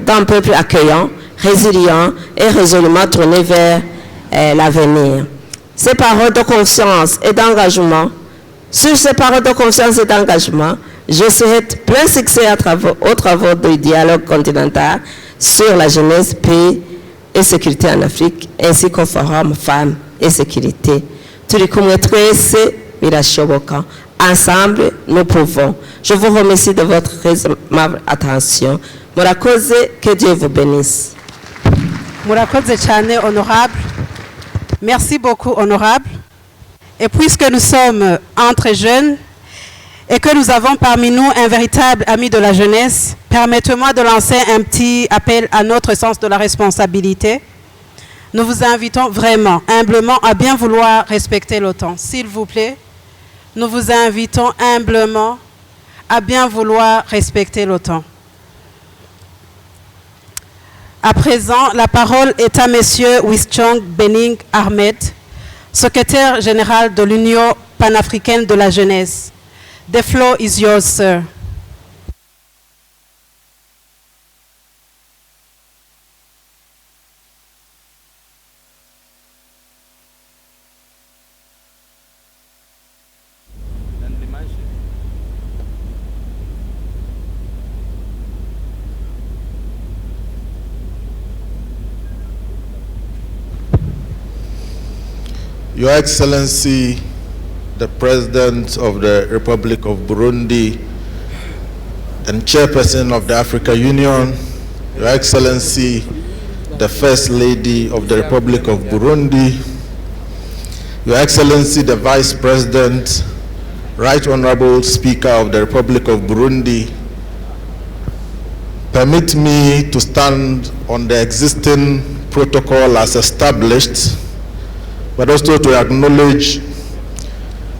D'un peuple accueillant, résilient et résolument tourné vers l'avenir. Ces paroles de confiance et d'engagement, sur ces paroles de confiance et d'engagement, je souhaite plein succès aux travaux du dialogue continental sur la jeunesse, paix et sécurité en Afrique, ainsi qu'au forum femmes et sécurité. Turi kumwe twese birashoboka. Ensemble, nous pouvons. Je vous remercie de votre raisonnable attention. Murakoze, que Dieu vous bénisse. Murakoze cyane, honorable. Merci beaucoup, honorable. Et puisque nous sommes entre jeunes et que nous avons parmi nous un véritable ami de la jeunesse, permettez-moi de lancer un petit appel à notre sens de la responsabilité. Nous vous invitons vraiment, humblement, à bien vouloir respecter le temps. S'il vous plaît, nous vous invitons humblement à bien vouloir respecter le temps. À présent, la parole est à Monsieur Wischong Bening Ahmed, secrétaire général de l'Union panafricaine de la jeunesse. The floor is yours, sir. Your Excellency, the President of the Republic of Burundi and Chairperson of the African Union, Your Excellency, the First Lady of the Republic of Burundi, Your Excellency, the Vice President, Right Honorable Speaker of the Republic of Burundi, permit me to stand on the existing protocol as established, but also to acknowledge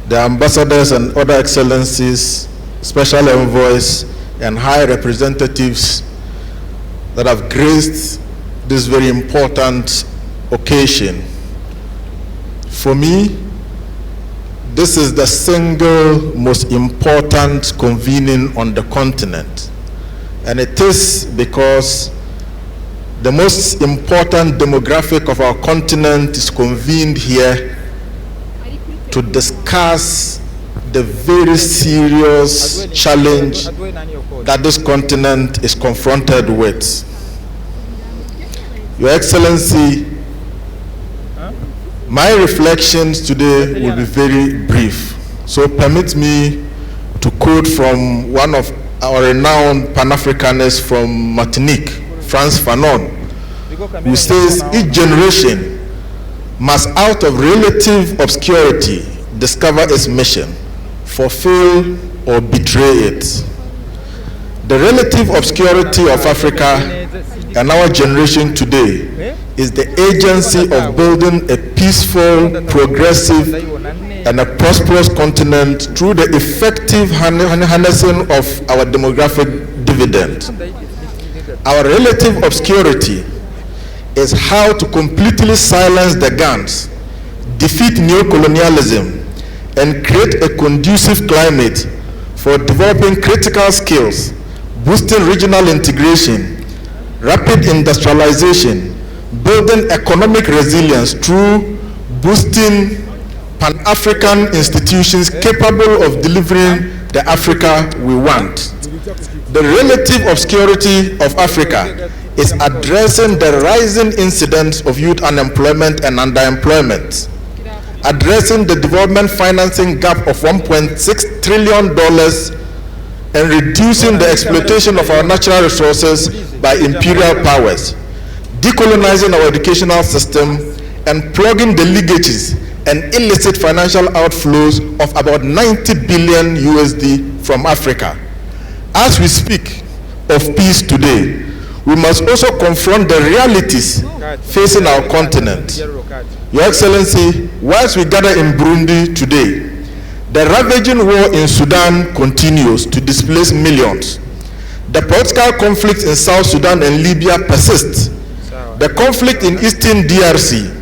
the ambassadors and other excellencies, special envoys, and high representatives that have graced this very important occasion. For me, this is the single most important convening on the continent. And it is because the most important demographic of our continent is convened here to discuss the very serious challenge that this continent is confronted with. Your Excellency, my reflections today will be very brief. So permit me to quote from one of our renowned Pan-Africanists from Martinique, Frantz Fanon, who says each generation must out of relative obscurity discover its mission, fulfill or betray it. The relative obscurity of Africa and our generation today is the agency of building a peaceful, progressive, and a prosperous continent through the effective harnessing of our demographic dividend. Our relative obscurity is how to completely silence the guns, defeat neocolonialism, and create a conducive climate for developing critical skills, boosting regional integration, rapid industrialization, building economic resilience through boosting Pan-African institutions capable of delivering the Africa we want. The relative obscurity of Africa is addressing the rising incidence of youth unemployment and underemployment, addressing the development financing gap of $1.6 trillion and reducing the exploitation of our natural resources by imperial powers, decolonizing our educational system, and plugging the leakages and illicit financial outflows of about 90 billion USD from Africa. As we speak of peace today, we must also confront the realities facing our continent. Your Excellency, whilst we gather in Burundi today, the ravaging war in Sudan continues to displace millions. The political conflict in South Sudan and Libya persists. The conflict in Eastern DRC,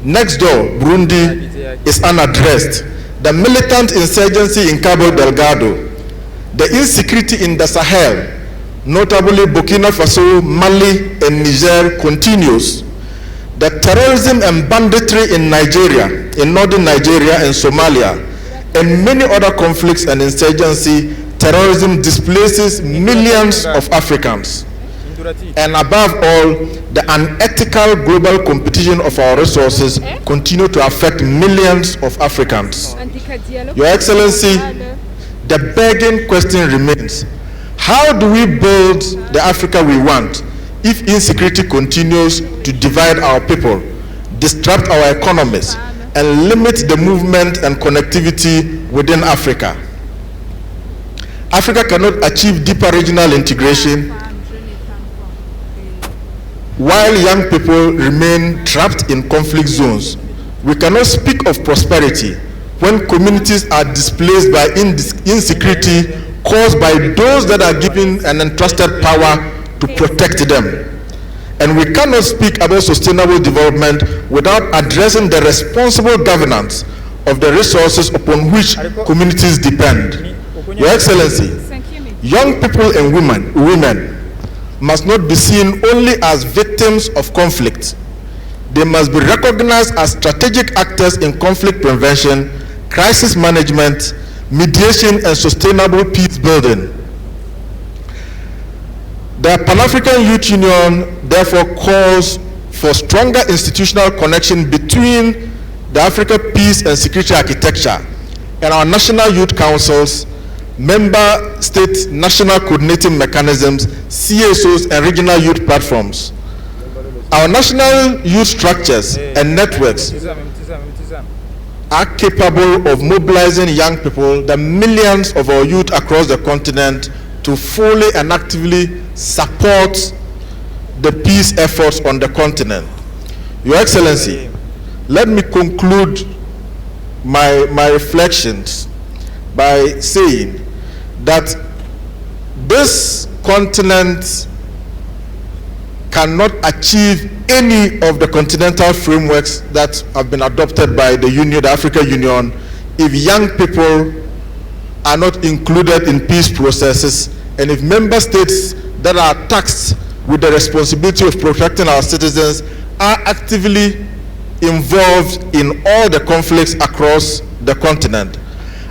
next door, Burundi, is unaddressed. The militant insurgency in Cabo Delgado, The insecurity in the Sahel, notably Burkina Faso, Mali, and Niger, continues. The terrorism and banditry in Nigeria, in northern Nigeria and Somalia, and many other conflicts and insurgency, terrorism displaces millions of Africans. And above all, the unethical global competition of our resources continue to affect millions of Africans. Your Excellency, the begging question remains, how do we build the Africa we want if insecurity continues to divide our people, disrupt our economies, and limit the movement and connectivity within Africa? Africa cannot achieve deeper regional integration while young people remain trapped in conflict zones. We cannot speak of prosperity when communities are displaced by insecurity caused by those that are given an entrusted power to protect them. And we cannot speak about sustainable development without addressing the responsible governance of the resources upon which communities depend. Your Excellency, young people and women must not be seen only as victims of conflict. They must be recognized as strategic actors in conflict prevention, crisis management, mediation, and sustainable peace building. The Pan-African Youth Union therefore calls for stronger institutional connection between the Africa Peace and Security Architecture and our national youth councils, member state national coordinating mechanisms, CSOs, and regional youth platforms. Our national youth structures and networks are capable of mobilizing young people, the millions of our youth across the continent, to fully and actively support the peace efforts on the continent. Your Excellency, let me conclude my reflections by saying that this continent cannot achieve any of the continental frameworks that have been adopted by the Union, the African Union, if young people are not included in peace processes, and if member states that are tasked with the responsibility of protecting our citizens are actively involved in all the conflicts across the continent.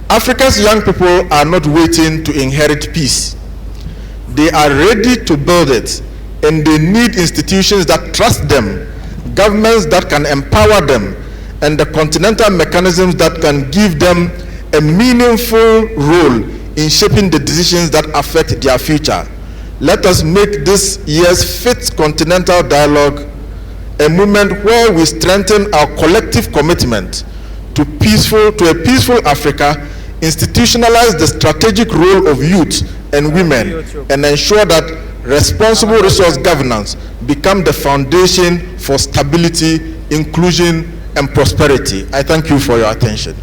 Africa's young people are not waiting to inherit peace. They are ready to build it, and they need institutions that trust them, governments that can empower them, and the continental mechanisms that can give them a meaningful role in shaping the decisions that affect their future. Let us make this year's 5th Continental Dialogue a moment where we strengthen our collective commitment to a peaceful Africa, institutionalize the strategic role of youth and women, and ensure that responsible resource governance become the foundation for stability, inclusion, and prosperity. I thank you for your attention.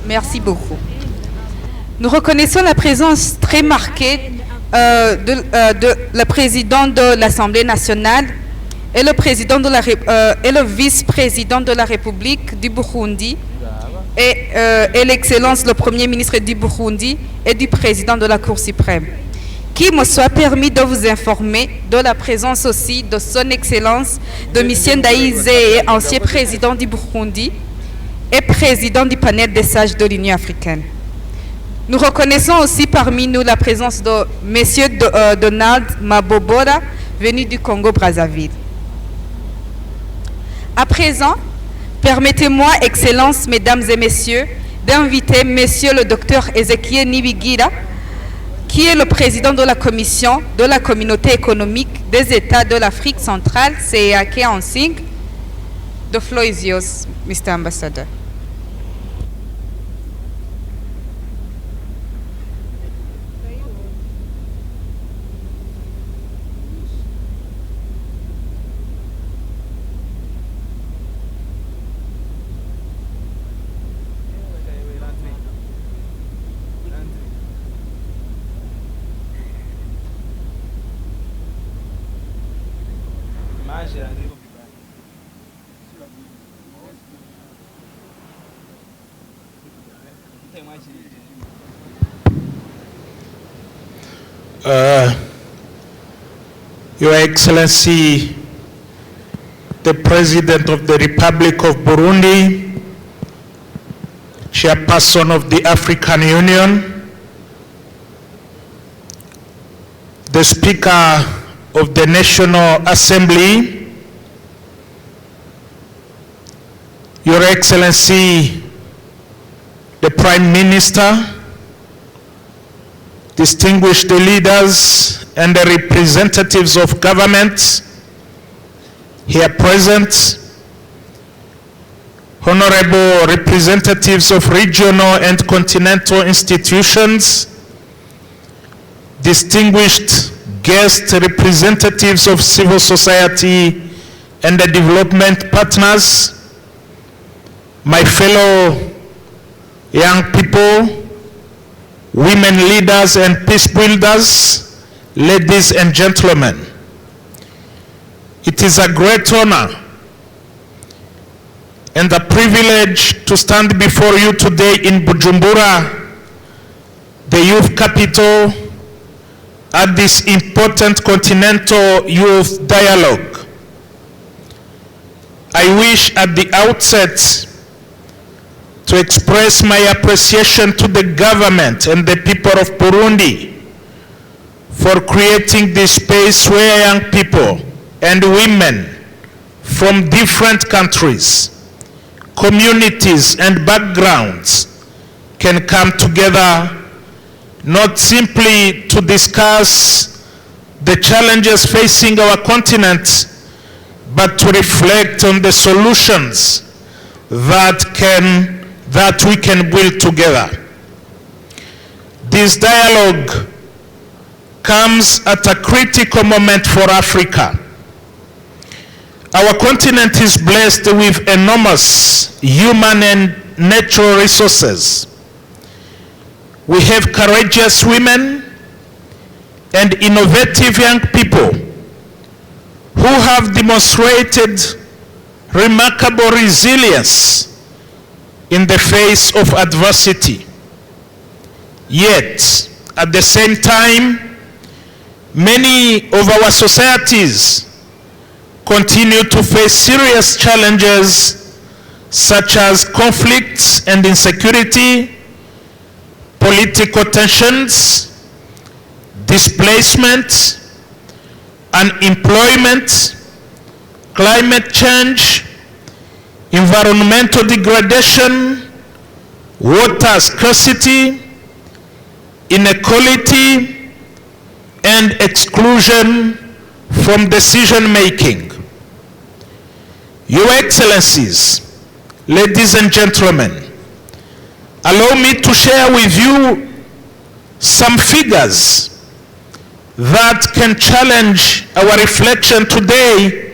Merci beaucoup. Nous reconnaissons la présence très marquée de la présidente de l'Assemblée nationale et le vice-président de la République du Burundi et l'excellence le Premier ministre du Burundi et du président de la Cour suprême, qui me soit permis de vous informer de la présence aussi de son excellence Domitien Ndayizeye, ancien président du Burundi et président du panel des sages de l'Union africaine. Nous reconnaissons aussi parmi nous la présence de M. Donald Mabobora, venu du Congo-Brazzaville. À présent, permettez-moi, Excellences, Mesdames et Messieurs, d'inviter M. le Dr Ezekiel Nibigira, qui est le président de la Commission de la Communauté économique des États de l'Afrique centrale, CEAC en sigle. The floor is yours, Mr. Ambassador. Your Excellency, the President of the Republic of Burundi, Chairperson of the African Union, the Speaker of the National Assembly, Your Excellency, the Prime Minister, distinguished leaders and the representatives of government here present, honorable representatives of regional and continental institutions, distinguished guest representatives of civil society and the development partners, my fellow young people, women leaders and peace builders, ladies and gentlemen. It is a great honor and a privilege to stand before you today in Bujumbura, the youth capital, at this important continental youth dialogue. I wish at the outset to express my appreciation to the government and the people of Burundi for creating this space where young people and women from different countries, communities, and backgrounds can come together, not simply to discuss the challenges facing our continent, but to reflect on the solutions that we can build together. This dialogue comes at a critical moment for Africa. Our continent is blessed with enormous human and natural resources. We have courageous women and innovative young people who have demonstrated remarkable resilience in the face of adversity. Yet, at the same time, many of our societies continue to face serious challenges such as conflicts and insecurity, political tensions, displacement, unemployment, climate change, environmental degradation, water scarcity, inequality, and exclusion from decision making. Your Excellencies, ladies and gentlemen, allow me to share with you some figures that can challenge our reflection today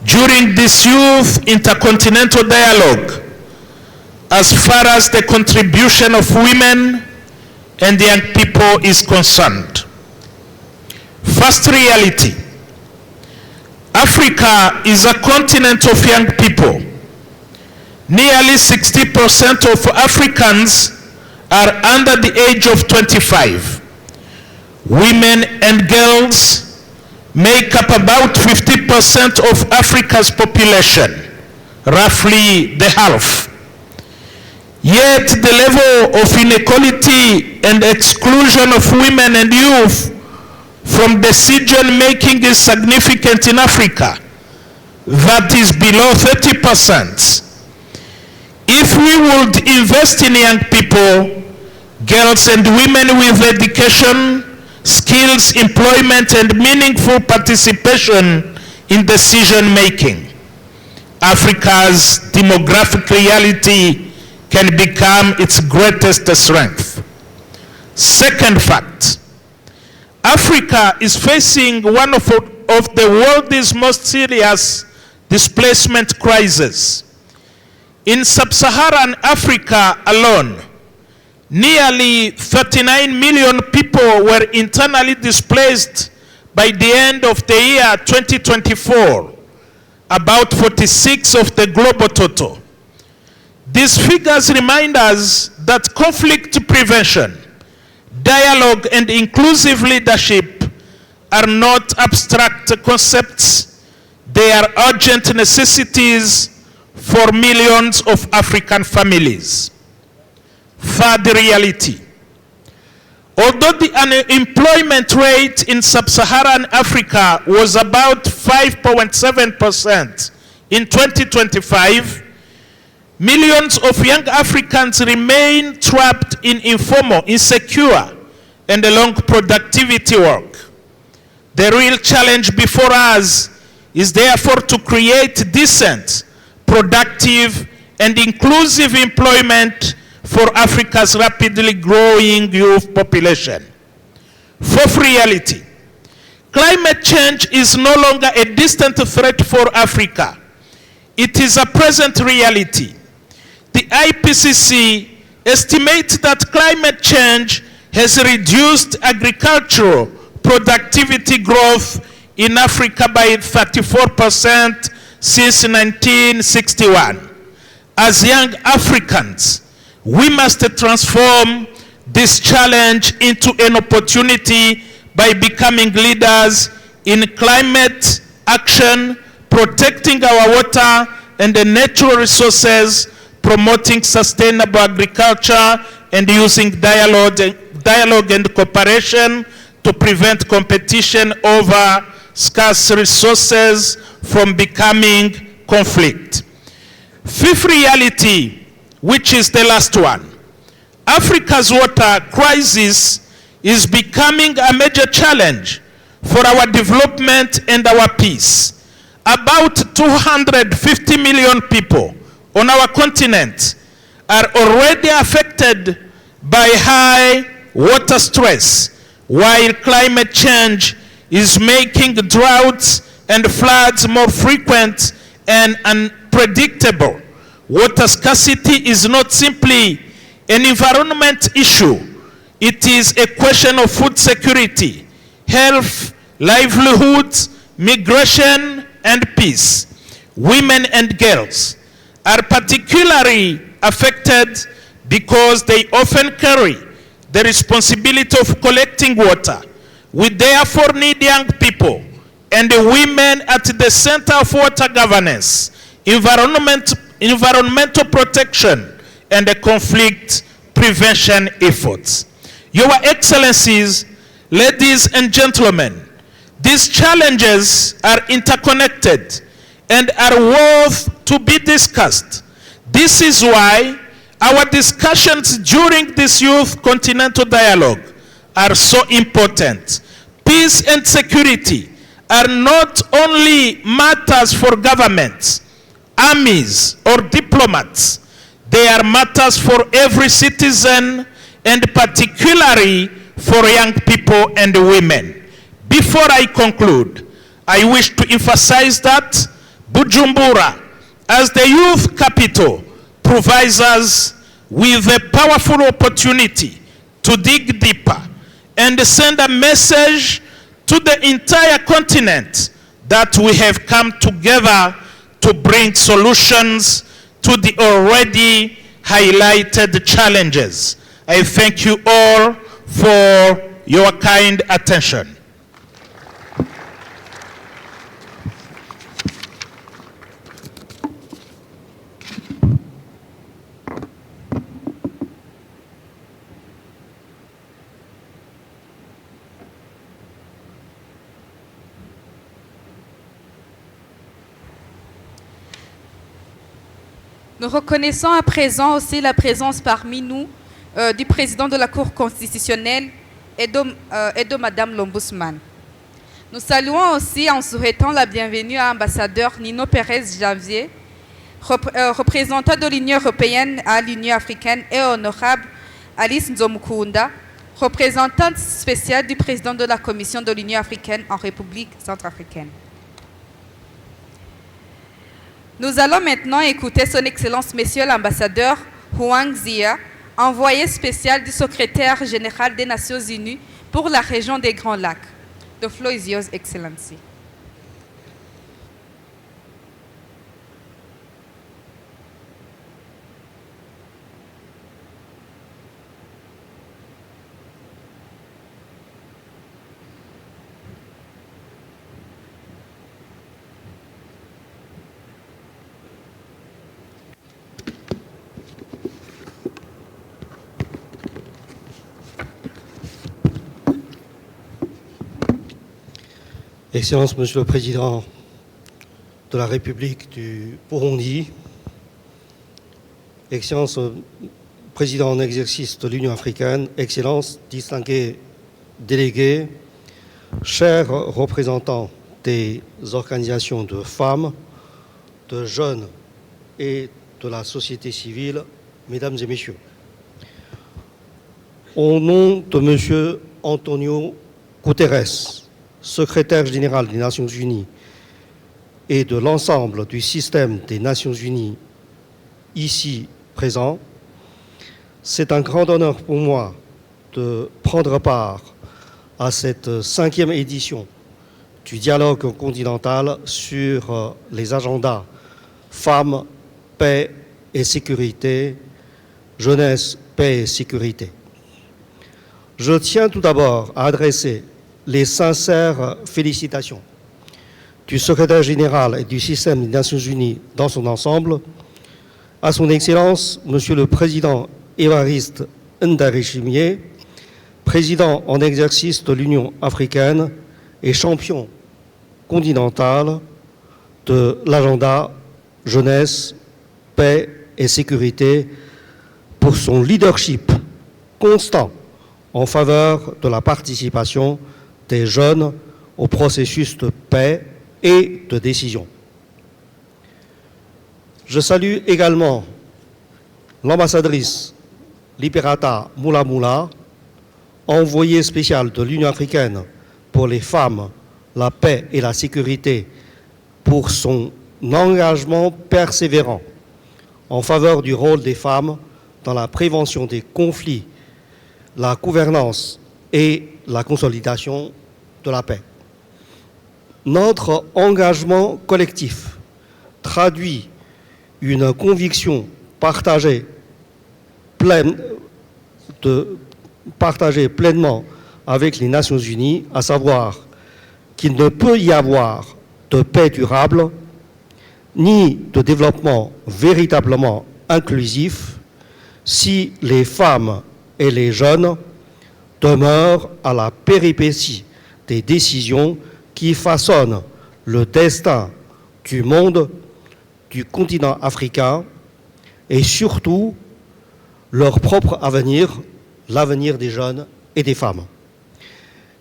during this youth intercontinental dialogue as far as the contribution of women and young people is concerned. First reality, Africa is a continent of young people. Nearly 60% of Africans are under the age of 25. Women and girls make up about 50% of Africa's population, roughly the half. Yet the level of inequality and exclusion of women and youth from decision making is significant in Africa. That is below 30%. If we would invest in young people, girls and women with education, skills, employment, and meaningful participation in decision making, Africa's demographic reality can become its greatest strength. Second fact, Africa is facing one of the world's most serious displacement crises. In sub-Saharan Africa alone, nearly 39 million people were internally displaced by the end of the year 2024, about 46% of the global total. These figures remind us that conflict prevention, dialogue, and inclusive leadership are not abstract concepts. They are urgent necessities for millions of African families. Third reality. Although the unemployment rate in sub-Saharan Africa was about 5.7% in 2025, millions of young Africans remain trapped in informal, insecure, and long productivity work. The real challenge before us is therefore to create decent, productive, and inclusive employment for Africa's rapidly growing youth population. Fourth reality. Climate change is no longer a distant threat for Africa. It is a present reality. The IPCC estimates that climate change has reduced agricultural productivity growth in Africa by 34% since 1961. As young Africans, we must transform this challenge into an opportunity by becoming leaders in climate action, protecting our water and the natural resources, promoting sustainable agriculture, and using dialogue and cooperation to prevent competition over scarce resources from becoming conflict. Fifth reality, which is the last one. Africa's water crisis is becoming a major challenge for our development and our peace. About 250 million people on our continent are already affected by high water stress, while climate change is making droughts and floods more frequent and unpredictable. Water scarcity is not simply an environment issue. It is a question of food security, health, livelihoods, migration, and peace. Women and girls are particularly affected because they often carry the responsibility of collecting water. We therefore need young people and the women at the center of water governance, environmental protection, and the conflict prevention efforts. Your Excellencies, ladies and gentlemen, these challenges are interconnected and are worth to be discussed. This is why our discussions during this Youth Continental Dialogue are so important. Peace and security are not only matters for governments, armies, or diplomats. They are matters for every citizen, and particularly for young people and women. Before I conclude, I wish to emphasize that Bujumbura, as the youth capital, provides us with a powerful opportunity to dig deeper and send a message to the entire continent that we have come together to bring solutions to the already highlighted challenges. I thank you all for your kind attention. Nous reconnaissons à présent aussi la présence parmi nous du président de la Cour constitutionnelle et de Madame l'Ombudsman. Nous saluons aussi en souhaitant la bienvenue à l'ambassadeur Nino Pérez Janvier, représentant de l'Union européenne à l'Union africaine, et honorable Alice Nzomukunda, représentante spéciale du président de la Commission de l'Union africaine en République centrafricaine. Nous allons maintenant écouter son Excellence Monsieur l'ambassadeur Huang Zia, envoyé spécial du secrétaire général des Nations Unies pour la région des Grands Lacs. The floor is yours, Excellency. Excellence, Monsieur le Président de la République du Burundi, Excellence, Président en exercice de l'Union africaine, Excellence, distingués délégués, chers représentants des organisations de femmes, de jeunes et de la société civile, Mesdames et Messieurs. Au nom de Monsieur Antonio Guterres, secrétaire général des Nations Unies, et de l'ensemble du système des Nations Unies ici présent, c'est un grand honneur pour moi de prendre part à cette 5e édition du dialogue continental sur les agendas femmes, paix et sécurité, jeunesse, paix et sécurité. Je tiens tout d'abord à adresser les sincères félicitations du secrétaire général et du système des Nations Unies dans son ensemble à son Excellence, Monsieur le Président Évariste Ndayishimiye, président en exercice de l'Union africaine et champion continental de l'agenda jeunesse, paix et sécurité pour son leadership constant en faveur de la participation des jeunes au processus de paix et de décision. Je salue également l'ambassadrice Liberata Mulamula, envoyée spéciale de l'Union africaine pour les femmes, la paix et la sécurité, pour son engagement persévérant en faveur du rôle des femmes dans la prévention des conflits, la gouvernance et la consolidation de la paix. Notre engagement collectif traduit une conviction partagée pleinement avec les Nations Unies, à savoir qu'il ne peut y avoir de paix durable ni de développement véritablement inclusif si les femmes et les jeunes demeurent à la péripétie des décisions qui façonnent le destin du monde, du continent africain et surtout leur propre avenir, l'avenir des jeunes et des femmes.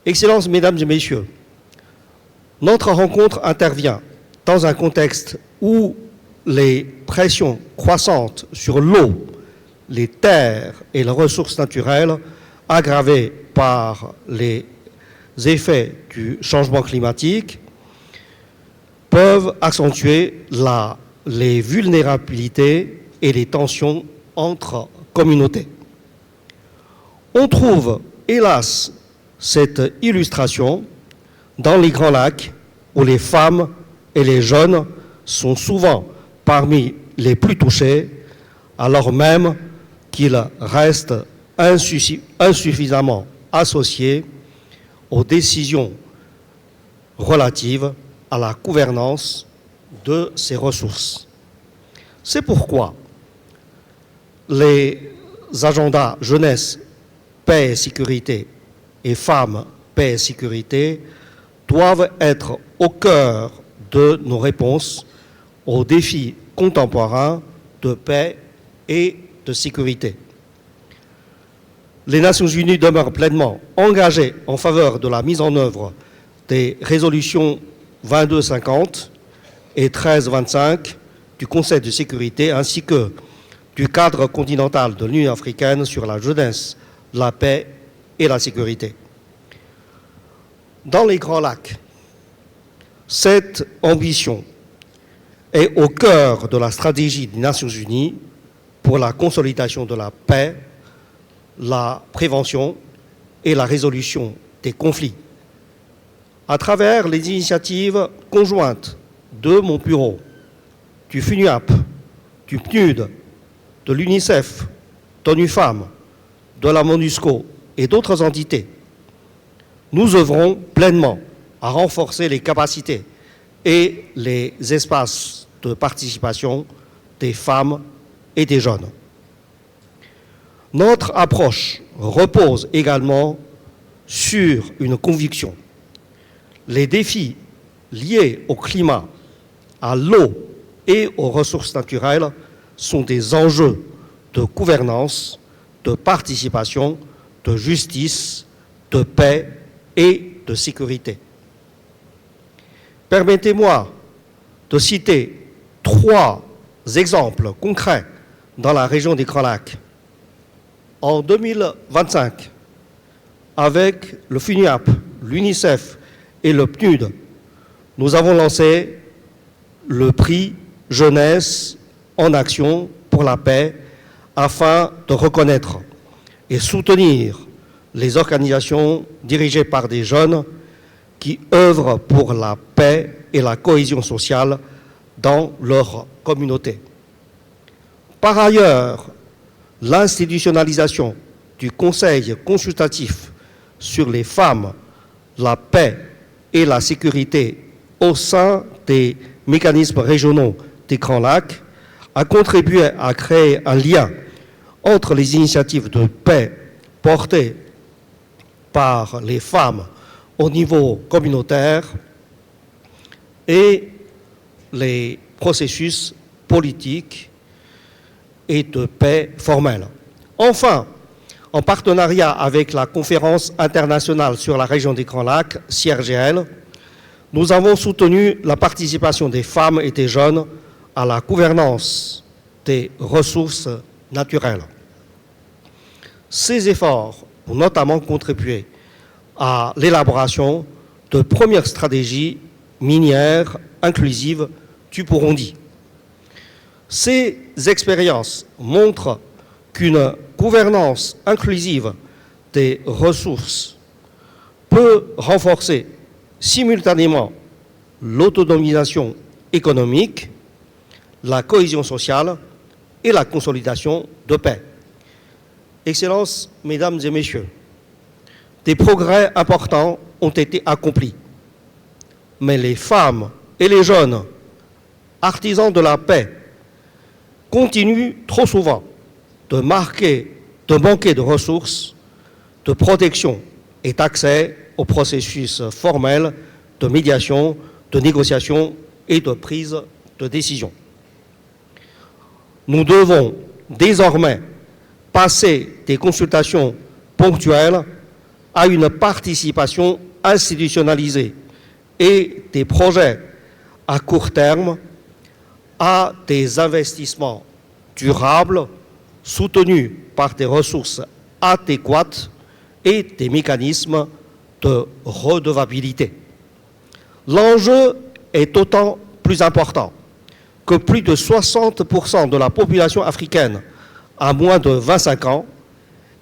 Excellences, Mesdames et Messieurs, notre rencontre intervient dans un contexte où les pressions croissantes sur l'eau, les terres et les ressources naturelles, aggravées par les effets du changement climatique, peuvent accentuer les vulnérabilités et les tensions entre communautés. On trouve, hélas, cette illustration dans les Grands Lacs, où les femmes et les jeunes sont souvent parmi les plus touchés, alors même qu'ils restent insuffisamment associés aux décisions relatives à la gouvernance de ces ressources. C'est pourquoi les agendas jeunesse, paix et sécurité et femmes, paix et sécurité doivent être au cœur de nos réponses aux défis contemporains de paix et de sécurité. Les Nations Unies demeurent pleinement engagées en faveur de la mise en œuvre des résolutions 2250 et 1325 du Conseil de sécurité ainsi que du cadre continental de l'Union africaine sur la jeunesse, la paix et la sécurité. Dans les Grands Lacs, cette ambition est au cœur de la stratégie des Nations Unies pour la consolidation de la paix, la prévention et la résolution des conflits. À travers les initiatives conjointes de mon bureau, du FUNUAP, du PNUD, de l'UNICEF, d'ONU Femmes, de la MONUSCO et d'autres entités, nous œuvrons pleinement à renforcer les capacités et les espaces de participation des femmes et des jeunes. Notre approche repose également sur une conviction. Les défis liés au climat, à l'eau et aux ressources naturelles sont des enjeux de gouvernance, de participation, de justice, de paix et de sécurité. Permettez-moi de citer 3 exemples concrets dans la région des Grands Lacs. En 2025, avec le FUNIAP, l'UNICEF et le PNUD, nous avons lancé le prix Jeunesse en action pour la paix afin de reconnaître et soutenir les organisations dirigées par des jeunes qui œuvrent pour la paix et la cohésion sociale dans leur communauté. Par ailleurs, l'institutionnalisation du Conseil consultatif sur les femmes, la paix et la sécurité au sein des mécanismes régionaux des Grands Lacs a contribué à créer un lien entre les initiatives de paix portées par les femmes au niveau communautaire et les processus politiques et de paix formels. Enfin, en partenariat avec la Conférence internationale sur la région des Grands Lacs, CIRGL, nous avons soutenu la participation des femmes et des jeunes à la gouvernance des ressources naturelles. Ces efforts ont notamment contribué à l'élaboration de premières stratégies minières inclusives du Burundi. Ces expériences montrent qu'une gouvernance inclusive des ressources peut renforcer simultanément l'autonomisation économique, la cohésion sociale et la consolidation de paix. Excellences, Mesdames et Messieurs, des progrès importants ont été accomplis, mais les femmes et les jeunes, artisans de la paix, continuent trop souvent de manquer de ressources, de protection et d'accès au processus formel de médiation, de négociation et de prise de décision. Nous devons désormais passer des consultations ponctuelles à une participation institutionnalisée et des projets à court terme à des investissements durables soutenus par des ressources adéquates et des mécanismes de redevabilité. L'enjeu est d'autant plus important que plus de 60% de la population africaine a moins de 25 ans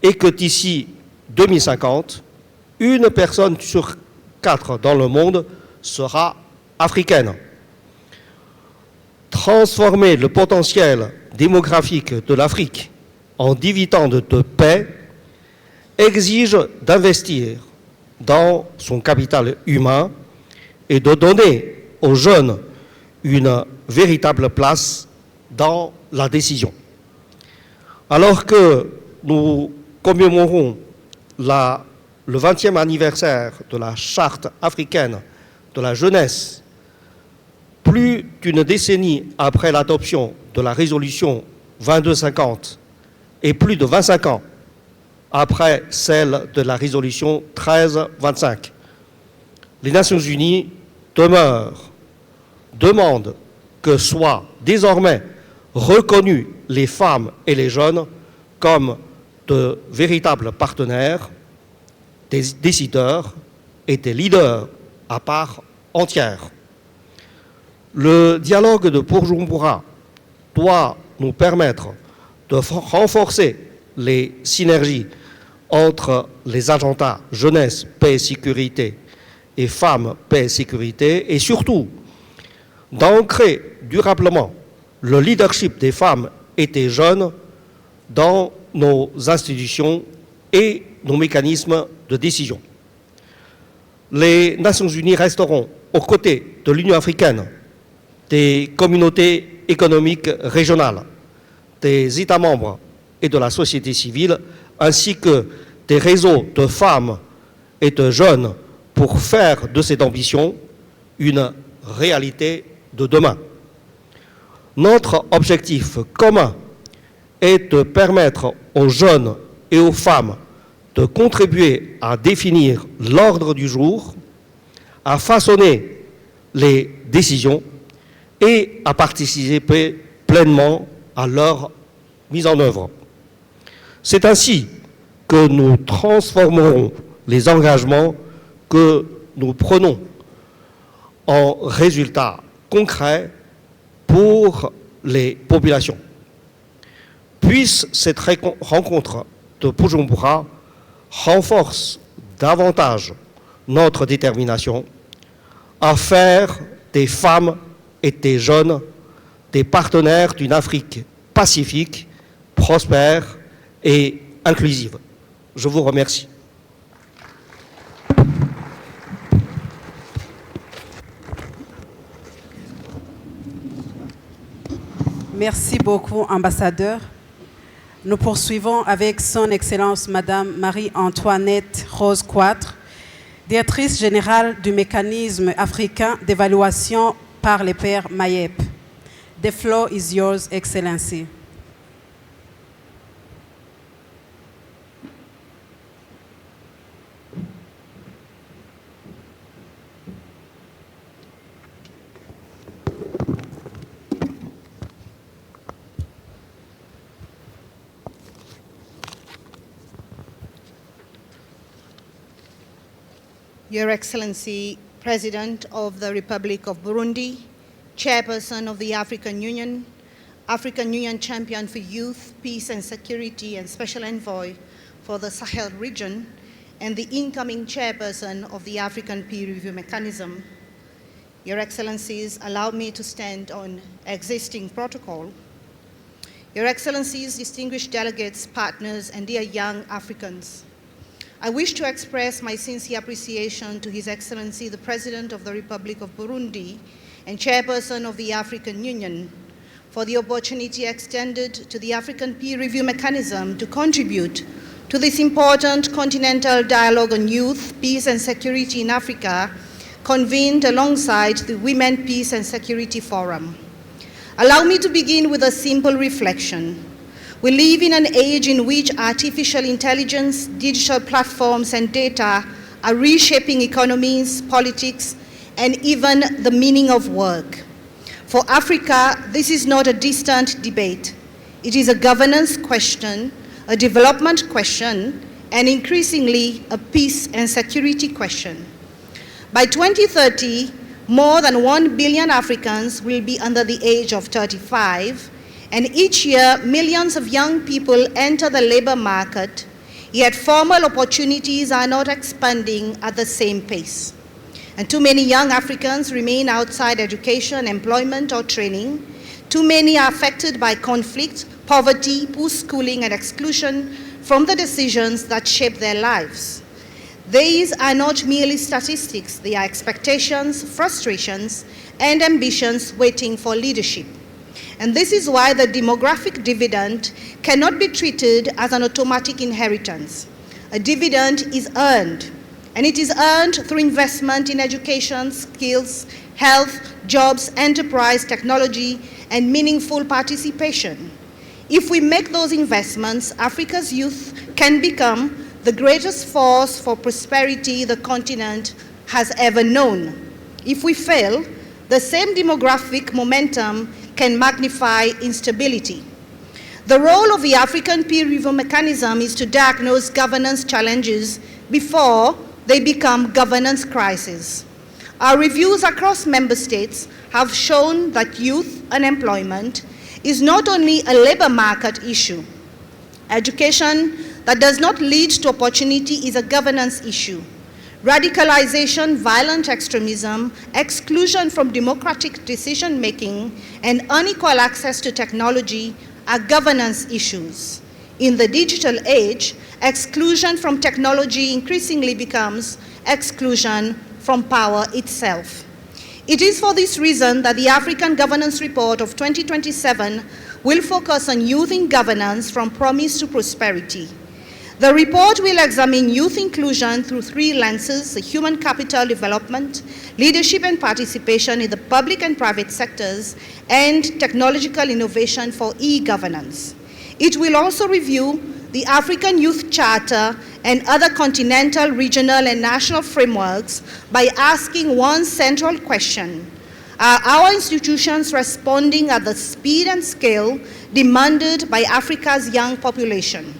et que d'ici 2050, une personne sur 4 dans le monde sera africaine. Transformer le potentiel démographique de l'Afrique en dividende de paix exige d'investir dans son capital humain et de donner aux jeunes une véritable place dans la décision. Alors que nous commémorons le 20e anniversaire de la Charte africaine de la jeunesse, plus d'une décennie après l'adoption de la résolution 2250 et plus de 25 ans après celle de la résolution 1325, les Nations Unies demandent que soient désormais reconnus les femmes et les jeunes comme de véritables partenaires, des décideurs et des leaders à part entière. Le dialogue de Bujumbura doit nous permettre de renforcer les synergies entre les agendas jeunesse, paix et sécurité et femmes, paix et sécurité, et surtout d'ancrer durablement le leadership des femmes et des jeunes dans nos institutions et nos mécanismes de décision. Les Nations Unies resteront aux côtés de l'Union africaine, des communautés économiques régionales, des États membres et de la société civile, ainsi que des réseaux de femmes et de jeunes pour faire de cette ambition une réalité de demain. Notre objectif commun est de permettre aux jeunes et aux femmes de contribuer à définir l'ordre du jour, à façonner les décisions et à participer pleinement à leur mise en œuvre. C'est ainsi que nous transformerons les engagements que nous prenons en résultats concrets pour les populations. Puisse cette rencontre de Bujumbura renforce davantage notre détermination à faire des femmes et des jeunes des partenaires d'une Afrique pacifique, prospère et inclusive. Je vous remercie. Merci beaucoup, ambassadeur. Nous poursuivons avec son Excellence Madame Marie-Antoinette Rose Quatre, directrice générale du mécanisme africain d'évaluation par les pairs MAEP. The floor is yours, Excellency. Your Excellency, President of the Republic of Burundi, Chairperson of the African Union Champion for Youth, Peace and Security and Special Envoy for the Sahel region, and the incoming Chairperson of the African Peer Review Mechanism. Your Excellencies, allow me to stand on existing protocol. Your Excellencies, distinguished delegates, partners, and dear young Africans, I wish to express my sincere appreciation to His Excellency, the President of the Republic of Burundi and Chairperson of the African Union, for the opportunity extended to the African Peer Review Mechanism to contribute to this important continental dialogue on youth, peace and security in Africa, convened alongside the Women, Peace and Security Forum. Allow me to begin with a simple reflection. We live in an age in which artificial intelligence, digital platforms, and data are reshaping economies, politics, and even the meaning of work. For Africa, this is not a distant debate. It is a governance question, a development question, and increasingly a peace and security question. By 2030, more than 1 billion Africans will be under the age of 35, and each year, millions of young people enter the labor market, yet formal opportunities are not expanding at the same pace. And too many young Africans remain outside education, employment, or training. Too many are affected by conflict, poverty, poor schooling, and exclusion from the decisions that shape their lives. These are not merely statistics, they are expectations, frustrations, and ambitions waiting for leadership. And this is why the demographic dividend cannot be treated as an automatic inheritance. A dividend is earned, and it is earned through investment in education, skills, health, jobs, enterprise, technology, and meaningful participation. If we make those investments, Africa's youth can become the greatest force for prosperity the continent has ever known. If we fail, the same demographic momentum can magnify instability. The role of the African Peer Review Mechanism is to diagnose governance challenges before they become governance crises. Our reviews across member states have shown that youth unemployment is not only a labor market issue. Education that does not lead to opportunity is a governance issue. Radicalization, violent extremism, exclusion from democratic decision-making, and unequal access to technology are governance issues. In the digital age, exclusion from technology increasingly becomes exclusion from power itself. It is for this reason that the African Governance Report of 2027 will focus on youth in governance from promise to prosperity. The report will examine youth inclusion through three lenses: human capital development, leadership and participation in the public and private sectors, and technological innovation for e-governance. It will also review the African Youth Charter and other continental, regional, and national frameworks by asking one central question: are our institutions responding at the speed and scale demanded by Africa's young population?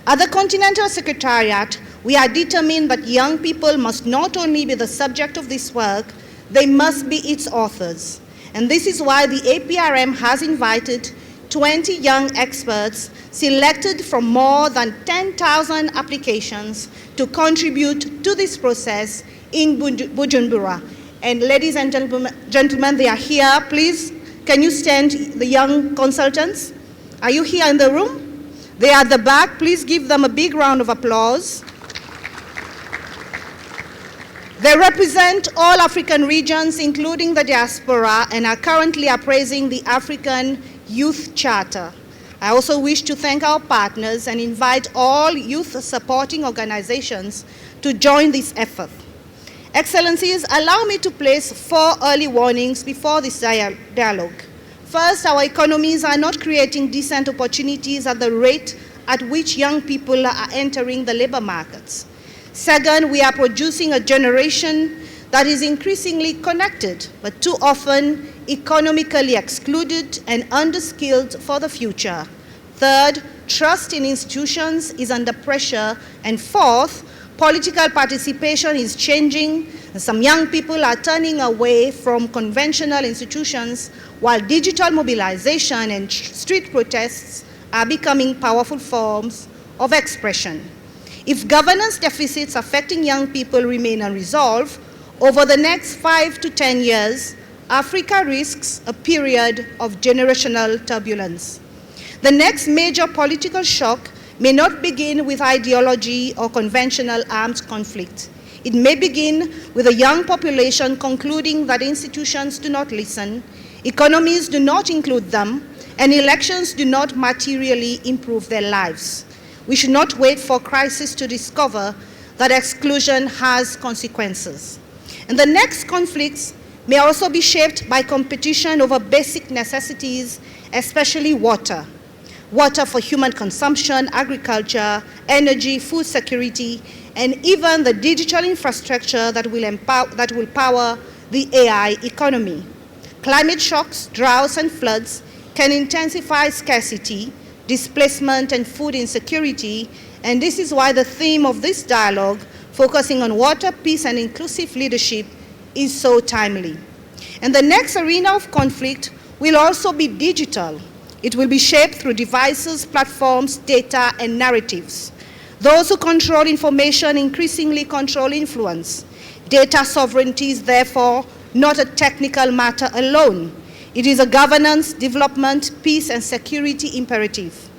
At the Continental Secretariat, we are determined that young people must not only be the subject of this work, they must be its authors. And this is why the APRM has invited 20 young experts selected from more than 10,000 applications to contribute to this process in Bujumbura. And ladies and gentlemen, they are here. Please, can you stand, the young consultants? Are you here in the room? They are at the back. Please give them a big round of applause. They represent all African regions, including the diaspora, and are currently appraising the African Youth Charter. I also wish to thank our partners and invite all youth supporting organizations to join this effort. Excellencies, allow me to place 4 early warnings before this dialogue. First, our economies are not creating decent opportunities at the rate at which young people are entering the labor markets. Second, we are producing a generation that is increasingly connected, but too often economically excluded and underskilled for the future. Third, trust in institutions is under pressure. And fourth, political participation is changing. Some young people are turning away from conventional institutions, while digital mobilization and street protests are becoming powerful forms of expression. If governance deficits affecting young people remain unresolved, over the next 5 to 10 years, Africa risks a period of generational turbulence. The next major political shock may not begin with ideology or conventional armed conflict. It may begin with a young population concluding that institutions do not listen, economies do not include them, and elections do not materially improve their lives. We should not wait for crisis to discover that exclusion has consequences. And the next conflicts may also be shaped by competition over basic necessities, especially water. Water for human consumption, agriculture, energy, food security, and even the digital infrastructure that will power the AI economy. Climate shocks, droughts, and floods can intensify scarcity, displacement, and food insecurity, and this is why the theme of this dialogue, focusing on water, peace, and inclusive leadership, is so timely. And the next arena of conflict will also be digital. It will be shaped through devices, platforms, data, and narratives. Those who control information increasingly control influence. Data sovereignty is therefore not a technical matter alone. It is a governance, development, peace, and security imperative.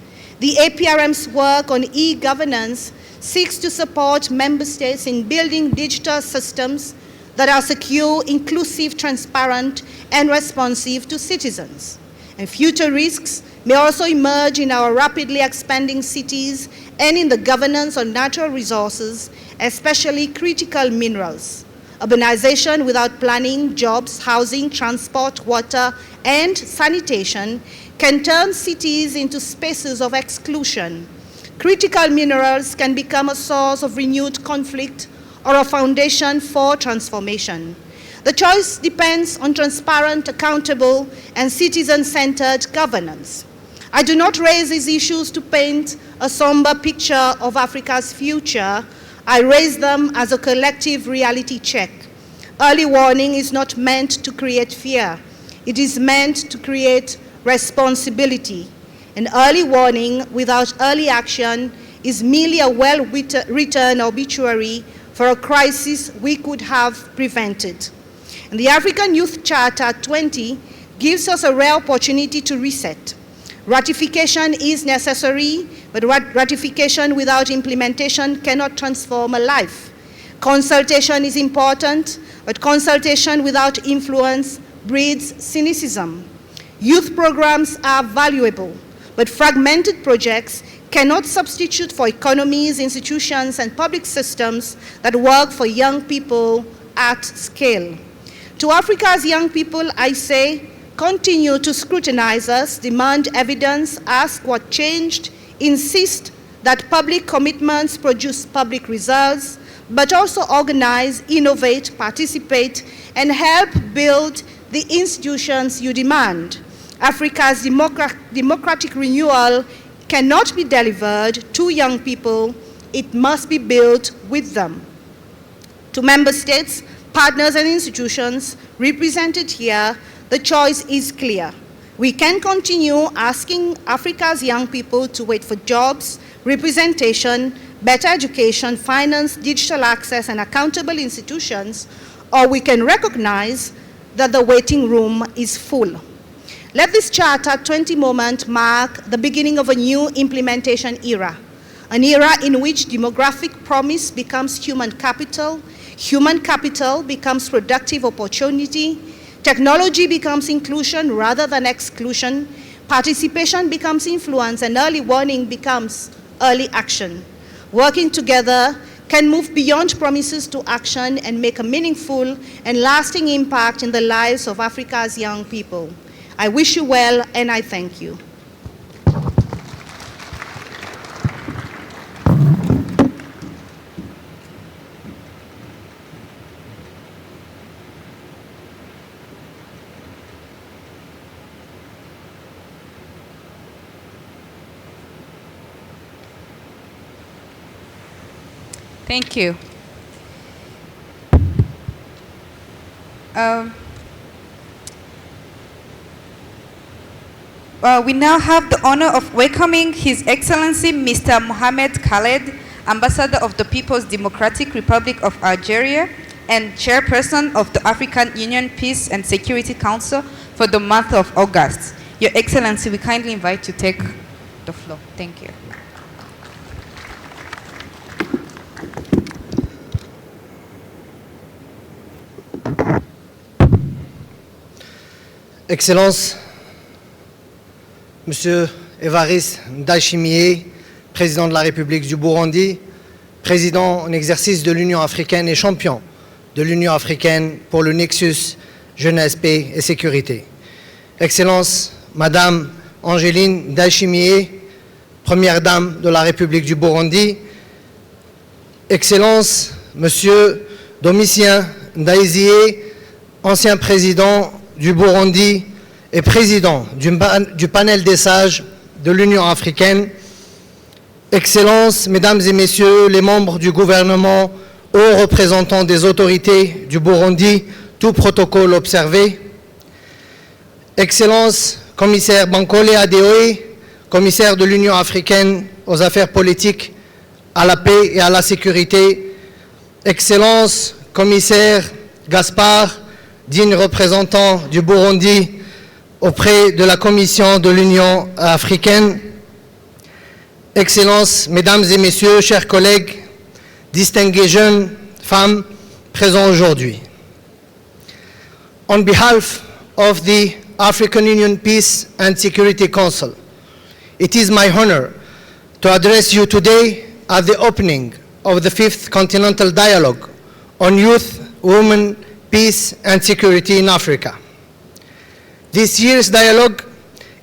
The APRM's work on e-governance seeks to support member states in building digital systems that are secure, inclusive, transparent, and responsive to citizens. And future risks may also emerge in our rapidly expanding cities and in the governance of natural resources, especially critical minerals. Urbanization without planning, jobs, housing, transport, water, and sanitation can turn cities into spaces of exclusion. Critical minerals can become a source of renewed conflict or a foundation for transformation. The choice depends on transparent, accountable, and citizen-centered governance. I do not raise these issues to paint a somber picture of Africa's future. I raise them as a collective reality check. Early warning is not meant to create fear. It is meant to create responsibility. An early warning without early action is merely a well-written obituary for a crisis we could have prevented. And the African Youth Charter 20 gives us a rare opportunity to reset. Ratification is necessary, but ratification without implementation cannot transform a life. Consultation is important, but consultation without influence breeds cynicism. Youth programs are valuable, but fragmented projects cannot substitute for economies, institutions, and public systems that work for young people at scale. To Africa's young people, I say, continue to scrutinize us, demand evidence, ask what changed, insist that public commitments produce public results, but also organize, innovate, participate, and help build the institutions you demand. Africa's democratic renewal cannot be delivered to young people, it must be built with them. To member states, partners and institutions represented here, the choice is clear. We can continue asking Africa's young people to wait for jobs, representation, better education, finance, digital access, and accountable institutions, or we can recognize that the waiting room is full. Let this Charter 20 moment mark the beginning of a new implementation era, an era in which demographic promise becomes human capital becomes productive opportunity, technology becomes inclusion rather than exclusion, participation becomes influence, and early warning becomes early action. Working together can move beyond promises to action and make a meaningful and lasting impact in the lives of Africa's young people. I wish you well, and I thank you. Thank you. We now have the honor of welcoming His Excellency Mr. Mohamed Khaled, Ambassador of the People's Democratic Republic of Algeria and Chairperson of the African Union Peace and Security Council for the month of August. Your Excellency, we kindly invite you to take the floor. Thank you. Excellences, Monsieur Évariste Ndayishimiye, Président de la République du Burundi, Président en exercice de l'Union africaine et champion de l'Union africaine pour le Nexus Jeunesse, Paix et Sécurité. Excellences, Madame Angeline Ndayishimiye, Première Dame de la République du Burundi, Excellences, Monsieur Domitien Ndayizeye, ancien président du Burundi et président du panel des sages de l'Union africaine, Excellences, Mesdames et Messieurs les membres du gouvernement, hauts représentants des autorités du Burundi, tout protocole observé, Excellences, Commissaire Bankole Adeoye, commissaire de l'Union africaine aux affaires politiques, à la paix et à la sécurité, Excellences, Commissaire Gaspard, digne représentant du Burundi auprès de la Commission de l'Union africaine, Excellences, Mesdames et Messieurs, chers collègues, distingués jeunes, femmes, présents aujourd'hui. On behalf of the African Union Peace and Security Council, it is my honor to address you today at the opening of the 5th Continental Dialogue on Youth, Women, Peace and Security in Africa. This year's dialogue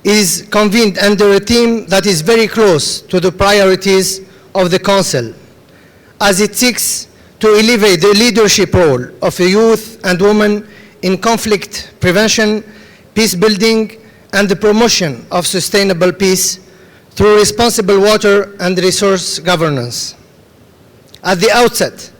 is convened under a theme that is very close to the priorities of the Council, as it seeks to elevate the leadership role of the youth and women in conflict prevention, peace building, and the promotion of sustainable peace through responsible water and resource governance. At the outset,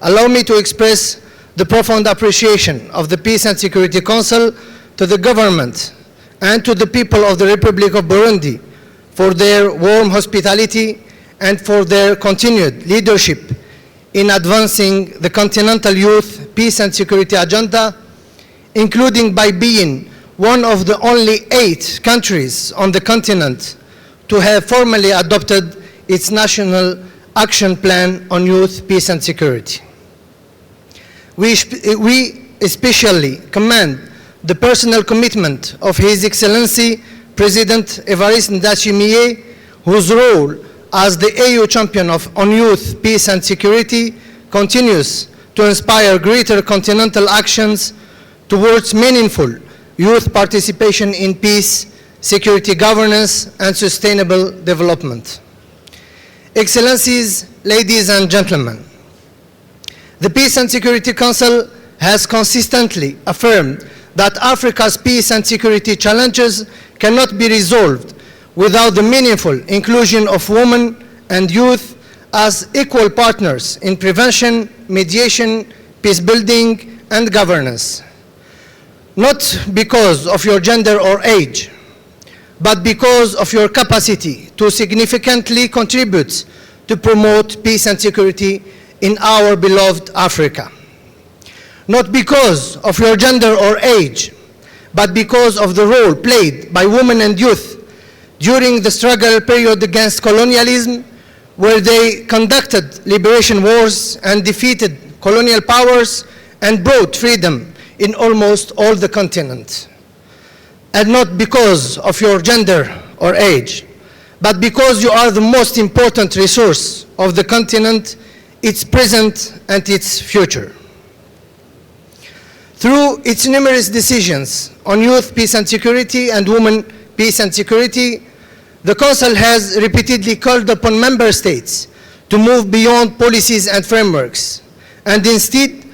allow me to express the profound appreciation of the Peace and Security Council to the government and to the people of the Republic of Burundi for their warm hospitality and for their continued leadership in advancing the continental youth peace and security agenda, including by being one of the only 8 countries on the continent to have formally adopted its national action plan on youth, peace and security. We especially commend the personal commitment of His Excellency President Évariste Ndayishimiye, whose role as the AU champion on youth, peace and security, continues to inspire greater continental actions towards meaningful youth participation in peace, security governance, and sustainable development. Excellencies, ladies and gentlemen, the Peace and Security Council has consistently affirmed that Africa's peace and security challenges cannot be resolved without the meaningful inclusion of women and youth as equal partners in prevention, mediation, peace building, and governance. Not because of your gender or age, but because of your capacity to significantly contribute to promote peace and security in our beloved Africa. Not because of your gender or age, but because of the role played by women and youth during the struggle period against colonialism, where they conducted liberation wars and defeated colonial powers and brought freedom in almost all the continent. And not because of your gender or age, but because you are the most important resource of the continent, its present and its future. Through its numerous decisions on youth peace and security and women peace and security, the Council has repeatedly called upon member states to move beyond policies and frameworks and instead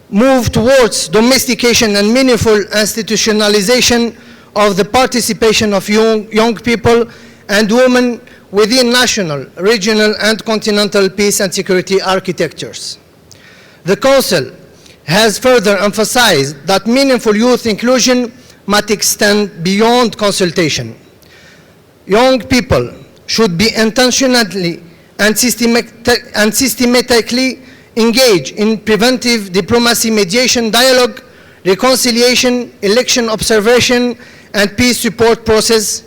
move towards domestication and meaningful institutionalization of the participation of young people and women within national, regional, and continental peace and security architectures. The Council has further emphasized that meaningful youth inclusion must extend beyond consultation. Young people should be intentionally and systematically engaged in preventive diplomacy, mediation, dialogue, reconciliation, election observation, and peace support process,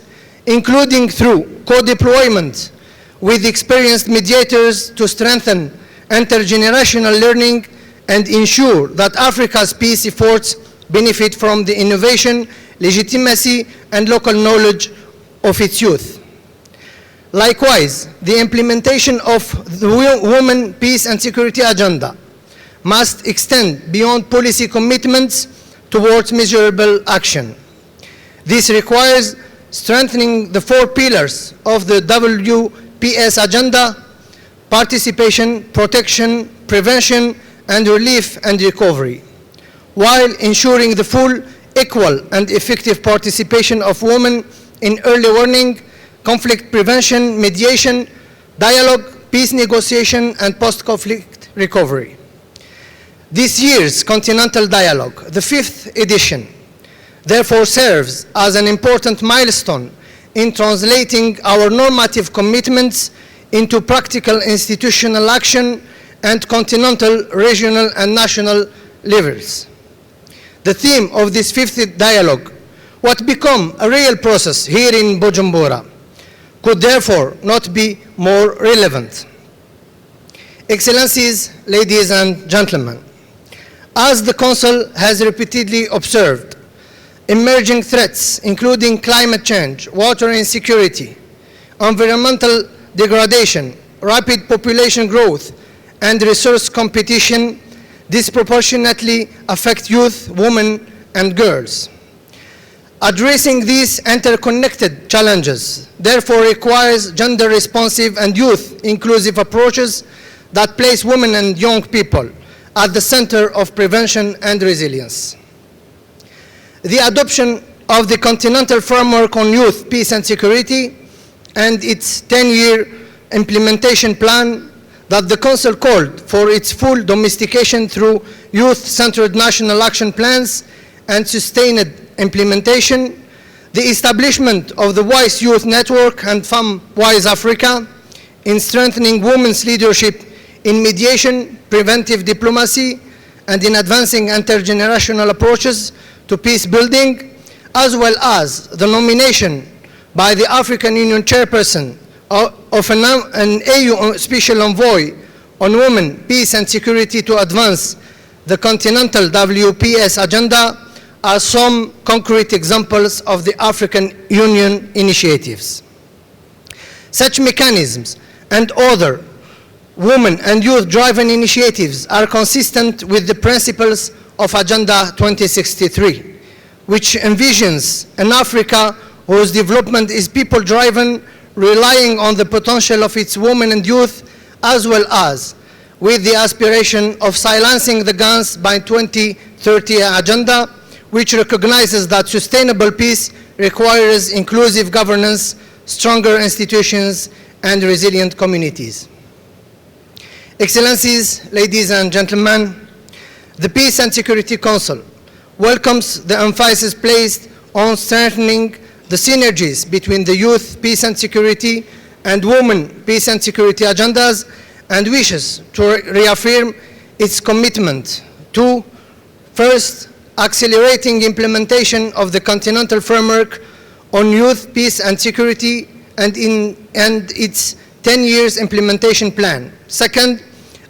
including through co-deployment with experienced mediators to strengthen intergenerational learning and ensure that Africa's peace efforts benefit from the innovation, legitimacy, and local knowledge of its youth. Likewise, the implementation of the Women, Peace and Security Agenda must extend beyond policy commitments towards measurable action. This requires strengthening the 4 pillars of the WPS agenda: participation, protection, prevention, and relief and recovery, while ensuring the full, equal, and effective participation of women in early warning, conflict prevention, mediation, dialogue, peace negotiation, and post-conflict recovery. This year's Continental Dialogue, the 5th edition, therefore serves as an important milestone in translating our normative commitments into practical institutional action and continental, regional, and national levels. The theme of this 5th dialogue, what become a real process here in Bujumbura, could therefore not be more relevant. Excellencies, ladies and gentlemen, as the Council has repeatedly observed, emerging threats including climate change, water insecurity, environmental degradation, rapid population growth, and resource competition disproportionately affect youth, women, and girls. Addressing these interconnected challenges therefore requires gender-responsive and youth-inclusive approaches that place women and young people at the center of prevention and resilience. The adoption of the Continental Framework on Youth, Peace and Security and its 10-year implementation plan that the Council called for its full domestication through youth-centered national action plans and sustained implementation, the establishment of the WISE Youth Network and FEMMES Africa in strengthening women's leadership in mediation, preventive diplomacy, and in advancing intergenerational approaches to peace building, as well as the nomination by the African Union chairperson of an AU Special Envoy on Women, Peace and Security to advance the Continental WPS agenda are some concrete examples of the African Union initiatives. Such mechanisms and other women and youth-driven initiatives are consistent with the principles of Agenda 2063, which envisions an Africa whose development is people-driven, relying on the potential of its women and youth, as well as with the aspiration of silencing the guns by 2030 agenda, which recognizes that sustainable peace requires inclusive governance, stronger institutions, and resilient communities. Excellencies, ladies and gentlemen, the Peace and Security Council welcomes the emphasis placed on strengthening the synergies between the youth peace and security and women peace and security agendas, and wishes to reaffirm its commitment to, first, accelerating implementation of the Continental Framework on Youth, Peace and Security and its 10 years implementation plan. Second,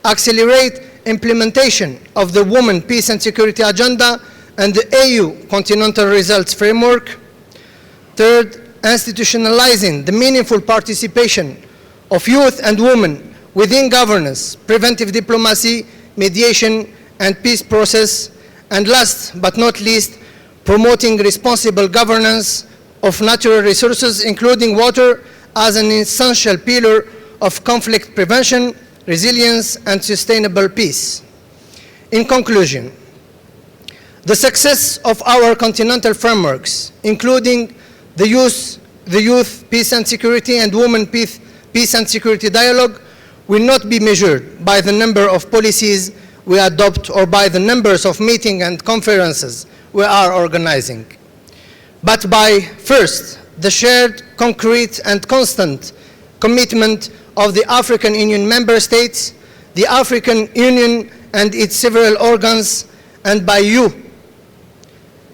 accelerate implementation of the Women, Peace and Security Agenda and the AU Continental Results Framework. Third, institutionalizing the meaningful participation of youth and women within governance, preventive diplomacy, mediation, and peace process. And last but not least, promoting responsible governance of natural resources, including water, as an essential pillar of conflict prevention, resilience, and sustainable peace. In conclusion, the success of our continental frameworks, including the Youth, Peace and Security and Women, Peace and Security Dialogue, will not be measured by the number of policies we adopt or by the numbers of meetings and conferences we are organizing, but by, first, the shared, concrete, and constant commitment of the African Union member states, the African Union and its several organs, and by you,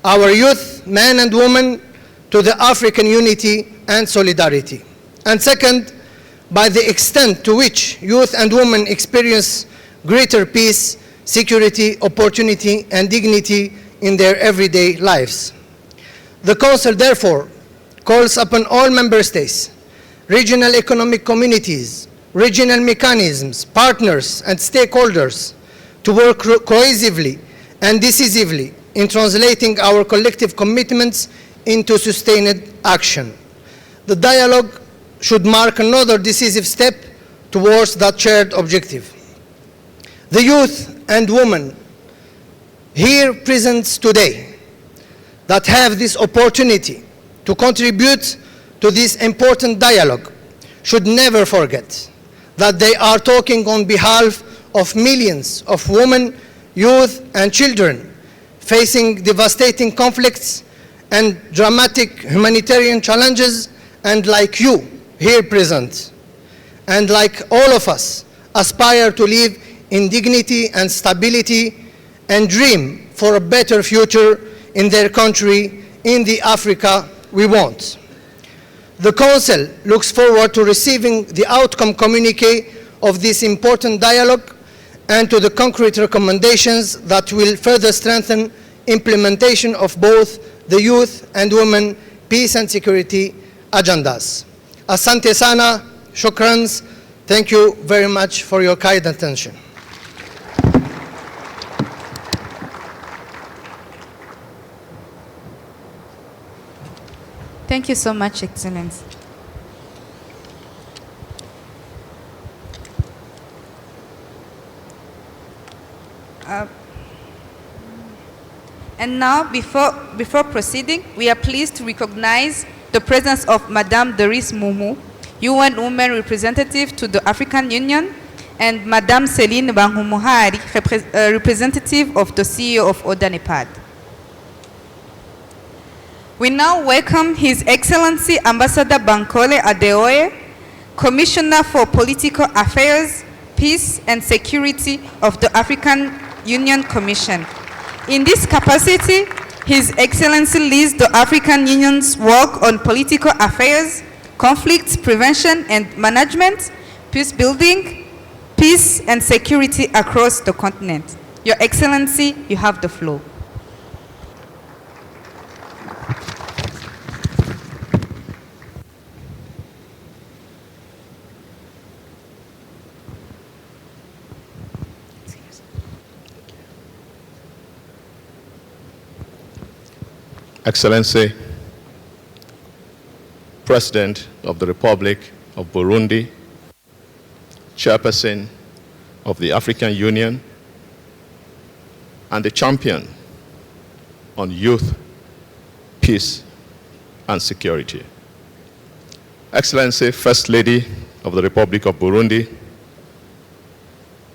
our youth, men and women, to the African unity and solidarity. And second, by the extent to which youth and women experience greater peace, security, opportunity, and dignity in their everyday lives. The Council, therefore, calls upon all member states, regional economic communities, regional mechanisms, partners, and stakeholders to work cohesively and decisively in translating our collective commitments into sustained action. The dialogue should mark another decisive step towards that shared objective. The youth and women here present today that have this opportunity to contribute to this important dialogue should never forget that they are talking on behalf of millions of women, youth, and children facing devastating conflicts and dramatic humanitarian challenges, and like you here present, and like all of us, aspire to live in dignity and stability and dream for a better future in their country, in the Africa we want. The Council looks forward to receiving the outcome communique of this important dialogue and to the concrete recommendations that will further strengthen implementation of both the youth and women peace and security agendas. Asante sana, shukrans. Thank you very much for your kind attention. Thank you so much, Excellency. And now, before proceeding, we are pleased to recognize the presence of Madame Doris Mumu, UN Women Representative to the African Union, and Madame Celine Banhumuhari, representative of the CEO of ODA Nepad. We now welcome His Excellency Ambassador Bankole Adeoye, Commissioner for Political Affairs, Peace and Security of the African Union Commission. In this capacity, His Excellency leads the African Union's work on political affairs, conflict prevention and management, peace building, peace and security across the continent. Your Excellency, you have the floor. Excellency, President of the Republic of Burundi, Chairperson of the African Union, and the champion on youth, peace, and security. Excellency, First Lady of the Republic of Burundi,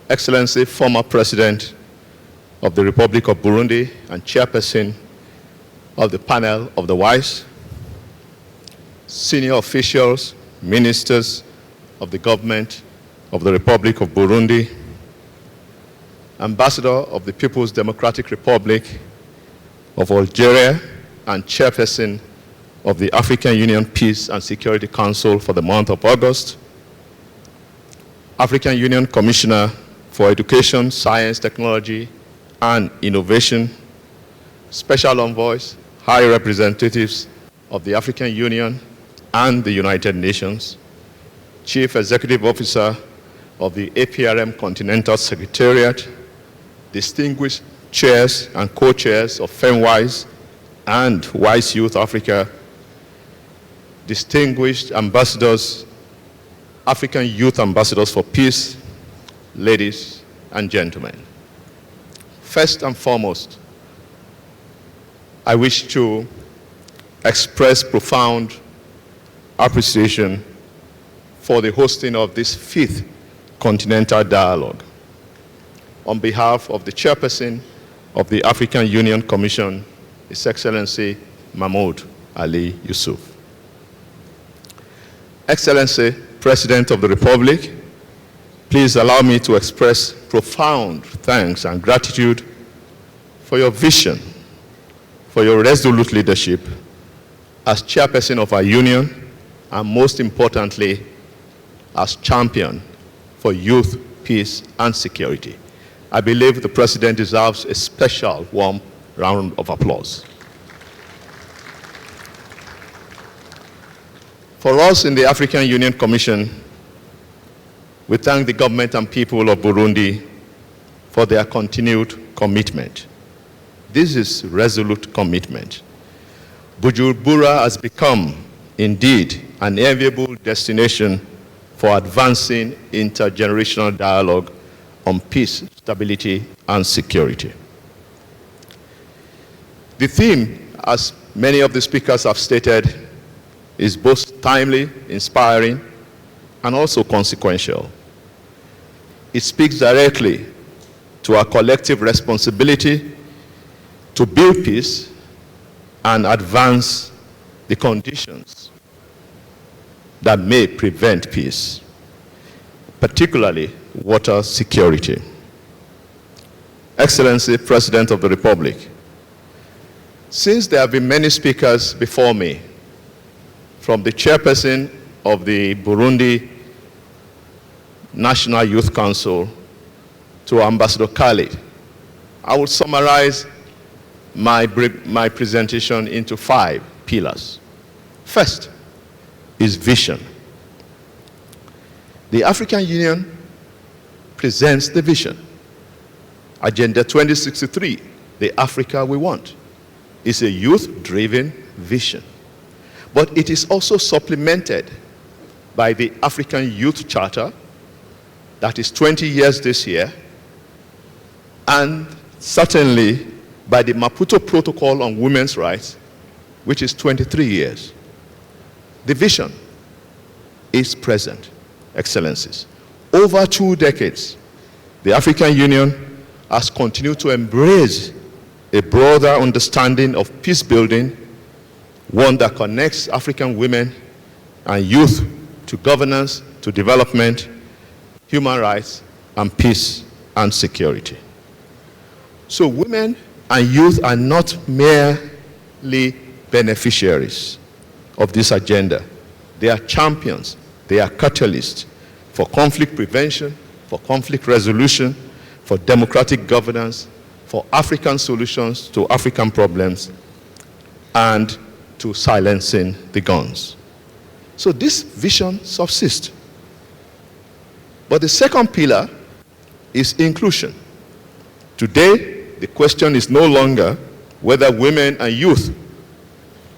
Excellency, former President of the Republic of Burundi and Chairperson of the panel of the wise, senior officials, ministers of the government of the Republic of Burundi, Ambassador of the People's Democratic Republic of Algeria, and Chairperson of the African Union Peace and Security Council for the month of August, African Union Commissioner for Education, Science, Technology, and Innovation, Special Envoys, High Representatives of the African Union and the United Nations, Chief Executive Officer of the APRM Continental Secretariat, distinguished chairs and co-chairs of FEMMES and Wise Youth Africa, distinguished ambassadors, African Youth Ambassadors for Peace, ladies and gentlemen. First and foremost, I wish to express profound appreciation for the hosting of this 5th Continental Dialogue on behalf of the Chairperson of the African Union Commission, His Excellency Mahmoud Ali Yusuf. Excellency, President of the Republic, please allow me to express profound thanks and gratitude for your vision, for your resolute leadership as Chairperson of our Union, and most importantly, as champion for youth, peace, and security. I believe the President deserves a special warm round of applause. For us in the African Union Commission, we thank the government and people of Burundi for their continued commitment. This is resolute commitment. Bujumbura has become, indeed, an enviable destination for advancing intergenerational dialogue on peace, stability, and security. The theme, as many of the speakers have stated, is both timely, inspiring, and also consequential. It speaks directly to our collective responsibility to build peace and advance the conditions that may prevent peace, particularly water security. Excellency, President of the Republic, since there have been many speakers before me, from the Chairperson of the Burundi National Youth Council to Ambassador Khalid, I will summarize my presentation into 5 pillars. First is vision. The African Union presents the vision. Agenda 2063, the Africa we want, is a youth-driven vision. But it is also supplemented by the African Youth Charter, that is 20 years this year, and certainly by the Maputo Protocol on Women's Rights, which is 23 years. The vision is present, Excellencies. Over 2 decades, the African Union has continued to embrace a broader understanding of peace building, one that connects African women and youth to governance, to development, human rights, and peace and security. So women and youth are not merely beneficiaries of this agenda. They are champions, they are catalysts for conflict prevention, for conflict resolution, for democratic governance, for African solutions to African problems, and to silencing the guns. So this vision subsists. But the second pillar is inclusion. Today, the question is no longer whether women and youth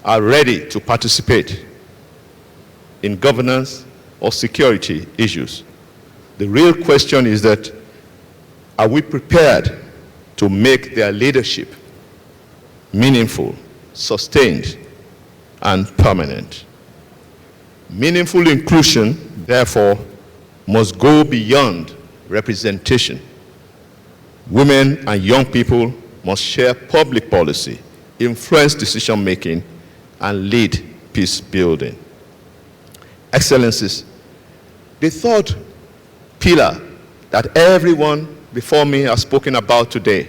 are ready to participate in governance or security issues. The real question is that, are we prepared to make their leadership meaningful, sustained, and permanent? Meaningful inclusion, therefore, must go beyond representation. Women and young people must share public policy, influence decision-making, and lead peace building. Excellencies, the third pillar that everyone before me has spoken about today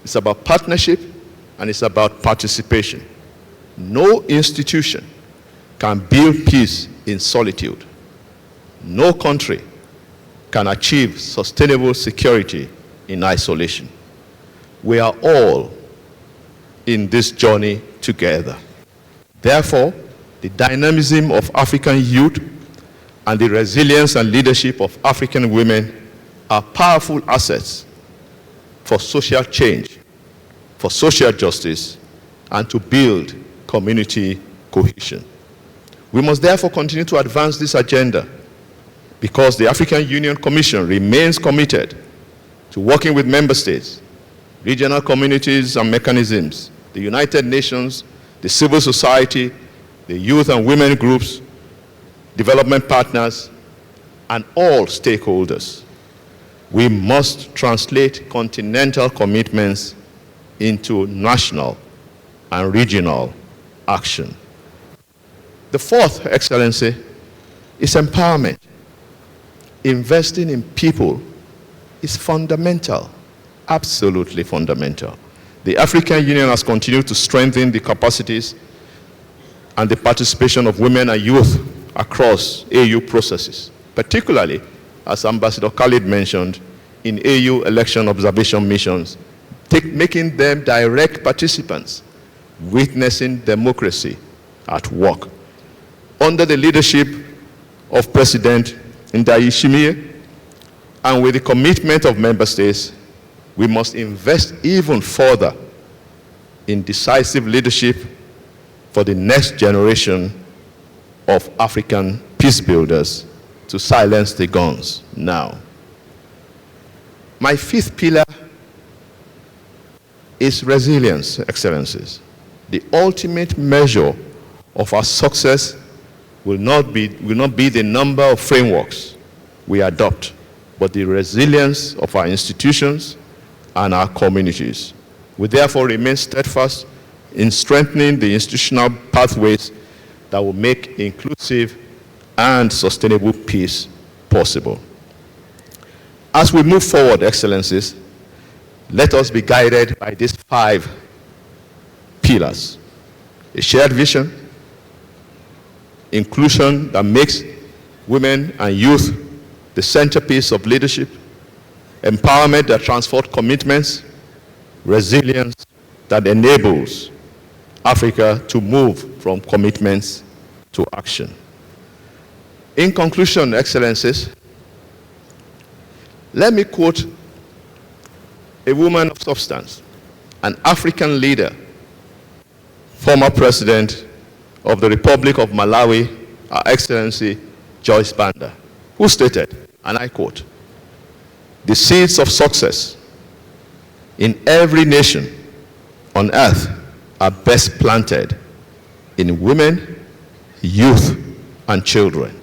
is about partnership and it's about participation. No institution can build peace in solitude. No country can achieve sustainable security in isolation. We are all in this journey together. Therefore, the dynamism of African youth and the resilience and leadership of African women are powerful assets for social change, for social justice, and to build community cohesion. We must therefore continue to advance this agenda because the African Union Commission remains committed to working with member states, regional communities and mechanisms, the United Nations, the civil society, the youth and women groups, development partners, and all stakeholders. We must translate continental commitments into national and regional action. The fourth, Excellency, is empowerment. Investing in people is fundamental, absolutely fundamental. The African Union has continued to strengthen the capacities and the participation of women and youth across AU processes, particularly, as Ambassador Khalid mentioned, in AU election observation missions, making them direct participants, witnessing democracy at work. Under the leadership of President Ndayishimiye, and with the commitment of member states, we must invest even further in decisive leadership for the next generation of African peace builders to silence the guns now. My fifth pillar is resilience, Excellencies. The ultimate measure of our success will not be the number of frameworks we adopt, but the resilience of our institutions and our communities. We therefore remain steadfast in strengthening the institutional pathways that will make inclusive and sustainable peace possible. As we move forward, Excellencies, let us be guided by these 5 pillars. A shared vision, inclusion that makes women and youth the centerpiece of leadership, empowerment that transforms commitments, resilience that enables Africa to move from commitments to action. In conclusion, Excellencies, let me quote a woman of substance, an African leader, former President of the Republic of Malawi, Her Excellency Joyce Banda, who stated, and I quote, "The seeds of success in every nation on earth are best planted in women, youth, and children."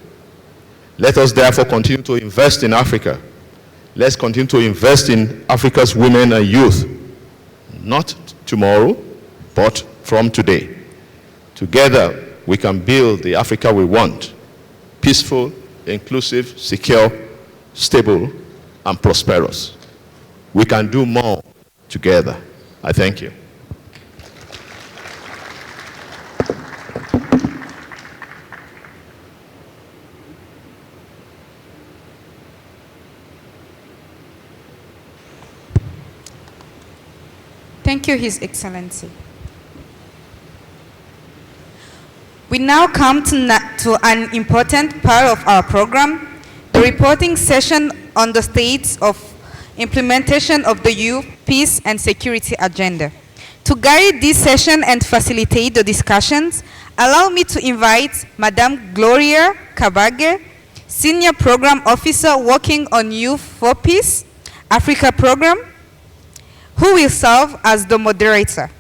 Let us therefore continue to invest in Africa. Let's continue to invest in Africa's women and youth, not tomorrow, but from today. Together, we can build the Africa we want, peaceful, inclusive, secure, stable, and prosperous. We can do more together. I thank you. Thank you, His Excellency. We now come to an important part of our program, the reporting session on the states of implementation of the Youth, Peace and Security Agenda. To guide this session and facilitate the discussions, allow me to invite Madame Gloria Kabage, Senior Program Officer working on Youth for Peace, Africa Program, who will serve as the moderator.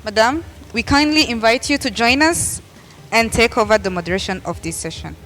Madame, we kindly invite you to join us and take over the moderation of this session.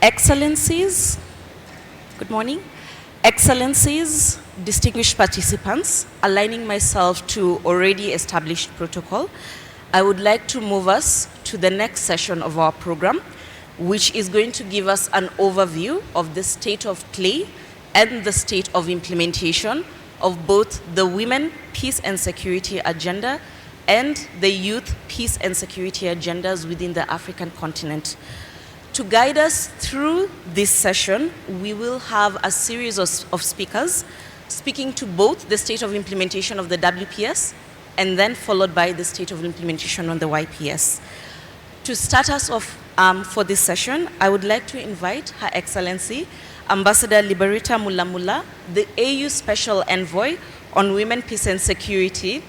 Excellencies, good morning. Excellencies, distinguished participants, aligning myself to already established protocol, I would like to move us to the next session of our program, which is going to give us an overview of the state of play and the state of implementation of both the Women, Peace and Security Agenda and the Youth, Peace and Security Agendas within the African continent. To guide us through this session, we will have a series of speakers speaking to both the state of implementation of the WPS and then followed by the state of implementation on the YPS. To start us off for this session, I would like to invite Her Excellency Ambassador Liberata Mulamula, the AU Special Envoy on Women, Peace and Security,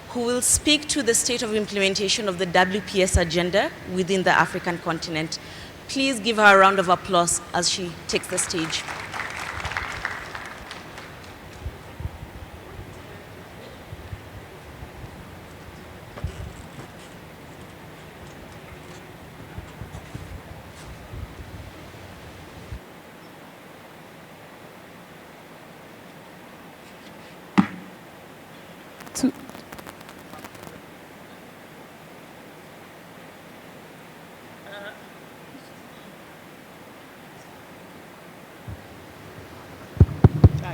who will speak to the state of implementation of the WPS agenda within the African continent. Please give her a round of applause as she takes the stage.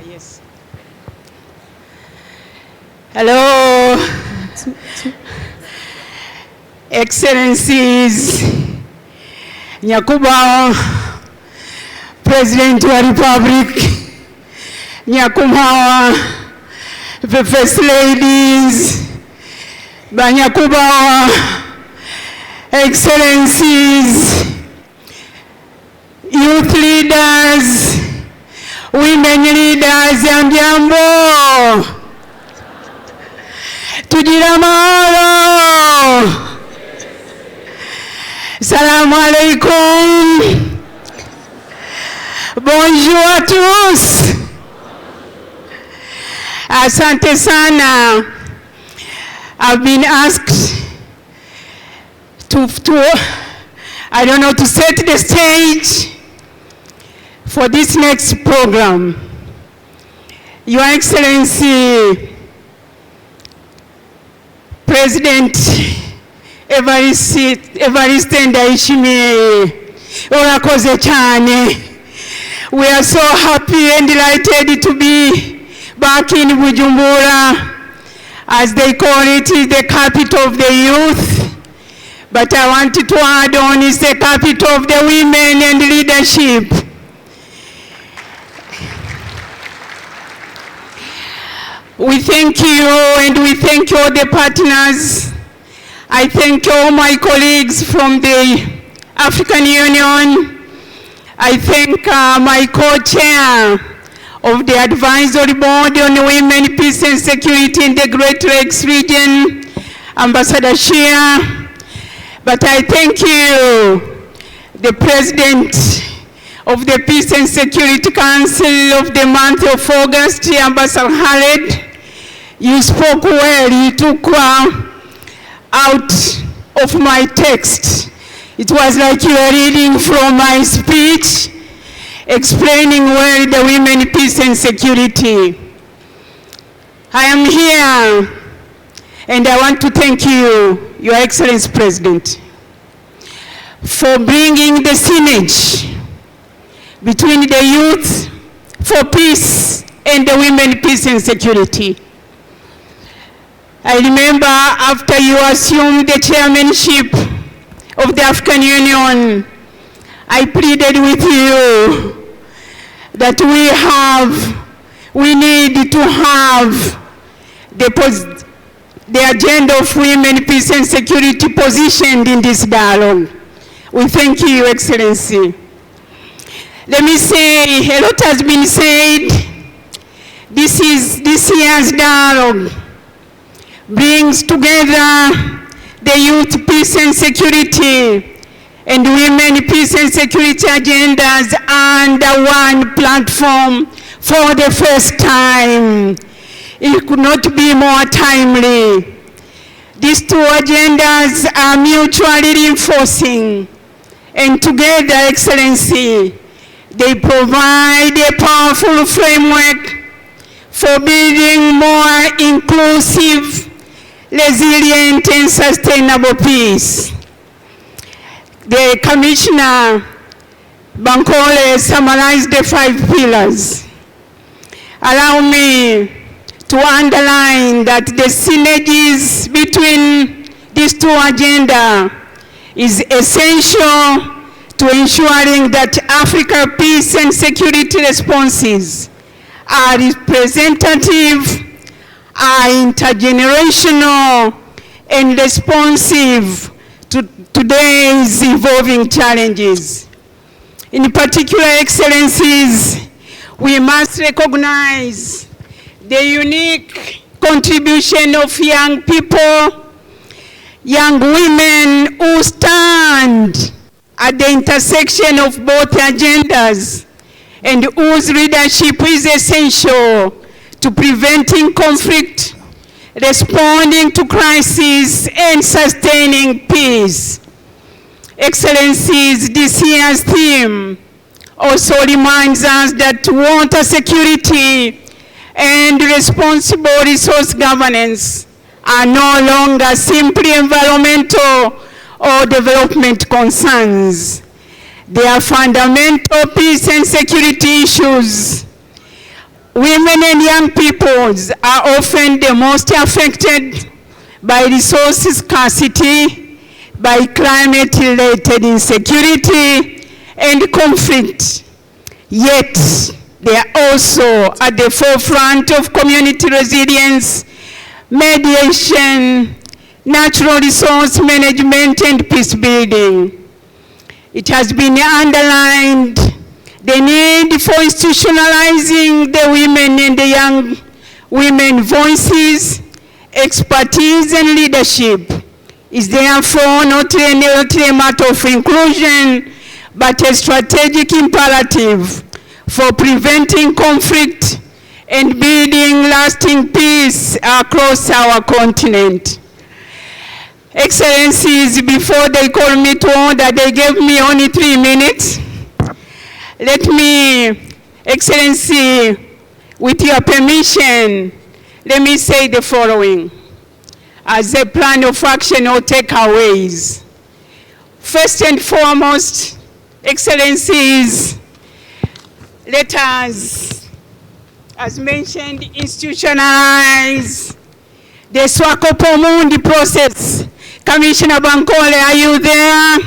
Yes. Hello, Excellencies, Nyakuba, President of the Republic, Nyakuba, the First Ladies, Banyakuba, Excellencies, youth leaders, women leaders, Yambo, Tujiramaro, Salam alaikum, bonjour à tous, asante sana. I've been asked to I don't know, to set the stage for this next program. Your Excellency, President Evariste Ndayishimiye, urakoze cyane. We are so happy and delighted to be back in Bujumbura, as they call it, is the capital of the youth. But I wanted to add on, is the capital of the women and leadership. We thank you, and we thank all the partners. I thank all my colleagues from the African Union. I thank my co-chair of the Advisory Board on Women, Peace and Security in the Great Lakes region, Ambassador Shea. But I thank you, the President of the Peace and Security Council of the month of August, Ambassador Khaled. You spoke well, you took out of my text. It was like you were reading from my speech, explaining well the women, peace and security. I am here, and I want to thank you, Your Excellency President, for bringing the synergy between the youth for peace and the women, peace and security. I remember after you assumed the chairmanship of the African Union, I pleaded with you that we need to have the agenda of women, peace and security positioned in this dialogue. We thank you, Your Excellency. Let me say, a lot has been said. This year's dialogue brings together the youth, peace and security and women, peace and security agendas under one platform for the first time. It could not be more timely. These two agendas are mutually reinforcing, and together, Excellency, they provide a powerful framework for building more inclusive, resilient and sustainable peace. The Commissioner Bankole summarized the 5 pillars. Allow me to underline that the synergies between these two agendas is essential to ensuring that Africa peace and security responses are representative, are intergenerational, and responsive to today's evolving challenges. In particular, Excellencies, we must recognize the unique contribution of young people, young women who stand at the intersection of both agendas and whose leadership is essential to preventing conflict, responding to crises, and sustaining peace. Excellencies, this year's theme also reminds us that water security and responsible resource governance are no longer simply environmental or development concerns. They are fundamental peace and security issues. Women and young peoples are often the most affected by resource scarcity, by climate-related insecurity and conflict. Yet, they are also at the forefront of community resilience, mediation, natural resource management, and peace building. It has been underlined the need for institutionalizing the women and the young women voices, expertise, and leadership is therefore not a matter of inclusion, but a strategic imperative for preventing conflict and building lasting peace across our continent. Excellencies, before they call me to order, they gave me only 3 minutes. Let me, Excellency, with your permission, let me say the following as a plan of action or takeaways. First and foremost, Excellencies, let us as mentioned, institutionalize the Swakopomund process. Commissioner Bankole, are you there?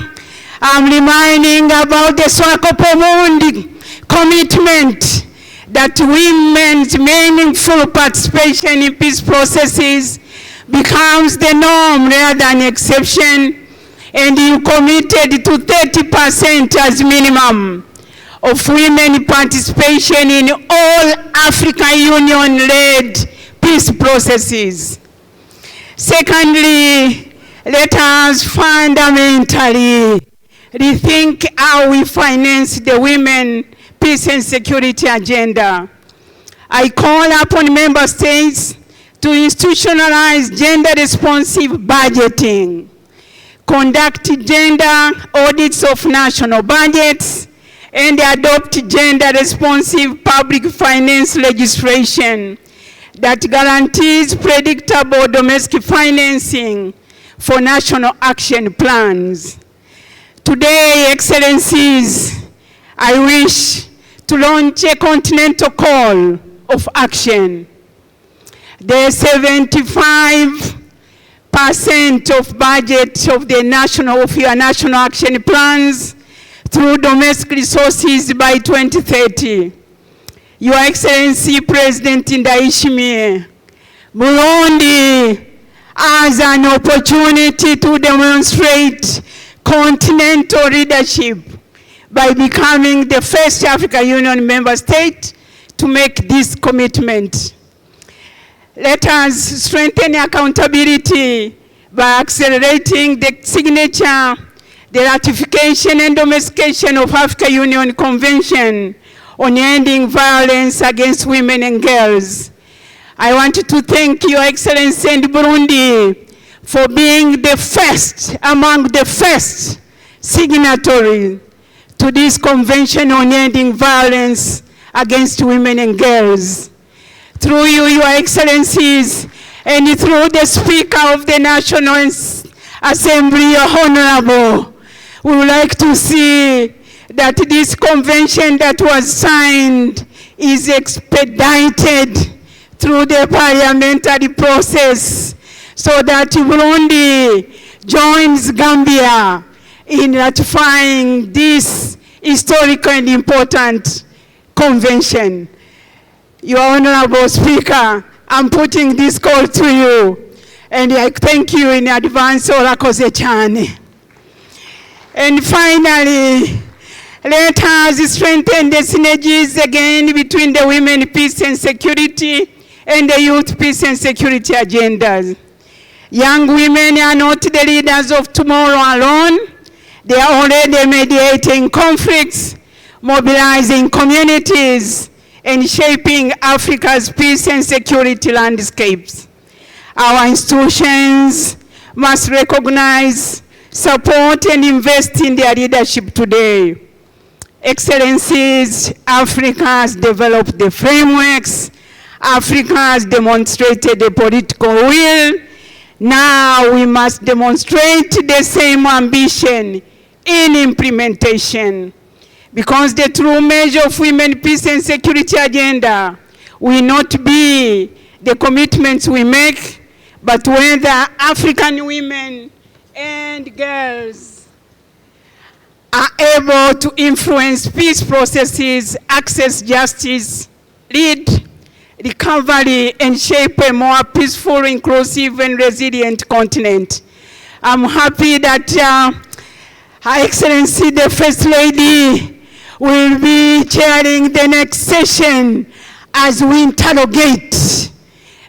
I'm reminding about the Swakopomund commitment that women's meaningful participation in peace processes becomes the norm rather than exception, and you committed to 30% as minimum of women participation in all African Union-led peace processes. Secondly, let us fundamentally rethink how we finance the women peace and security agenda. I call upon member states to institutionalize gender-responsive budgeting, conduct gender audits of national budgets, and adopt gender-responsive public finance legislation that guarantees predictable domestic financing for national action plans. Today, Excellencies, I wish to launch a continental call of action. The 75% of budget of your national action plans through domestic resources by 2030. Your Excellency President Ndayishimiye, Burundi has an opportunity to demonstrate continental leadership by becoming the first African Union member state to make this commitment. Let us strengthen accountability by accelerating the signature, the ratification and domestication of African Union Convention on ending violence against women and girls. I want to thank Your Excellency and Burundi for being the first, among the first signatories to this convention on ending violence against women and girls. Through you, Your Excellencies, and through the Speaker of the National Assembly, Honorable, we would like to see that this convention that was signed is expedited through the parliamentary process so that Burundi joins Gambia in ratifying this historical and important convention. Your Honorable Speaker, I'm putting this call to you, and I thank you in advance, Orakoze Chane. And finally, let us strengthen the synergies again between the women peace and security and the youth peace and security agendas. Young women are not the leaders of tomorrow alone. They are already mediating conflicts, mobilizing communities, and shaping Africa's peace and security landscapes. Our institutions must recognize, support, and invest in their leadership today. Excellencies, Africa has developed the frameworks. Africa has demonstrated the political will. Now we must demonstrate the same ambition in implementation, because the true measure of women peace and security agenda will not be the commitments we make, but whether African women and girls are able to influence peace processes, access justice, lead recovery, and shape a more peaceful, inclusive, and resilient continent. I'm happy that Her Excellency, the First Lady, will be chairing the next session as we interrogate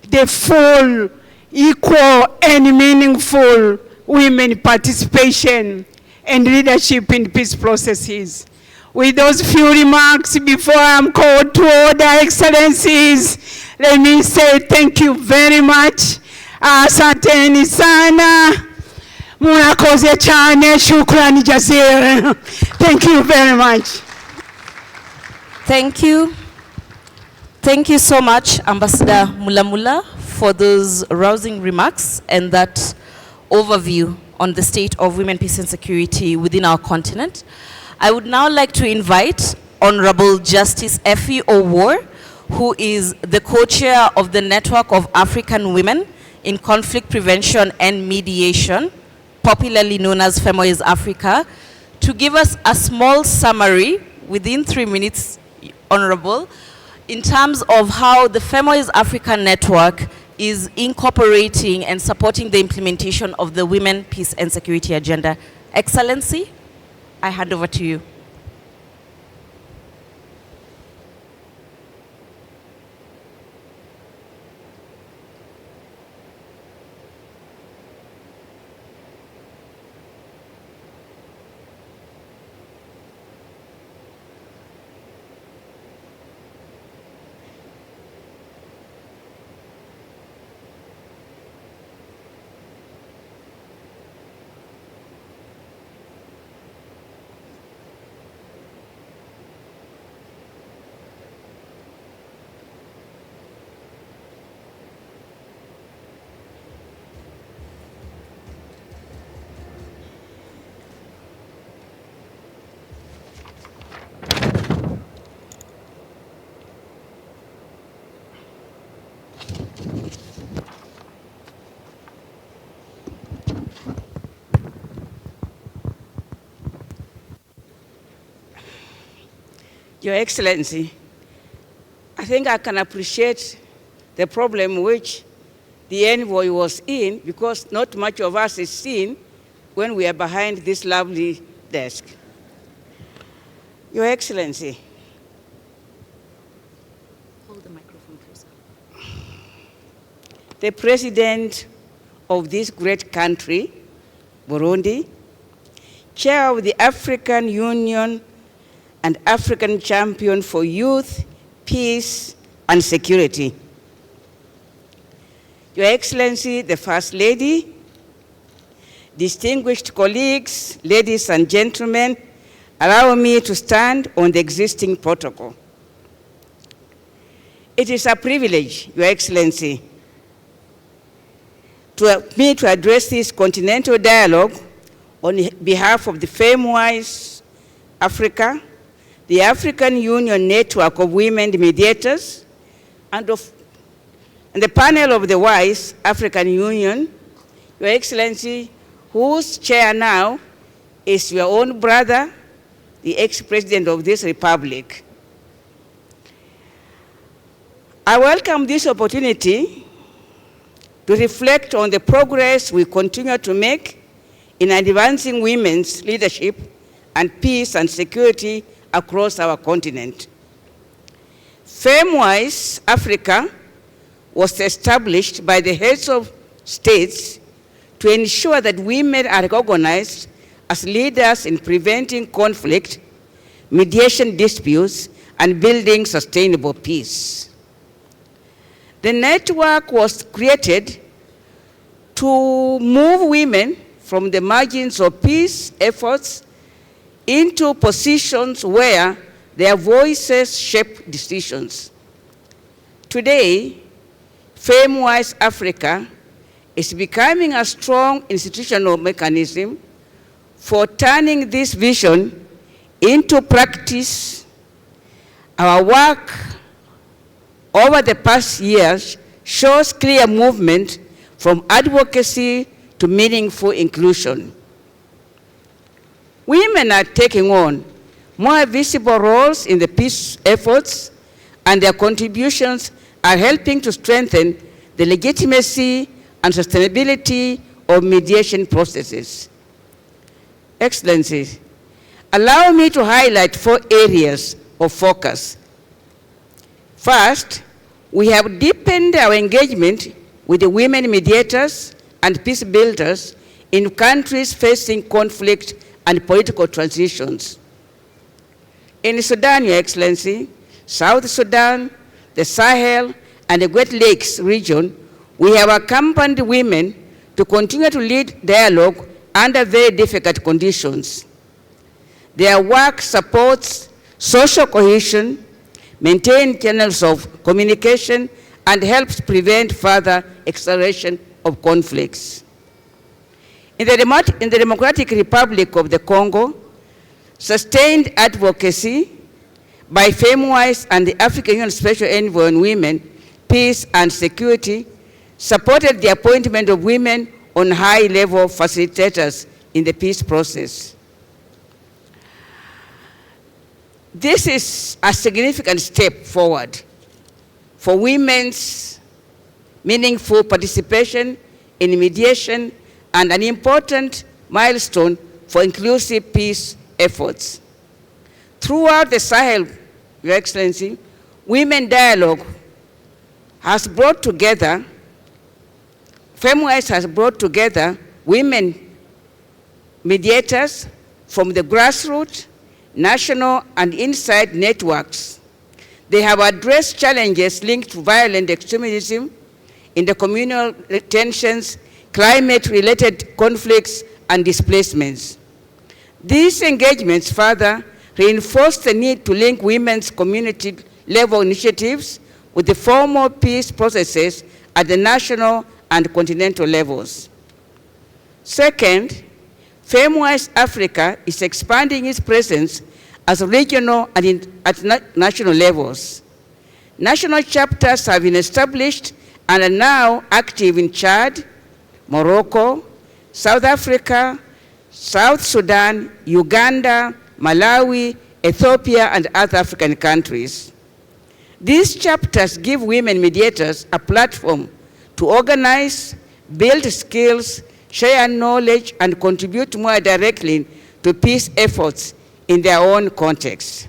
the full, equal, and meaningful women participation and leadership in peace processes. With those few remarks before I'm called to order, Excellencies, let me say thank you very much. Asanteni sana. Murakoze chane, shukrani jazira. Thank you very much. Thank you. Thank you so much, Ambassador Mulamula, for those rousing remarks and that overview on the state of women, peace and security within our continent. I would now like to invite Honorable Justice Effie Owor, who is the co-chair of the Network of African Women in Conflict Prevention and Mediation, popularly known as FEMMES Africa, to give us a small summary within 3 minutes, Honorable, in terms of how the FEMMES Africa Network is incorporating and supporting the implementation of the Women, Peace and Security Agenda. Excellency, I hand over to you. Your Excellency, I think I can appreciate the problem which the envoy was in, because not much of us is seen when we are behind this lovely desk. Your Excellency, hold the microphone closer. The President of this great country, Burundi, Chair of the African Union and African Champion for Youth, Peace and Security. Your Excellency, the First Lady, distinguished colleagues, ladies and gentlemen, allow me to stand on the existing protocol. It is a privilege, Your Excellency, to me to address this continental dialogue on behalf of the FEMMES Africa, the African Union Network of Women Mediators, and the panel of the WISE African Union, Your Excellency, whose chair now is your own brother, the ex-president of this republic. I welcome this opportunity to reflect on the progress we continue to make in advancing women's leadership and peace and security across our continent. FEMMES Africa was established by the heads of states to ensure that women are recognized as leaders in preventing conflict, mediation disputes, and building sustainable peace. The network was created to move women from the margins of peace efforts into positions where their voices shape decisions. Today, FEMMES Africa is becoming a strong institutional mechanism for turning this vision into practice. Our work over the past years shows clear movement from advocacy to meaningful inclusion. Women are taking on more visible roles in the peace efforts, and their contributions are helping to strengthen the legitimacy and sustainability of mediation processes. Excellencies, allow me to highlight 4 areas of focus. First, we have deepened our engagement with the women mediators and peace builders in countries facing conflict and political transitions. In Sudan, Your Excellency, South Sudan, the Sahel, and the Great Lakes region, we have accompanied women to continue to lead dialogue under very difficult conditions. Their work supports social cohesion, maintains channels of communication, and helps prevent further acceleration of conflicts. In the Democratic Republic of the Congo, sustained advocacy by FEMMES and the African Union Special Envoy on Women, Peace and Security, supported the appointment of women on high-level facilitators in the peace process. This is a significant step forward for women's meaningful participation in mediation and an important milestone for inclusive peace efforts. Throughout the Sahel, Your Excellency, Women Dialogue has brought together, FEMMES has brought together women mediators from the grassroots, national and inside networks. They have addressed challenges linked to violent extremism, intercommunal tensions, climate-related conflicts, and displacements. These engagements further reinforce the need to link women's community-level initiatives with the formal peace processes at the national and continental levels. Second, FEMMES Africa is expanding its presence as regional and at national levels. National chapters have been established and are now active in Chad, Morocco, South Africa, South Sudan, Uganda, Malawi, Ethiopia, and other African countries. These chapters give women mediators a platform to organize, build skills, share knowledge, and contribute more directly to peace efforts in their own context.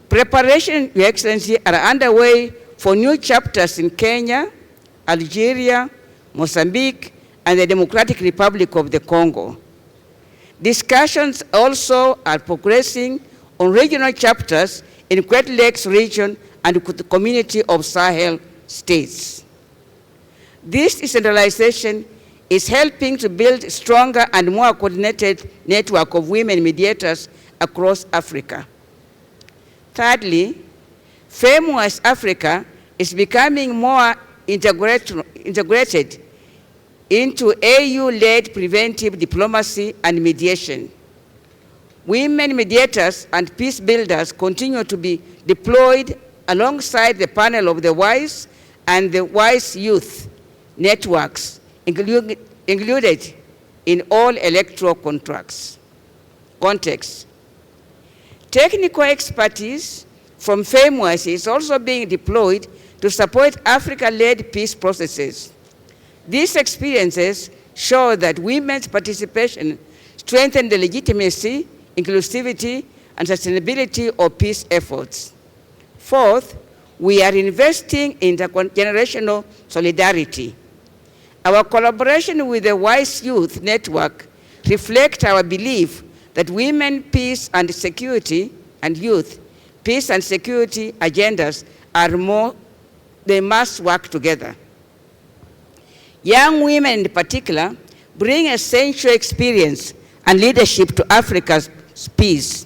Preparations, Your Excellency, are underway for new chapters in Kenya, Algeria, Mozambique, and the Democratic Republic of the Congo. Discussions also are progressing on regional chapters in Great Lakes region and the community of Sahel states. This decentralization is helping to build stronger and more coordinated network of women mediators across Africa. Thirdly, FEMMES Africa is becoming more integrated into AU-led preventive diplomacy and mediation. Women mediators and peace builders continue to be deployed alongside the panel of the WISE and the WISE youth networks, included in all electoral contexts. Technical expertise from FEMMES is also being deployed to support Africa-led peace processes. These experiences show that women's participation strengthens the legitimacy, inclusivity, and sustainability of peace efforts. Fourth, we are investing in intergenerational solidarity. Our collaboration with the WISE Youth Network reflects our belief that women, peace, and security, and youth, peace and security agendas they must work together. Young women in particular bring essential experience and leadership to Africa's peace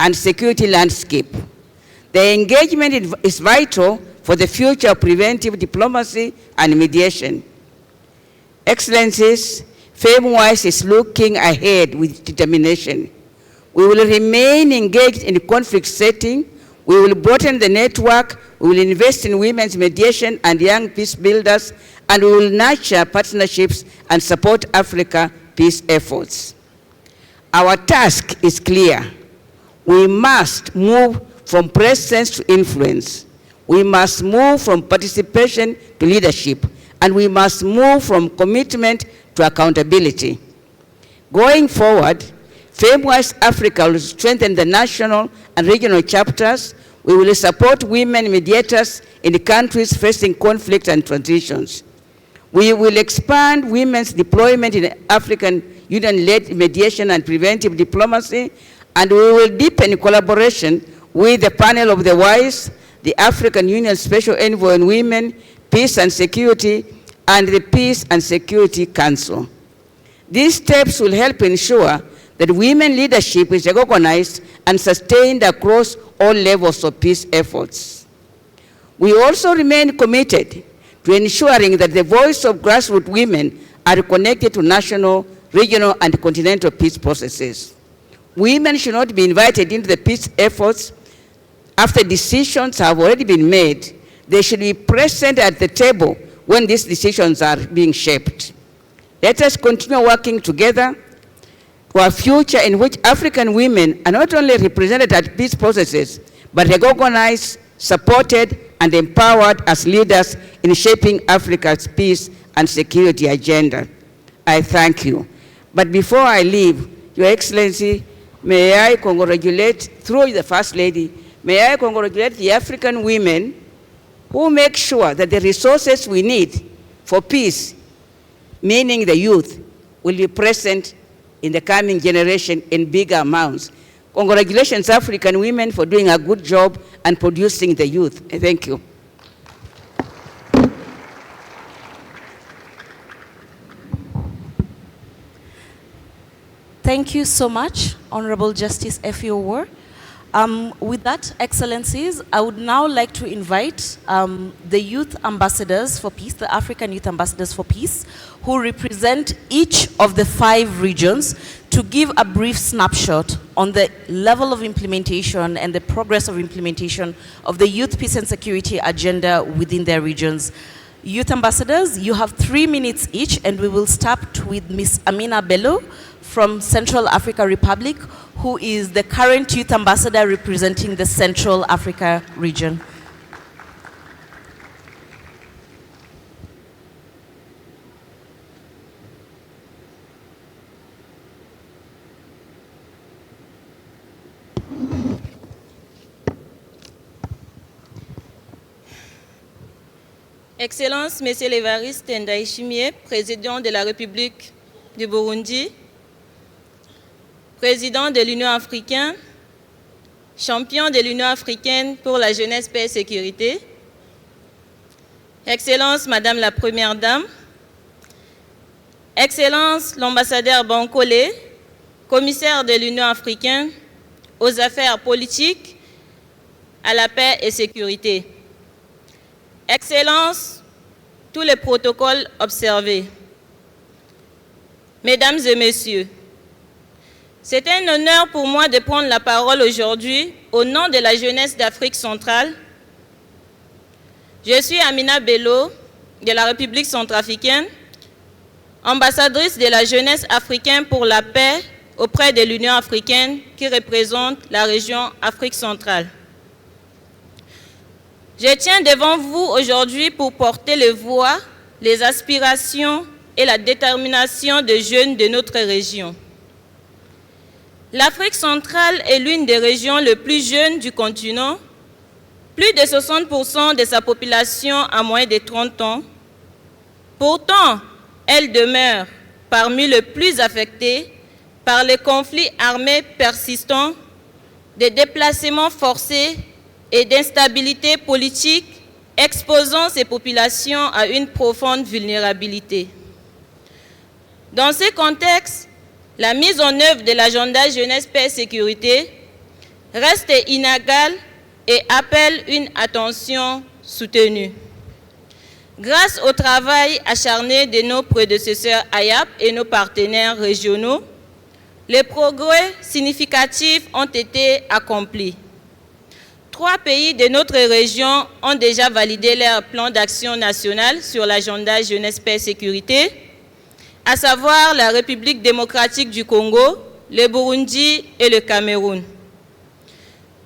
and security landscape. Their engagement is vital for the future of preventive diplomacy and mediation. Excellencies, FEMMES is looking ahead with determination. We will remain engaged in the conflict setting. We will broaden the network. We will invest in women's mediation and young peace builders, and we will nurture partnerships and support Africa peace efforts. Our task is clear. We must move from presence to influence. We must move from participation to leadership, and we must move from commitment to accountability. Going forward, FEMMES Africa will strengthen the national and regional chapters. We will support women mediators in the countries facing conflict and transitions. We will expand women's deployment in African Union-led mediation and preventive diplomacy, and we will deepen collaboration with the panel of the WISE, the African Union Special Envoy on Women, Peace and Security, and the Peace and Security Council. These steps will help ensure that women leadership is recognized and sustained across all levels of peace efforts. We also remain committed to ensuring that the voice of grassroots women are connected to national, regional, and continental peace processes. Women should not be invited into the peace efforts after decisions have already been made, they should be present at the table when these decisions are being shaped. Let us continue working together for a future in which African women are not only represented at peace processes, but recognized, supported, and empowered as leaders in shaping Africa's peace and security agenda. I thank you. But before I leave, Your Excellency, may I congratulate, through the First Lady, may I congratulate the African women who make sure that the resources we need for peace, meaning the youth, will be present in the coming generation in bigger amounts. Congratulations, African women, for doing a good job and producing the youth. Thank you. Thank you so much, Honorable Justice Effie Owour. With that, Excellencies, I would now like to invite the Youth Ambassadors for Peace, the African Youth Ambassadors for Peace, who represent each of the 5 regions, to give a brief snapshot on the level of implementation and the progress of implementation of the youth peace and security agenda within their regions. Youth Ambassadors, you have 3 minutes each, and we will start with Ms. Amina Bello from Central Africa Republic, who is the current Youth Ambassador representing the Central Africa region. Excellences, Monsieur l'Évariste Ndayishimiye, Président de la République du Burundi, Président de l'Union africaine, champion de l'Union africaine pour la jeunesse, paix et sécurité, Excellence Madame la Première Dame, Excellence l'ambassadeur Bankole, commissaire de l'Union africaine aux affaires politiques, à la paix et sécurité, Excellences, tous les protocoles observés, Mesdames et Messieurs, c'est un honneur pour moi de prendre la parole aujourd'hui au nom de la jeunesse d'Afrique centrale. Je suis Amina Bello de la République centrafricaine, ambassadrice de la jeunesse africaine pour la paix auprès de l'Union africaine qui représente la région Afrique centrale. Je tiens devant vous aujourd'hui pour porter les voix, les aspirations et la détermination des jeunes de notre région. L'Afrique centrale est l'une des régions les plus jeunes du continent. Plus de 60% de sa population a moins de 30 ans. Pourtant, elle demeure parmi les plus affectés par les conflits armés persistants, des déplacements forcés et d'instabilité politique, exposant ces populations à une profonde vulnérabilité. Dans ce contexte, la mise en œuvre de l'agenda jeunesse, paix et sécurité reste inégale et appelle une attention soutenue. Grâce au travail acharné de nos prédécesseurs AYAP et nos partenaires régionaux, les progrès significatifs ont été accomplis. 3 pays de notre région ont déjà validé leur plan d'action national sur l'agenda jeunesse, paix et sécurité, à savoir la République démocratique du Congo, le Burundi et le Cameroun.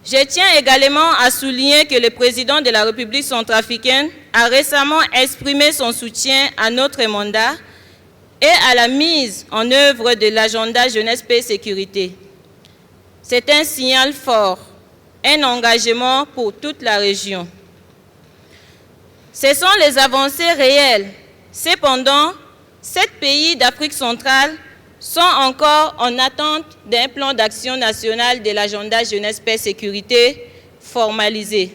Je tiens également à souligner que le président de la République centrafricaine a récemment exprimé son soutien à notre mandat et à la mise en œuvre de l'agenda jeunesse, paix et sécurité. C'est un signal fort, un engagement pour toute la région. Ce sont les avancées réelles. Cependant, 7 pays d'Afrique centrale sont encore en attente d'un plan d'action national de l'agenda jeunesse, paix et sécurité formalisé.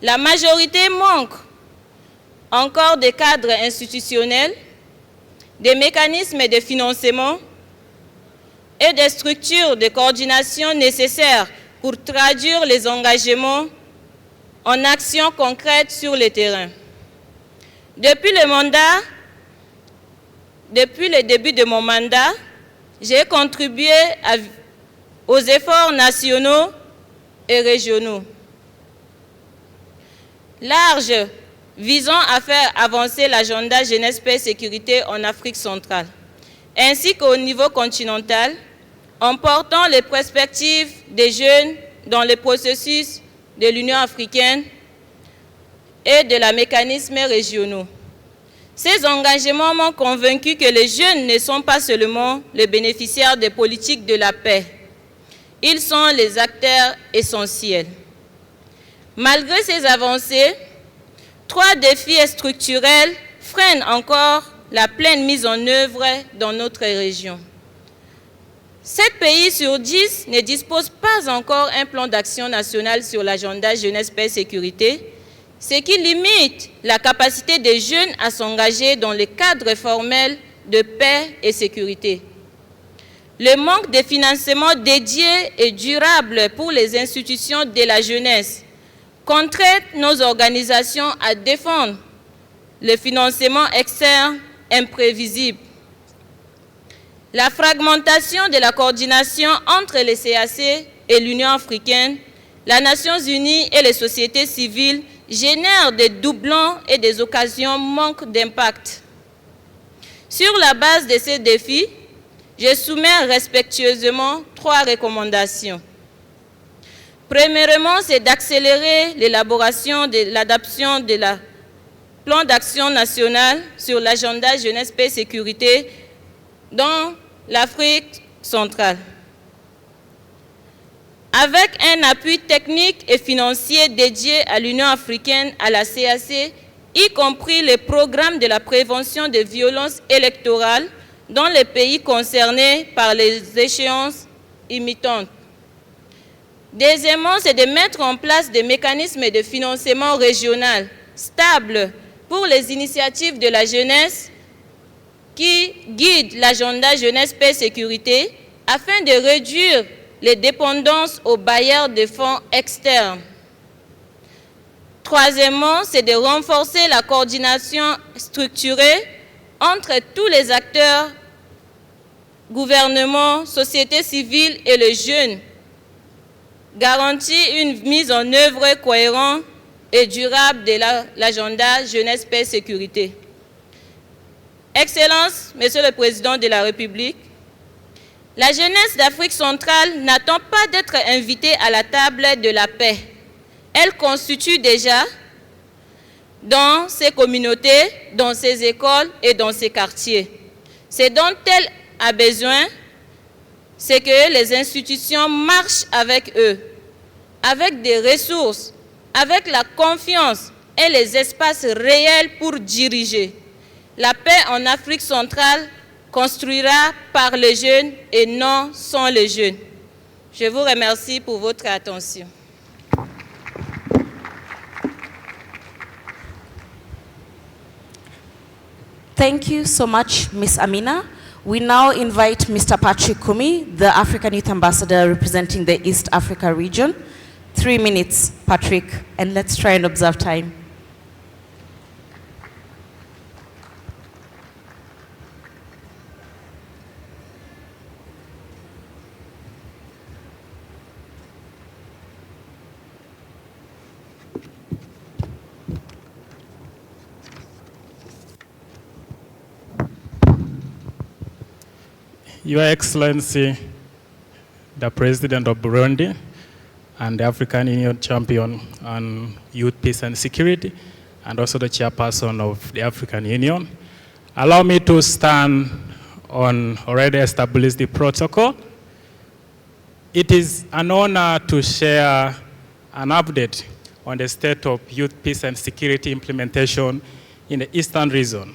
La majorité manque encore des cadres institutionnels, des mécanismes de financement et des structures de coordination nécessaires pour traduire les engagements en actions concrètes sur le terrain. Depuis le début de mon mandat, j'ai contribué aux efforts nationaux et régionaux, larges visant à faire avancer l'agenda jeunesse, paix et sécurité en Afrique centrale, ainsi qu'au niveau continental, en portant les perspectives des jeunes dans le processus de l'Union africaine et de la mécanismes régionaux. Ces engagements m'ont convaincu que les jeunes ne sont pas seulement les bénéficiaires des politiques de la paix, ils sont les acteurs essentiels. Malgré ces avancées, 3 défis structurels freinent encore la pleine mise en œuvre dans notre région. 7 pays sur 10 ne disposent pas encore un plan d'action national sur l'agenda jeunesse, paix et sécurité, ce qui limite la capacité des jeunes à s'engager dans le cadre formel de paix et sécurité. Le manque de financement dédié et durable pour les institutions de la jeunesse contraint nos organisations à défendre le financement externe imprévisible. La fragmentation de la coordination entre les CAC et l'Union africaine, les Nations unies et les sociétés civiles génère des doublons et des occasions manquent d'impact. Sur la base de ces défis, je soumets respectueusement 3 recommandations. Premièrement, c'est d'accélérer l'élaboration de l'adoption de la plan d'action national sur l'agenda jeunesse, paix et sécurité dans l'Afrique centrale. Avec un appui technique et financier dédié à l'Union africaine, à la CAC, y compris les programmes de la prévention des violences électorales dans les pays concernés par les échéances imitantes. Deuxièmement, c'est de mettre en place des mécanismes de financement régional stables pour les initiatives de la jeunesse qui guident l'agenda jeunesse, paix et sécurité afin de réduire les dépendances aux bailleurs de fonds externes. Troisièmement, c'est de renforcer la coordination structurée entre tous les acteurs, gouvernement, société civile et les jeunes, garantir une mise en œuvre cohérente et durable de l'agenda jeunesse, paix et sécurité. Excellences, Monsieur le Président de la République, la jeunesse d'Afrique centrale n'attend pas d'être invitée à la table de la paix. Elle constitue déjà dans ses communautés, dans ses écoles et dans ses quartiers. Ce dont elle a besoin, c'est que les institutions marchent avec eux, avec des ressources, avec la confiance et les espaces réels pour diriger. La paix en Afrique centrale construira par les jeunes et non sans les jeunes. Je vous remercie pour votre attention. Thank you so much, Ms. Amina. We now invite Mr. Patrick Kumi, the African Youth Ambassador representing the East Africa region. 3 minutes, Patrick, and let's try and observe time. Your Excellency, the President of Burundi and the African Union Champion on Youth, Peace and Security, and also the Chairperson of the African Union, allow me to stand on already established protocol. It is an honor to share an update on the state of youth, peace and security implementation in the Eastern region.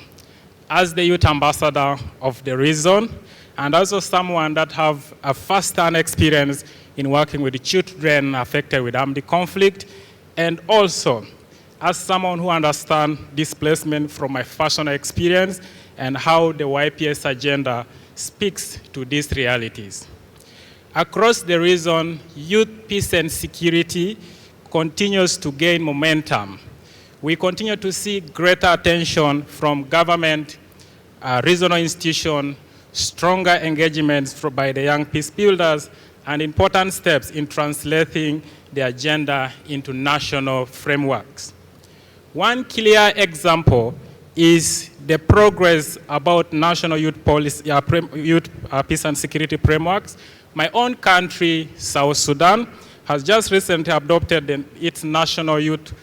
As the Youth Ambassador of the region, and also someone that have a first-hand experience in working with the children affected with armed conflict, and also as someone who understands displacement from my personal experience and how the YPS agenda speaks to these realities. Across the region, youth, peace and security continues to gain momentum. We continue to see greater attention from government, regional institutions, stronger engagements by the young peace builders, and important steps in translating the agenda into national frameworks. One clear example is the progress about national youth policy, peace and security frameworks. My own country, South Sudan, has just recently adopted its national youth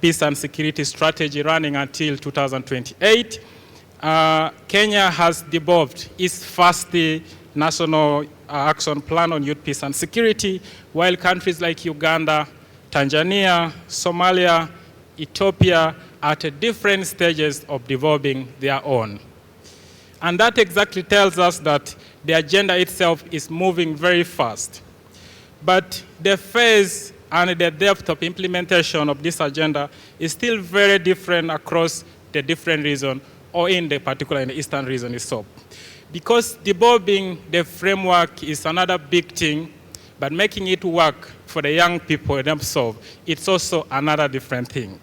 peace and security strategy running until 2028. Kenya has developed its first national action plan on youth peace and security, while countries like Uganda, Tanzania, Somalia, Ethiopia are at different stages of developing their own. And that exactly tells us that the agenda itself is moving very fast. But the phase and the depth of implementation of this agenda is still very different across the different regions, or in the particular in the Eastern region itself. Because developing the framework is another big thing, but making it work for the young people themselves, it's also another different thing.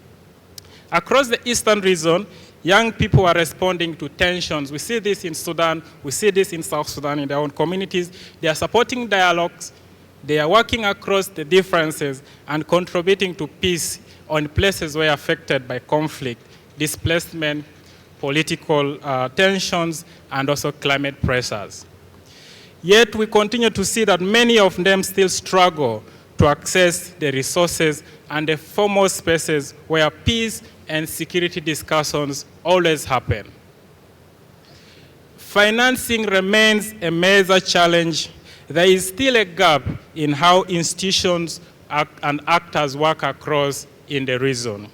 Across the Eastern region, young people are responding to tensions. We see this in Sudan, we see this in South Sudan in their own communities. They are supporting dialogues, they are working across the differences and contributing to peace on places where affected by conflict, displacement, political tensions, and also climate pressures. Yet we continue to see that many of them still struggle to access the resources and the formal spaces where peace and security discussions always happen. Financing remains a major challenge. There is still a gap in how institutions and actors work across in the region.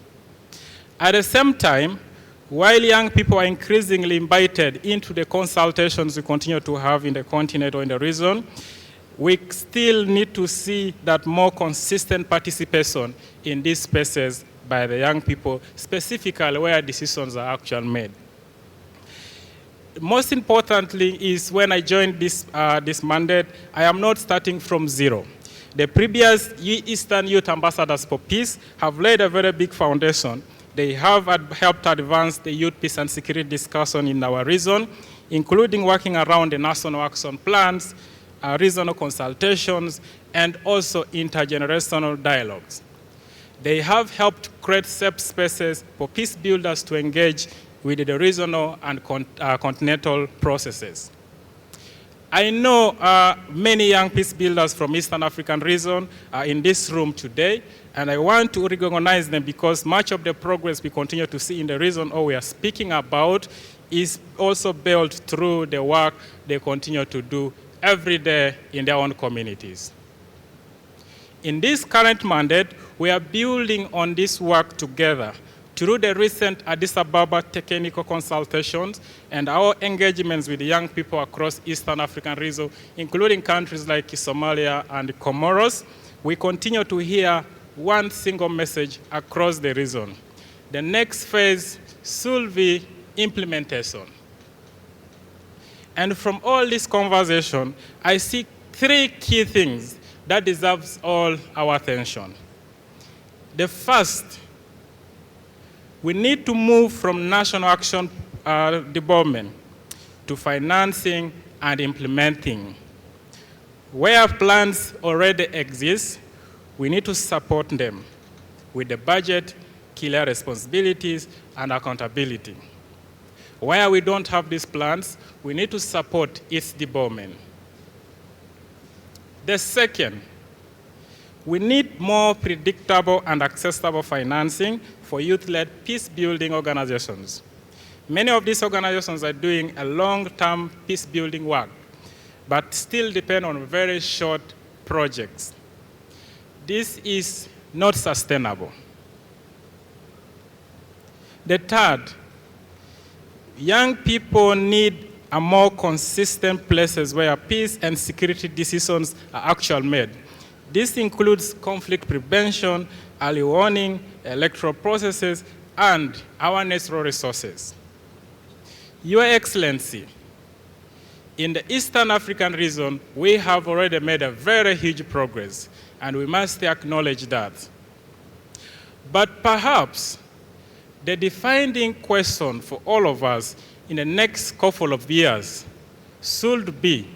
At the same time, while young people are increasingly invited into the consultations we continue to have in the continent or in the region, we still need to see that more consistent participation in these spaces by the young people, specifically where decisions are actually made. Most importantly is when I joined this mandate, I am not starting from zero. The previous Eastern Youth Ambassadors for Peace have laid a very big foundation. They have helped advance the youth peace and security discussion in our region, including working around the national action plans, regional consultations, and also intergenerational dialogues. They have helped create safe spaces for peace builders to engage with the regional and continental processes. I know many young peace builders from Eastern African region are in this room today, and I want to recognize them because much of the progress we continue to see in the region or we are speaking about is also built through the work they continue to do every day in their own communities. In this current mandate, we are building on this work together through the recent Addis Ababa technical consultations and our engagements with young people across Eastern African region, including countries like Somalia and Comoros. We continue to hear one single message across the region. The next phase should be implementation. And from all this conversation, I see three key things that deserves all our attention. The first, we need to move from national action development to financing and implementing. Where plans already exist, we need to support them with the budget, clear responsibilities, and accountability. Where we don't have these plans, we need to support its development. The second, we need more predictable and accessible financing for youth-led peace-building organizations. Many of these organizations are doing a long-term peace-building work, but still depend on very short projects. This is not sustainable. The third, young people need a more consistent places where peace and security decisions are actually made. This includes conflict prevention, early warning, electoral processes, and our natural resources. Your Excellency, in the Eastern African region, we have already made a very huge progress, and we must acknowledge that. But perhaps the defining question for all of us in the next couple of years should be,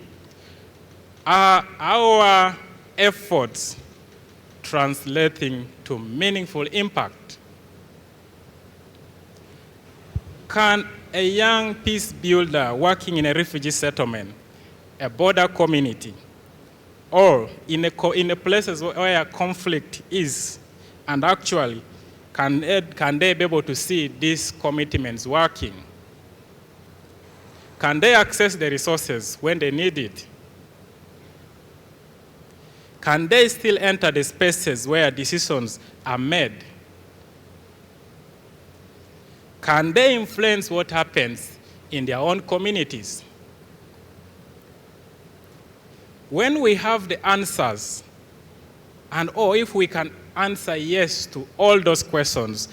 Are our efforts translating to meaningful impact? Can a young peace builder working in a refugee settlement, a border community, or in a places where conflict is, and actually, can they be able to see these commitments working? Can they access the resources when they need it? Can they still enter the spaces where decisions are made? Can they influence what happens in their own communities? When we have the answers, or if we can answer yes to all those questions,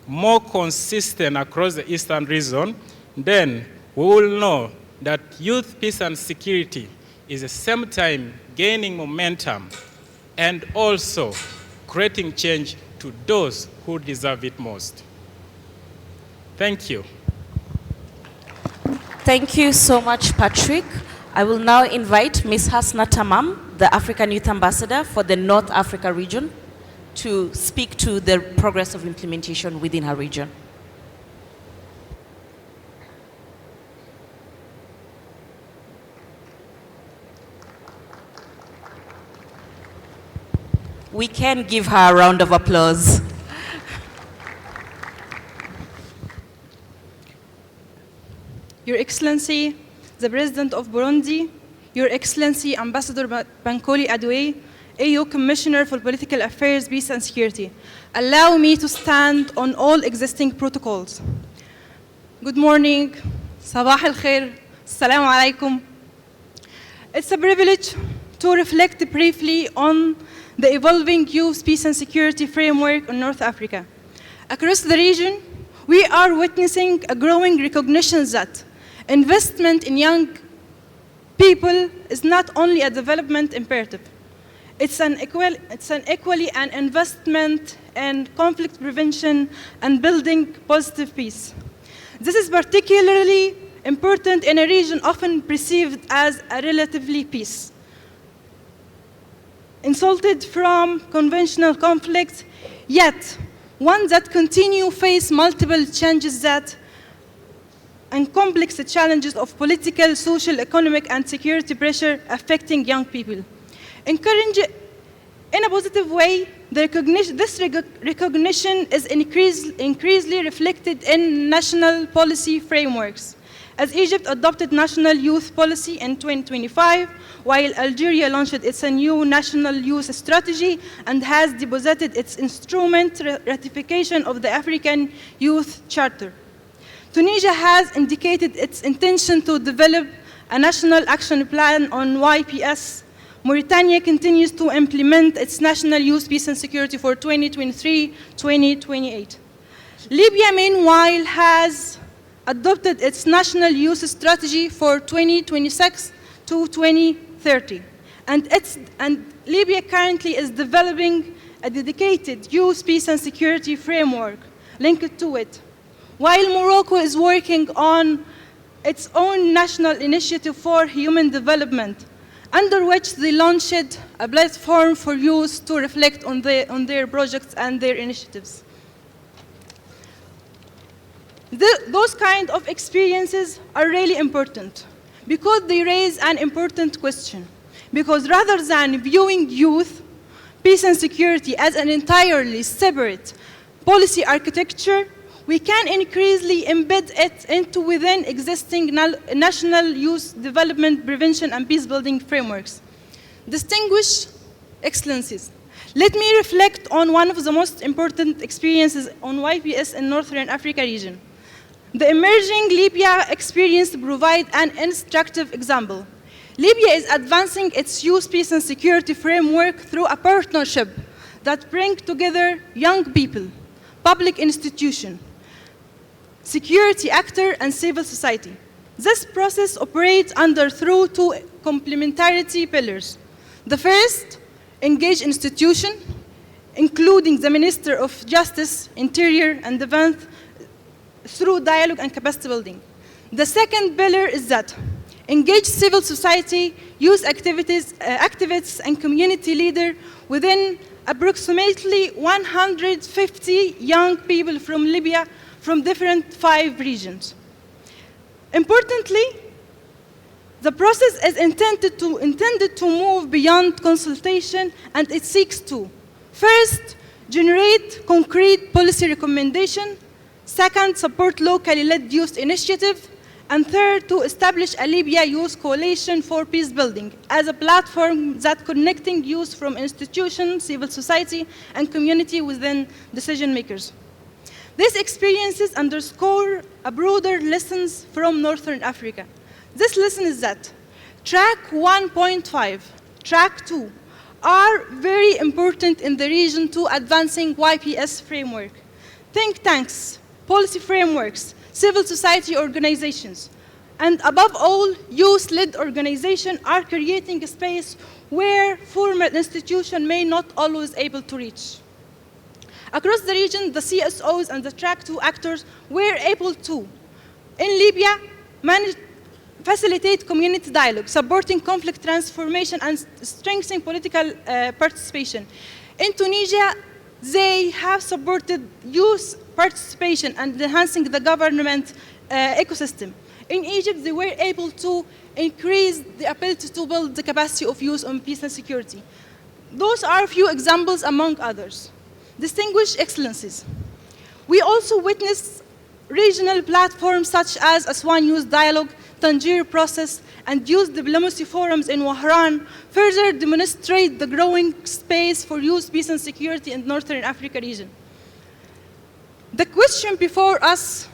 more consistent across the Eastern region, then we will know that youth, peace, and security is at the same time gaining momentum and also creating change to those who deserve it most. Thank you. Thank you so much, Patrick. I will now invite Ms. Hasna Tamam, the African Youth Ambassador for the North Africa region, to speak to the progress of implementation within her region. We can give her a round of applause. Your Excellency, the President of Burundi, Your Excellency, Ambassador Bankole Adoue, AU Commissioner for Political Affairs, Peace and Security, allow me to stand on all existing protocols. Good morning, Sabah al-Khair, Assalamu alaikum. It's a privilege to reflect briefly on the evolving youth, peace and security framework in North Africa. Across the region, we are witnessing a growing recognition that investment in young people is not only a development imperative, it's equally an investment in conflict prevention and building positive peace. This is particularly important in a region often perceived as a relatively peace, insulted from conventional conflicts, yet one that continue face multiple changes that and complex challenges of political, social, economic, and security pressure affecting young people. Encouraging in a positive way, this recognition is increasingly reflected in national policy frameworks. As Egypt adopted national youth policy in 2025, while Algeria launched its new national youth strategy and has deposited its instrument ratification of the African Youth Charter. Tunisia has indicated its intention to develop a national action plan on YPS. Mauritania continues to implement its national youth, peace and security for 2023-2028. Libya, meanwhile, has adopted its national youth strategy for 2026 to 2030. And Libya currently is developing a dedicated youth, peace and security framework linked to it, while Morocco is working on its own national initiative for human development, under which they launched a platform for youth to reflect on their projects and their initiatives. Those kind of experiences are really important because they raise an important question. Because rather than viewing youth, peace and security as an entirely separate policy architecture, we can increasingly embed it into within existing national youth development, prevention, and peace-building frameworks. Distinguished Excellencies, let me reflect on one of the most important experiences on YPS in Northern Africa region. The emerging Libya experience provides an instructive example. Libya is advancing its youth, peace, and security framework through a partnership that brings together young people, public institutions, security actors, and civil society. This process operates through two complementarity pillars. The first, engage institutions, including the Minister of Justice, Interior, and Defense, through dialogue and capacity building. The second pillar is that engage civil society, youth activists, and community leaders within approximately 150 young people from Libya from different 5 regions. Importantly, the process is intended to move beyond consultation, and it seeks to, first, generate concrete policy recommendation, second, support locally led youth initiative, and third, to establish a Libya Youth Coalition for Peace Building as a platform that connecting youth from institutions, civil society, and community within decision makers. These experiences underscore a broader lessons from Northern Africa. This lesson is that track 1.5, track 2 are very important in the region to advancing YPS framework. Think tanks, policy frameworks, civil society organizations, and above all, youth-led organizations are creating a space where formal institutions may not always able to reach. Across the region, the CSOs and the track 2 actors were able to, in Libya, facilitate community dialogue, supporting conflict transformation and strengthening political participation. In Tunisia, they have supported youth participation and enhancing the government ecosystem. In Egypt, they were able to increase the ability to build the capacity of youth on peace and security. Those are a few examples among others. Distinguished Excellencies, we also witnessed regional platforms such as Aswan Youth Dialogue, Tangier Process, and Youth Diplomacy Forums in Wahran further demonstrate the growing space for youth, peace, and security in the Northern Africa region. The question before us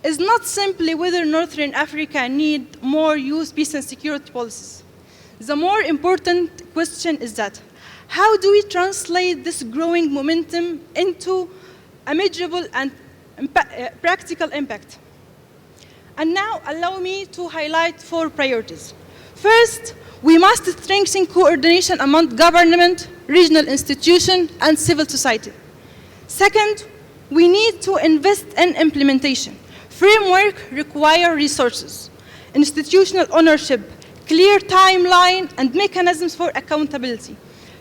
is not simply whether Northern Africa needs more youth, peace, and security policies. The more important question is that, how do we translate this growing momentum into a measurable and practical impact? And now, allow me to highlight 4 priorities. First, we must strengthen coordination among government, regional institutions, and civil society. Second, we need to invest in implementation. Framework require resources, institutional ownership, clear timeline, and mechanisms for accountability.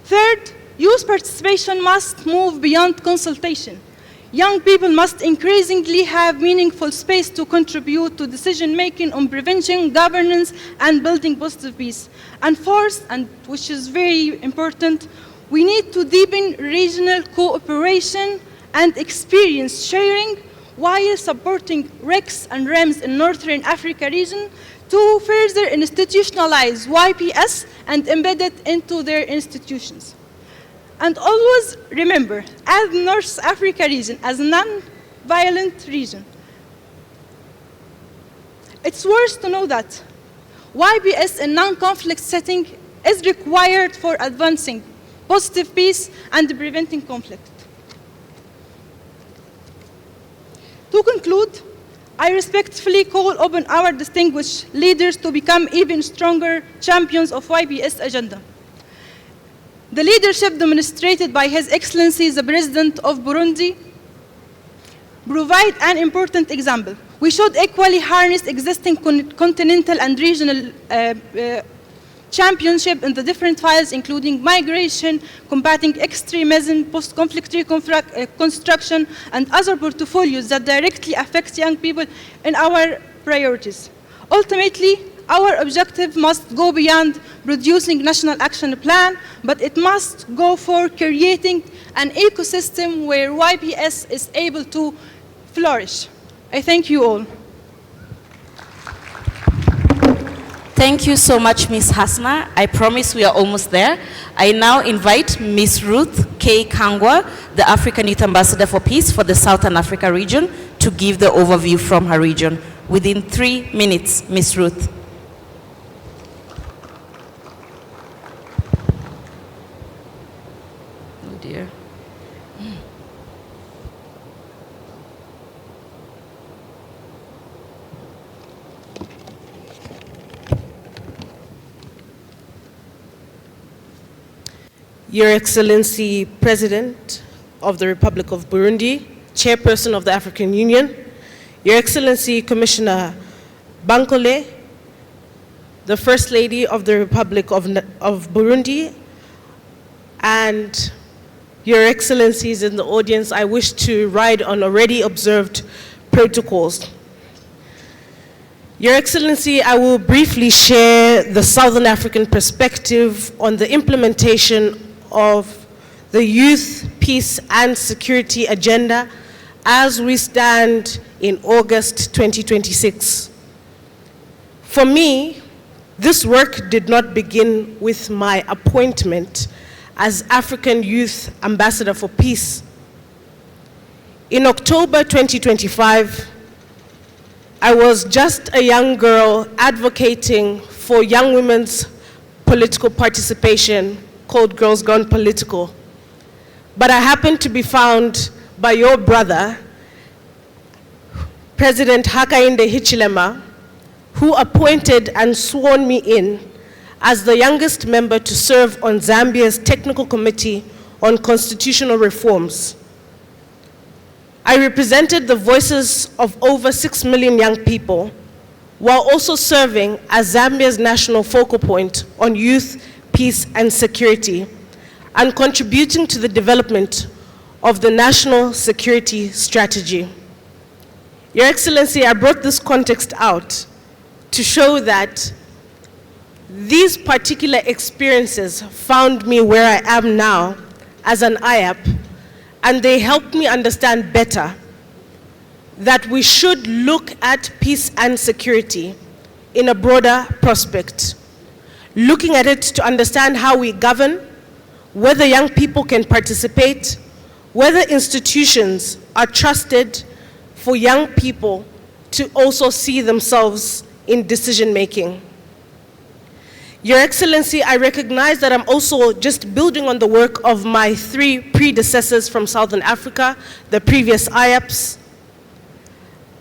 Third, youth participation must move beyond consultation. Young people must increasingly have meaningful space to contribute to decision-making on prevention, governance, and building positive peace. And fourth, and which is very important, we need to deepen regional cooperation and experience sharing while supporting RECs and REMs in Northern Africa region to further institutionalize YPS and embed it into their institutions. And always remember, as North Africa region, as a non-violent region, it's worth to know that YPS in non-conflict setting is required for advancing positive peace and preventing conflict. To conclude, I respectfully call upon our distinguished leaders to become even stronger champions of YPS agenda. The leadership demonstrated by His Excellency the President of Burundi provide an important example. We should equally harness existing continental and regional championship in the different files, including migration, combating extremism, post-conflict reconstruction, and other portfolios that directly affect young people in our priorities. Ultimately, our objective must go beyond producing national action plan, but it must go for creating an ecosystem where YPS is able to flourish. I thank you all. Thank you so much, Ms. Hasna. I promise we are almost there. I now invite Ms. Ruth K. Kangwa, the African Youth Ambassador for Peace for the Southern Africa region, to give the overview from her region. Within 3 minutes, Ms. Ruth. Oh dear. Your Excellency, President of the Republic of Burundi, Chairperson of the African Union, Your Excellency, Commissioner Bankole, the First Lady of the Republic of Burundi, and Your Excellencies in the audience, I wish to ride on already observed protocols. Your Excellency, I will briefly share the Southern African perspective on the implementation of the Youth, Peace and Security Agenda as we stand in August 2026. For me, this work did not begin with my appointment as African Youth Ambassador for Peace. In October 2025, I was just a young girl advocating for young women's political participation called Girls Gone Political. But I happened to be found by your brother, President Hakainde Hichilema, who appointed and sworn me in as the youngest member to serve on Zambia's Technical Committee on Constitutional Reforms. I represented the voices of over 6 million young people, while also serving as Zambia's national focal point on youth, peace, and security, and contributing to the development of the National Security Strategy. Your Excellency, I brought this context out to show that these particular experiences found me where I am now as an IAP, and they helped me understand better that we should look at peace and security in a broader prospect, looking at it to understand how we govern, whether young people can participate, whether institutions are trusted for young people to also see themselves in decision-making. Your Excellency, I recognize that I'm also just building on the work of my 3 predecessors from Southern Africa, the previous IAPs,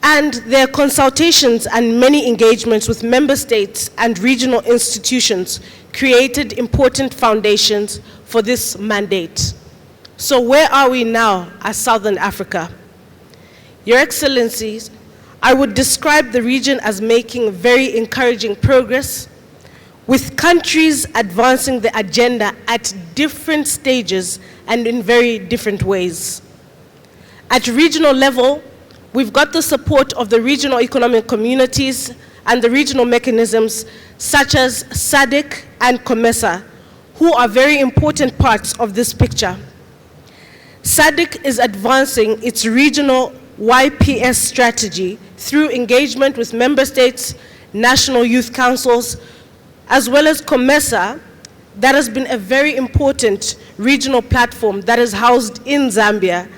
and their consultations and many engagements with member states and regional institutions created important foundations for this mandate. So where are we now as Southern Africa? Your Excellencies, I would describe the region as making very encouraging progress, with countries advancing the agenda at different stages and in very different ways. At regional level, we've got the support of the regional economic communities and the regional mechanisms such as SADC and COMESA, who are very important parts of this picture. SADC is advancing its regional YPS strategy through engagement with member states, national youth councils, as well as COMESA, that has been a very important regional platform that is housed in Zambia,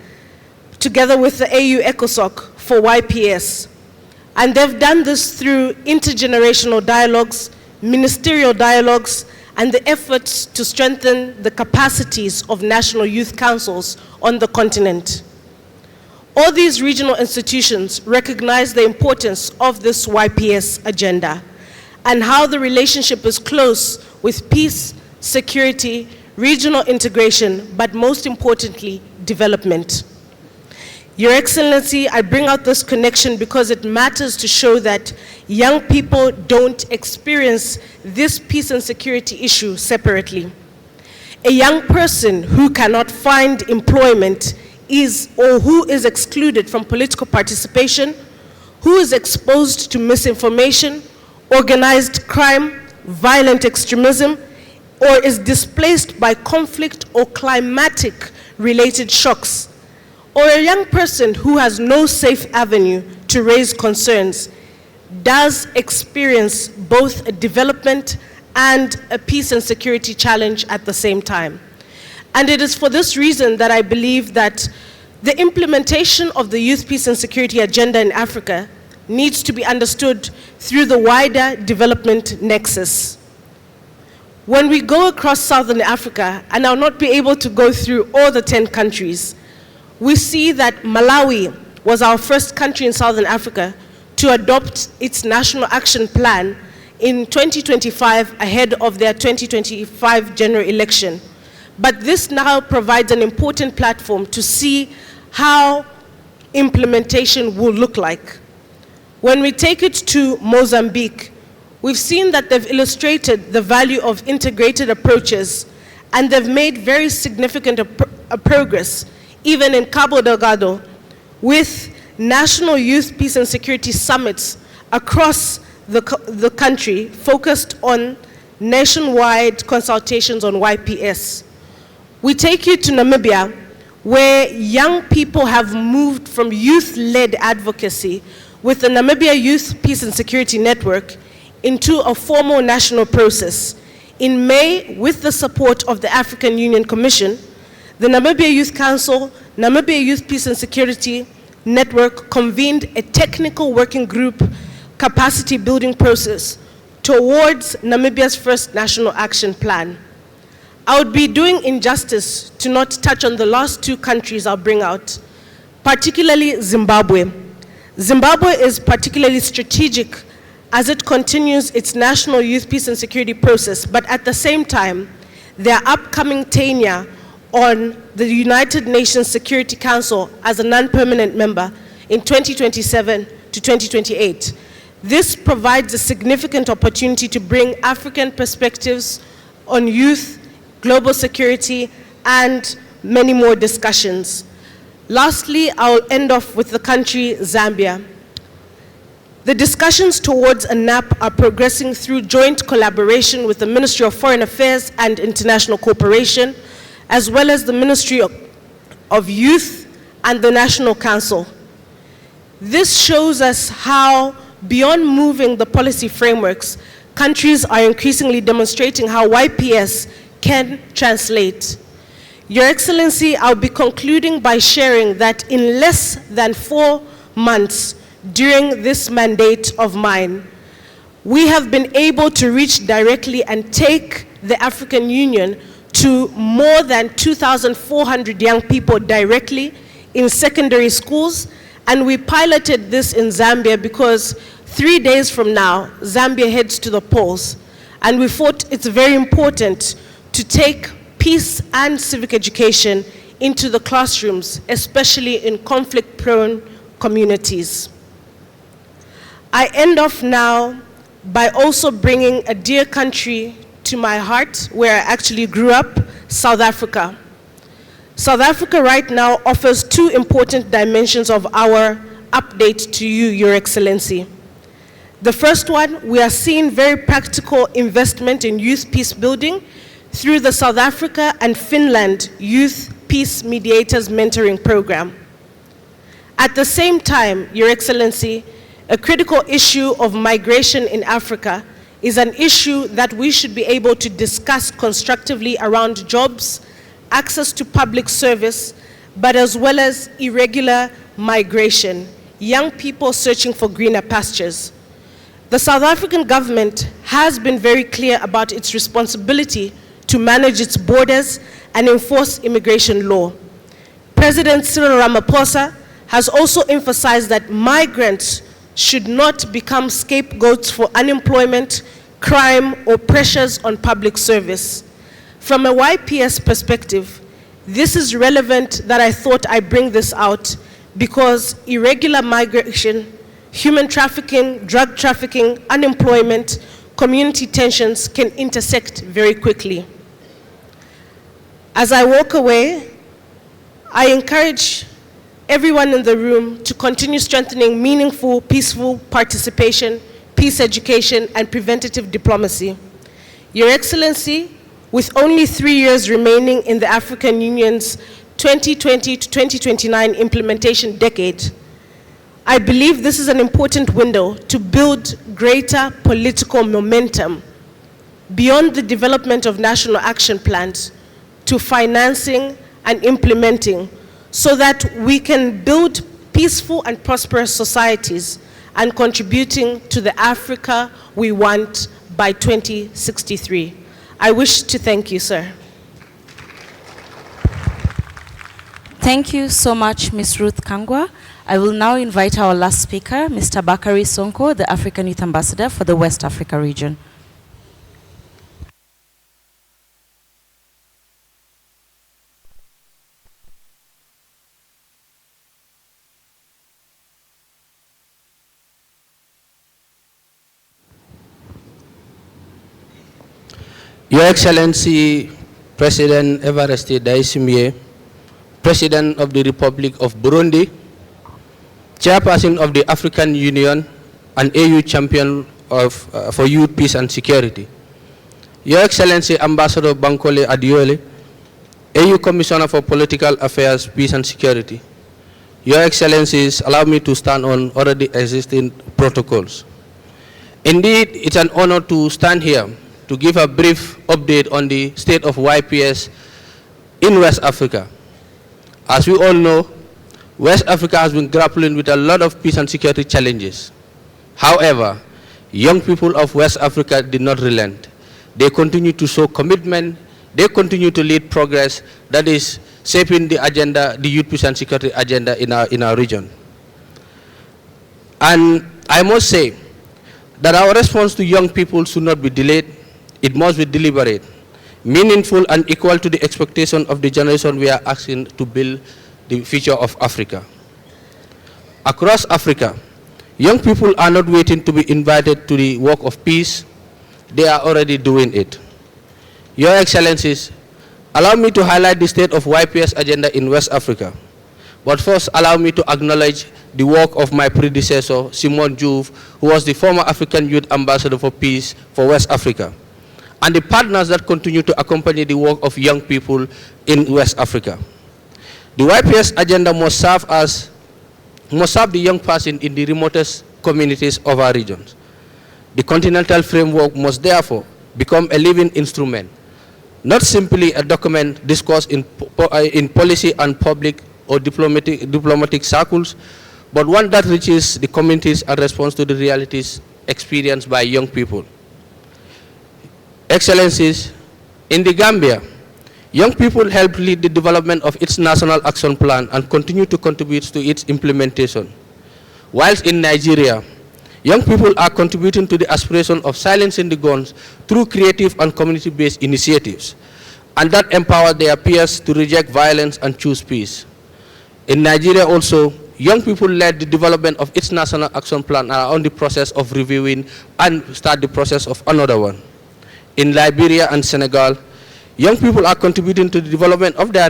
together with the AU ECOSOC for YPS. And they've done this through intergenerational dialogues, ministerial dialogues, and the efforts to strengthen the capacities of national youth councils on the continent. All these regional institutions recognize the importance of this YPS agenda and how the relationship is close with peace, security, regional integration, but most importantly, development. Your Excellency, I bring out this connection because it matters to show that young people don't experience this peace and security issue separately. A young person who cannot find employment or who is excluded from political participation, who is exposed to misinformation, organized crime, violent extremism, or is displaced by conflict or climatic-related shocks, or a young person who has no safe avenue to raise concerns, does experience both a development and a peace and security challenge at the same time. And it is for this reason that I believe that the implementation of the Youth, Peace and Security Agenda in Africa needs to be understood through the wider development nexus. When we go across Southern Africa, and I'll not be able to go through all the 10 countries, we see that Malawi was our first country in Southern Africa to adopt its National Action Plan in 2025 ahead of their 2025 general election. But this now provides an important platform to see how implementation will look like. When we take it to Mozambique, We've seen that they've illustrated the value of integrated approaches, and they've made very significant progress, even in Cabo Delgado, with national youth peace and security summits across the country focused on nationwide consultations on YPS. We take you to Namibia, where young people have moved from youth-led advocacy with the Namibia Youth Peace and Security Network into a formal national process. In May, with the support of the African Union Commission, the Namibia Youth Council, Namibia Youth Peace and Security Network convened a technical working group capacity building process towards Namibia's first national action plan. I would be doing injustice to not touch on the last two countries I'll bring out, particularly Zimbabwe. Zimbabwe is particularly strategic as it continues its national youth peace and security process, but at the same time, their upcoming tenure on the United Nations Security Council as a non-permanent member in 2027 to 2028. This provides a significant opportunity to bring African perspectives on youth, global security, and many more discussions. Lastly, I'll end off with the country Zambia. The discussions towards a NAP are progressing through joint collaboration with the Ministry of Foreign Affairs and International Cooperation, as well as the Ministry of Youth and the National Council. This shows us how, beyond moving the policy frameworks, countries are increasingly demonstrating how YPS can translate. Your Excellency, I'll be concluding by sharing that in less than 4 months during this mandate of mine, we have been able to reach directly and take the African Union to more than 2,400 young people directly in secondary schools, and we piloted this in Zambia because 3 days from now, Zambia heads to the polls, and we thought it's very important to take peace and civic education into the classrooms, especially in conflict-prone communities. I end off now by also bringing a dear country to my heart, where I actually grew up, South Africa. South Africa right now offers 2 important dimensions of our update to you, Your Excellency. The first one, we are seeing very practical investment in youth peace building through the South Africa and Finland Youth Peace Mediators Mentoring Program. At the same time, Your Excellency, a critical issue of migration in Africa is an issue that we should be able to discuss constructively around jobs, access to public service, but as well as irregular migration, young people searching for greener pastures. The South African government has been very clear about its responsibility to manage its borders and enforce immigration law. President Cyril Ramaphosa has also emphasized that migrants should not become scapegoats for unemployment, crime, or pressures on public service. From a YPS perspective, this is relevant that I thought I'd bring this out because irregular migration, human trafficking, drug trafficking, unemployment, community tensions can intersect very quickly. As I walk away, I encourage everyone in the room to continue strengthening meaningful, peaceful participation, peace education, and preventative diplomacy. Your Excellency, with only 3 years remaining in the African Union's 2020 to 2029 implementation decade, I believe this is an important window to build greater political momentum beyond the development of national action plans to financing and implementing so that we can build peaceful and prosperous societies and contributing to the Africa we want by 2063. I wish to thank you, sir. Thank you so much, Ms. Ruth Kangwa. I will now invite our last speaker, Mr. Bakari Sonko, the African Youth Ambassador for the West Africa region. Your Excellency, President Evariste Ndayishimiye, President of the Republic of Burundi, Chairperson of the African Union, and AU Champion for Youth, Peace and Security. Your Excellency, Ambassador Bankole Adiole, AU Commissioner for Political Affairs, Peace and Security. Your Excellencies, allow me to stand on already existing protocols. Indeed, it's an honor to stand here to give a brief update on the state of YPS in West Africa. As we all know, West Africa has been grappling with a lot of peace and security challenges. However, young people of West Africa did not relent. They continue to show commitment. They continue to lead progress that is shaping the agenda, the youth peace and security agenda in our region. And I must say that our response to young people should not be delayed. It must be deliberate, meaningful, and equal to the expectation of the generation we are asking to build the future of Africa. Across Africa, young people are not waiting to be invited to the work of peace. They are already doing it. Your Excellencies, allow me to highlight the state of YPS agenda in West Africa. But first, allow me to acknowledge the work of my predecessor, Simon Diouf, who was the former African Youth Ambassador for Peace for West Africa, and the partners that continue to accompany the work of young people in West Africa. The YPS agenda must serve the young person in the remotest communities of our regions. The continental framework must therefore become a living instrument, not simply a document discussed in policy and public or diplomatic circles, but one that reaches the communities and responds to the realities experienced by young people. Excellencies, in the Gambia, young people helped lead the development of its national action plan and continue to contribute to its implementation. Whilst in Nigeria, young people are contributing to the aspiration of silencing the guns through creative and community-based initiatives, and that empower their peers to reject violence and choose peace. In Nigeria also, young people led the development of its national action plan and are on the process of reviewing and start the process of another one. In Liberia and Senegal, young people are contributing to the development of their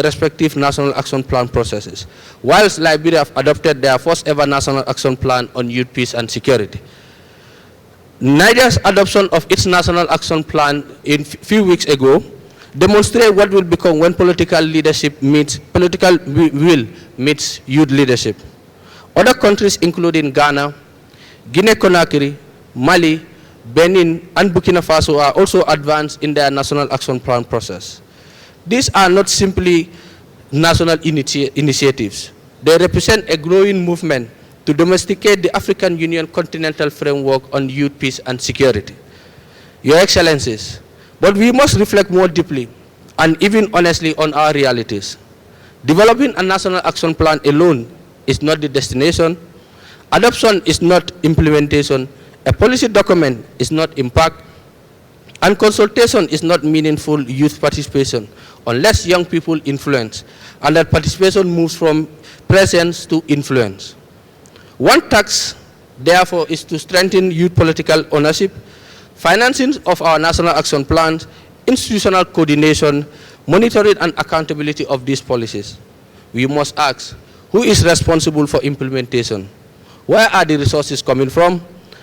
respective national action plan processes, whilst Liberia have adopted their first ever national action plan on youth, peace and security. Niger's adoption of its national action plan a few weeks ago demonstrates what will become when political will meets youth leadership. Other countries including Ghana, Guinea-Conakry, Mali, Benin and Burkina Faso are also advanced in their national action plan process. These are not simply national initiatives. They represent a growing movement to domesticate the African Union continental framework on youth, peace and security. Your Excellencies, but we must reflect more deeply and even honestly on our realities. Developing a national action plan alone is not the destination. Adoption is not implementation. A policy document is not impact, and consultation is not meaningful youth participation unless young people influence, and that participation moves from presence to influence. One task, therefore, is to strengthen youth political ownership, financing of our national action plans, institutional coordination, monitoring and accountability of these policies. We must ask, who is responsible for implementation? Where are the resources coming from?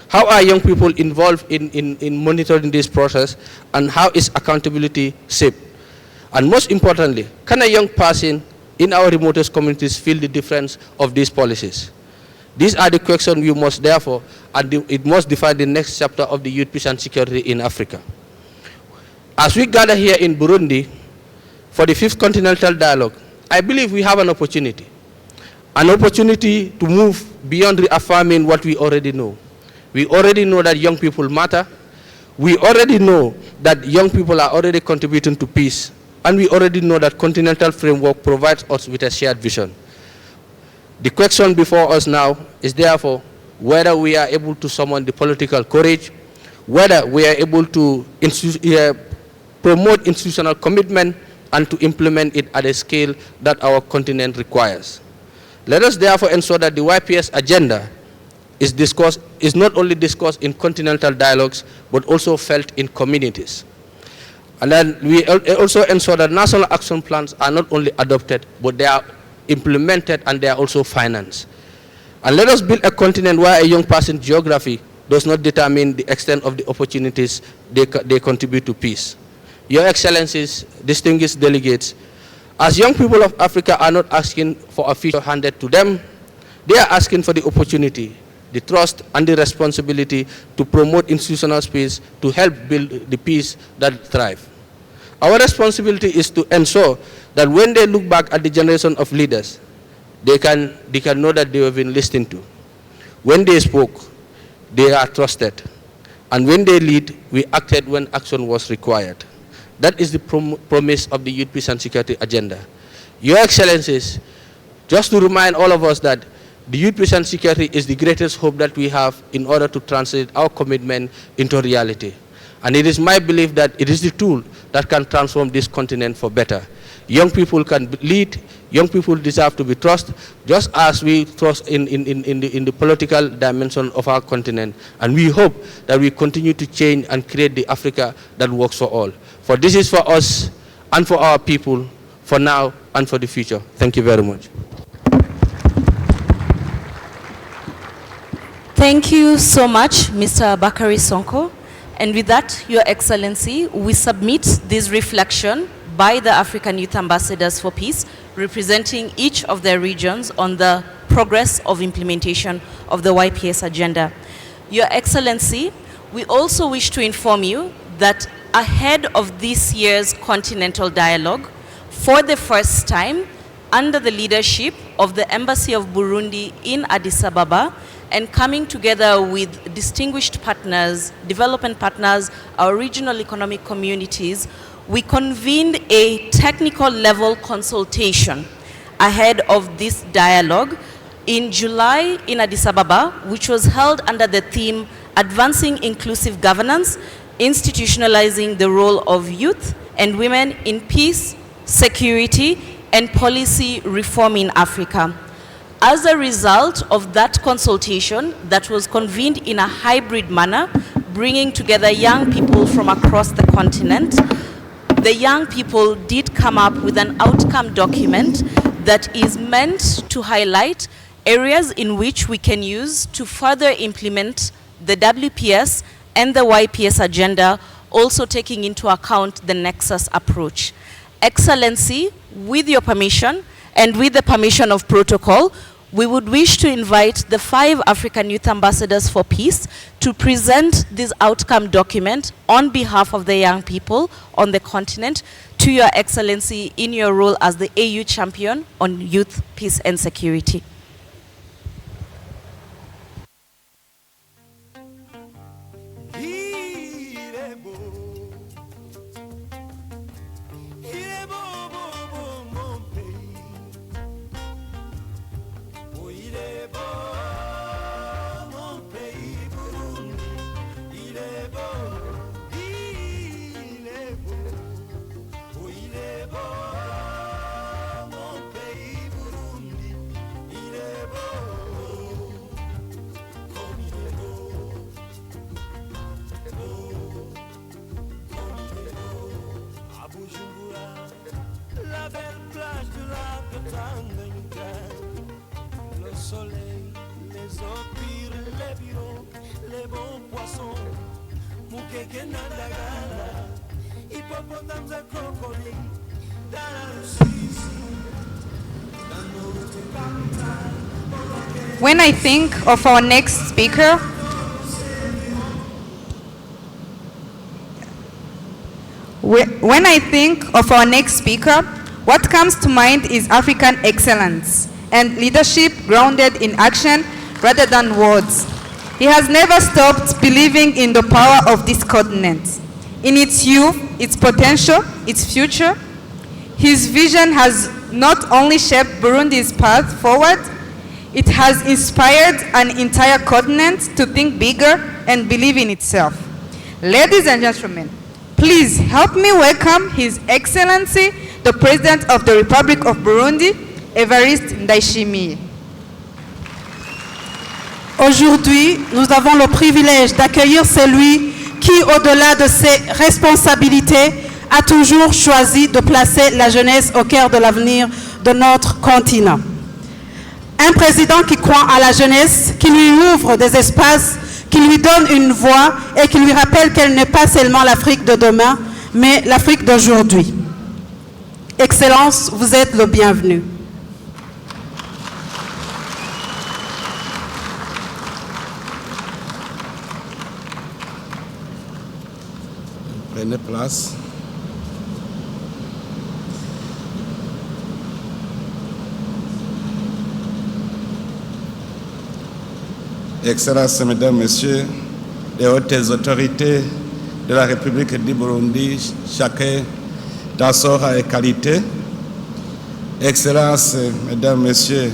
How are young people involved in monitoring this process, and how is accountability shaped? And most importantly, can a young person in our remotest communities feel the difference of these policies? These are the questions we must therefore, and it must define the next chapter of the youth, peace and security in Africa. As we gather here in Burundi for the 5th Continental Dialogue, I believe we have an opportunity to move beyond reaffirming what we already know. We already know that young people matter. We already know that young people are already contributing to peace. And we already know that continental framework provides us with a shared vision. The question before us now is therefore whether we are able to summon the political courage, whether we are able to promote institutional commitment and to implement it at a scale that our continent requires. Let us therefore ensure that the YPS agenda is not only discussed in continental dialogues, but also felt in communities. And then we also ensure that national action plans are not only adopted, but they are implemented and they are also financed. And let us build a continent where a young person's geography does not determine the extent of the opportunities they contribute to peace. Your Excellencies, distinguished delegates, as young people of Africa are not asking for a future handed to them, they are asking for the opportunity, the trust and the responsibility to promote institutional space to help build the peace that thrive. Our responsibility is to ensure that when they look back at the generation of leaders, they can know that they have been listened to. When they spoke, they are trusted. And when they lead, we acted when action was required. That is the promise of the Youth Peace and Security Agenda. Your Excellencies, just to remind all of us that the Youth Peace and Security is the greatest hope that we have in order to translate our commitment into reality. And it is my belief that it is the tool that can transform this continent for better. Young people can lead, young people deserve to be trusted, just as we trust in the political dimension of our continent. And we hope that we continue to change and create the Africa that works for all. For this is for us and for our people, for now and for the future. Thank you very much. Thank you so much, Mr. Bakari Sonko. And with that, Your Excellency, we submit this reflection by the African Youth Ambassadors for Peace, representing each of their regions on the progress of implementation of the YPS agenda. Your Excellency, we also wish to inform you that ahead of this year's Continental Dialogue, for the first time, under the leadership of the Embassy of Burundi in Addis Ababa, and coming together with distinguished partners, development partners, our regional economic communities, we convened a technical level consultation ahead of this dialogue in July in Addis Ababa, which was held under the theme Advancing Inclusive Governance, Institutionalizing the Role of Youth and Women in Peace, Security, and Policy Reform in Africa. As a result of that consultation that was convened in a hybrid manner, bringing together young people from across the continent, the young people did come up with an outcome document that is meant to highlight areas in which we can use to further implement the WPS and the YPS agenda, also taking into account the Nexus approach. Excellency, with your permission and with the permission of protocol, we would wish to invite the 5 African Youth Ambassadors for Peace to present this outcome document on behalf of the young people on the continent to Your Excellency in your role as the AU champion on youth, peace and security. Le soleil, les opires, les bureaux, les bons poissons, Mukeke Nandagala, hippopotames et crocodiles, dans la Russie, dans notre capitale. When I think of our next speaker, what comes to mind is African excellence and leadership grounded in action rather than words. He has never stopped believing in the power of this continent, in its youth, its potential, its future. His vision has not only shaped Burundi's path forward, it has inspired an entire continent to think bigger and believe in itself. Ladies and gentlemen, please help me welcome His Excellency, the President of the Republic of Burundi, Evariste Ndayishimiye. Aujourd'hui, nous avons le privilège d'accueillir celui qui, au-delà de ses responsabilités, a toujours choisi de placer la jeunesse au cœur de l'avenir de notre continent. Un président qui croit à la jeunesse, qui lui ouvre des espaces, qui lui donne une voix et qui lui rappelle qu'elle n'est pas seulement l'Afrique de demain, mais l'Afrique d'aujourd'hui. Excellence, vous êtes le bienvenu. Prenez place. Excellences, Mesdames, Messieurs, les hautes autorités de la République du Burundi, chacun dans son rang et qualité. Excellences, Mesdames, Messieurs,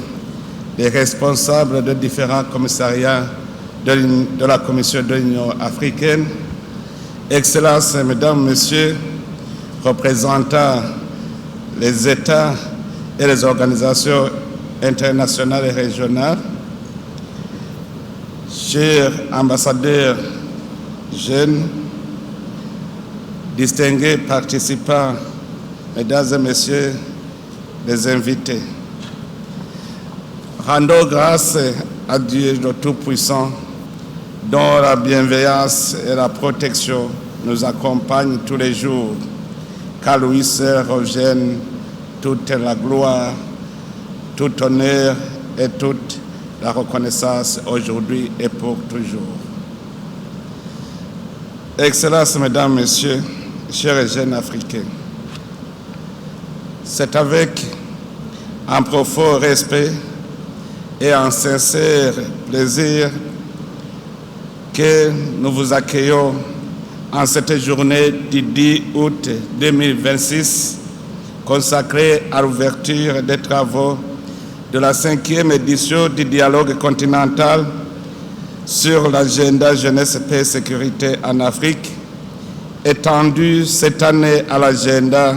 les responsables de différents commissariats de la Commission de l'Union africaine. Excellences, Mesdames, Messieurs, représentants les États et les organisations internationales et régionales, chers ambassadeurs jeunes, distingués participants, Mesdames et Messieurs, les invités. Rendons grâce à Dieu le Tout-Puissant, dont la bienveillance et la protection nous accompagnent tous les jours, car lui seul revienne toute la gloire, tout honneur et toute la reconnaissance aujourd'hui et pour toujours. Excellences, Mesdames, Messieurs, chers et jeunes Africains, c'est avec un profond respect et un sincère plaisir que nous vous accueillons en cette journée du 10 août 2026 consacrée à l'ouverture des travaux de la 5e édition du dialogue continental sur l'agenda jeunesse, paix et sécurité en Afrique, étendue cette année à l'agenda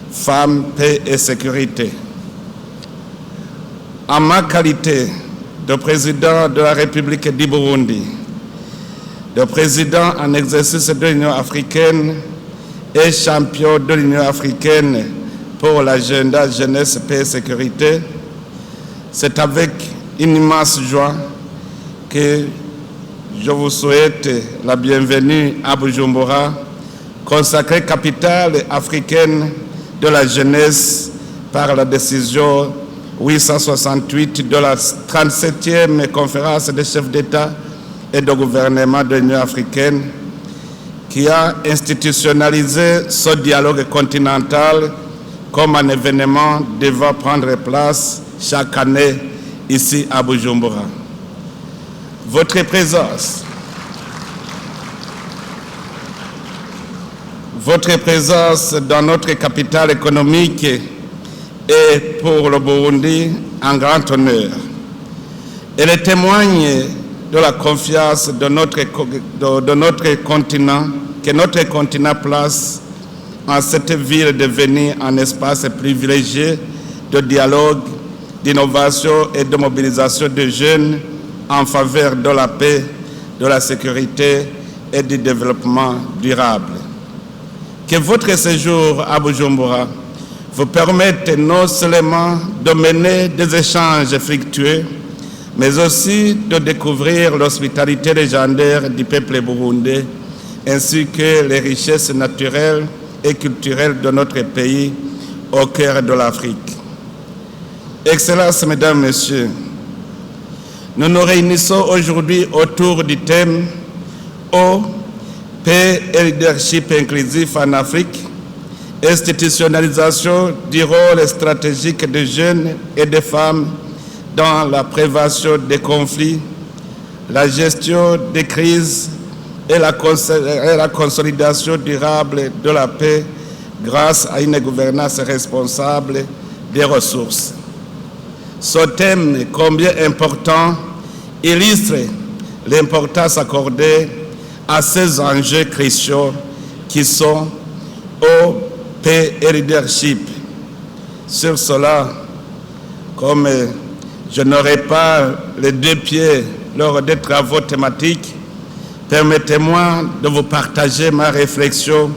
femmes, paix et sécurité. En ma qualité de président de la République du Burundi, de président en exercice de l'Union africaine et champion de l'Union africaine pour l'agenda jeunesse, paix et sécurité, c'est avec une immense joie que je vous souhaite la bienvenue à Bujumbura, consacrée capitale africaine de la jeunesse par la décision 868 de la 37e conférence des chefs d'État et de gouvernement de l'Union africaine, qui a institutionnalisé ce dialogue continental comme un événement devant prendre place chaque année ici à Bujumbura. Votre présence dans notre capitale économique est pour le Burundi un grand honneur. Elle témoigne de la confiance de notre continent, que notre continent place en cette ville devenue un espace privilégié de dialogue, d'innovation et de mobilisation de jeunes en faveur de la paix, de la sécurité et du développement durable. Que votre séjour à Bujumbura vous permette non seulement de mener des échanges fructueux, mais aussi de découvrir l'hospitalité légendaire du peuple burundais, ainsi que les richesses naturelles et culturelles de notre pays au cœur de l'Afrique. Excellences, Mesdames, Messieurs, nous nous réunissons aujourd'hui autour du thème « Eau, paix et leadership inclusif en Afrique », institutionnalisation du rôle stratégique des jeunes et des femmes dans la prévention des conflits, la gestion des crises et la consolidation durable de la paix grâce à une gouvernance responsable des ressources. Ce thème, combien important, illustre l'importance accordée à ces enjeux cruciaux qui sont eau, paix et leadership. Sur cela, comme je n'aurai pas les deux pieds lors des travaux thématiques, permettez-moi de vous partager ma réflexion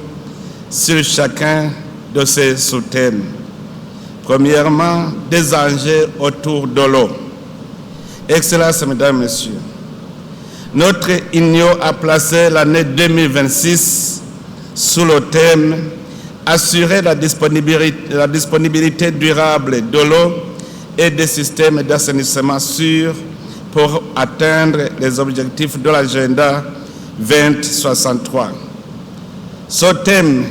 sur chacun de ces sous-thèmes. Premièrement, des enjeux autour de l'eau. Excellences, Mesdames, Messieurs, notre Union a placé l'année 2026 sous le thème « Assurer la disponibilité durable de l'eau et des systèmes d'assainissement sûrs pour atteindre les objectifs de l'agenda 2063 ». Ce thème,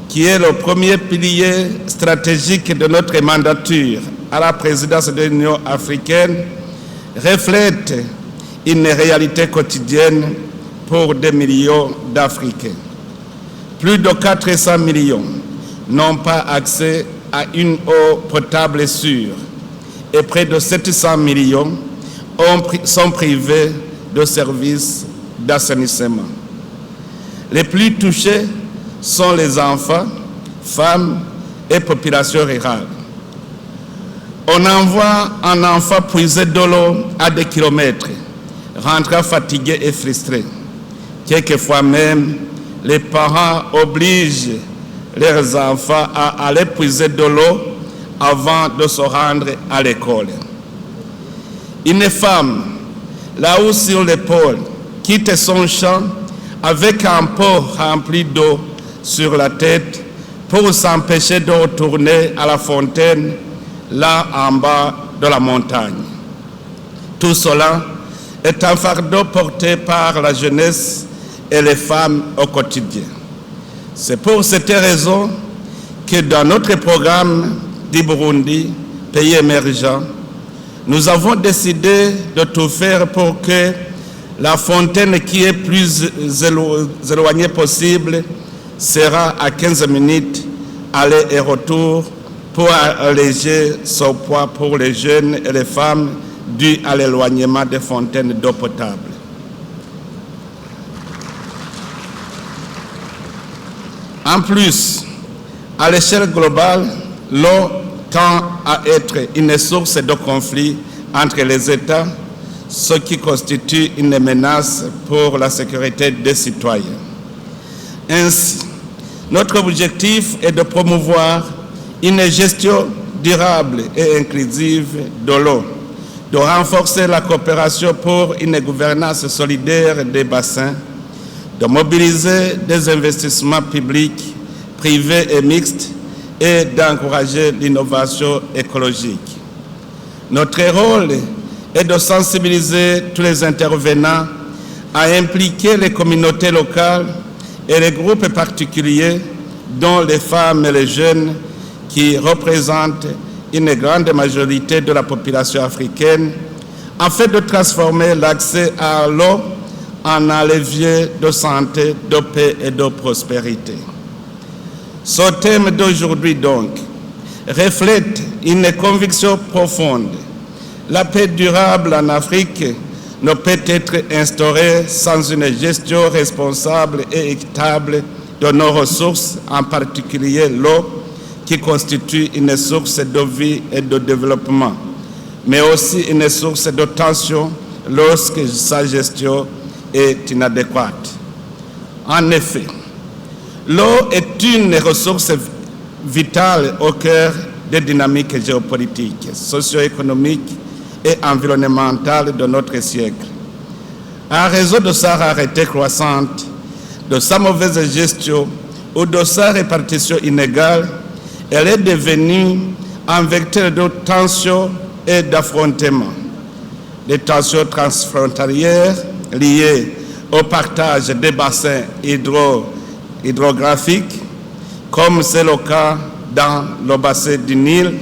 qui est le premier pilier stratégique de notre mandature à la présidence de l'Union africaine, reflète une réalité quotidienne pour des millions d'Africains. Plus de 400 millions n'ont pas accès à une eau potable et sûre et près de 700 millions sont privés de services d'assainissement. Les plus touchés sont les enfants, femmes et populations rurales. On envoie un enfant puiser de l'eau à des kilomètres, rentrant fatigué et frustré. Quelquefois même, les parents obligent leurs enfants à aller puiser de l'eau avant de se rendre à l'école. Une femme, là-haut sur l'épaule, quitte son champ avec un pot rempli d'eau sur la tête pour s'empêcher de retourner à la fontaine là en bas de la montagne. Tout cela est un fardeau porté par la jeunesse et les femmes au quotidien. C'est pour cette raison que dans notre programme du Burundi, pays émergent, nous avons décidé de tout faire pour que la fontaine qui est plus éloignée possible sera à 15 minutes aller et retour pour alléger son poids pour les jeunes et les femmes dû à l'éloignement des fontaines d'eau potable. En plus, à l'échelle globale, l'eau tend à être une source de conflit entre les États, ce qui constitue une menace pour la sécurité des citoyens. Ainsi, notre objectif est de promouvoir une gestion durable et inclusive de l'eau, de renforcer la coopération pour une gouvernance solidaire des bassins, de mobiliser des investissements publics, privés et mixtes et d'encourager l'innovation écologique. Notre rôle est de sensibiliser tous les intervenants à impliquer les communautés locales et les groupes particuliers, dont les femmes et les jeunes, qui représentent une grande majorité de la population africaine, afin de transformer l'accès à l'eau en un levier de santé, de paix et de prospérité. Ce thème d'aujourd'hui, donc, reflète une conviction profonde. La paix durable en Afrique ne peut être instaurée sans une gestion responsable et équitable de nos ressources, en particulier l'eau, qui constitue une source de vie et de développement, mais aussi une source de tension lorsque sa gestion est inadéquate. En effet, l'eau est une ressource vitale au cœur des dynamiques géopolitiques, socio-économiques et environnementales de notre siècle. En raison de sa rareté croissante, de sa mauvaise gestion ou de sa répartition inégale, elle est devenue un vecteur de tension et d'affrontement. Les tensions transfrontalières liées au partage des bassins hydrographiques, comme c'est le cas dans le bassin du Nil,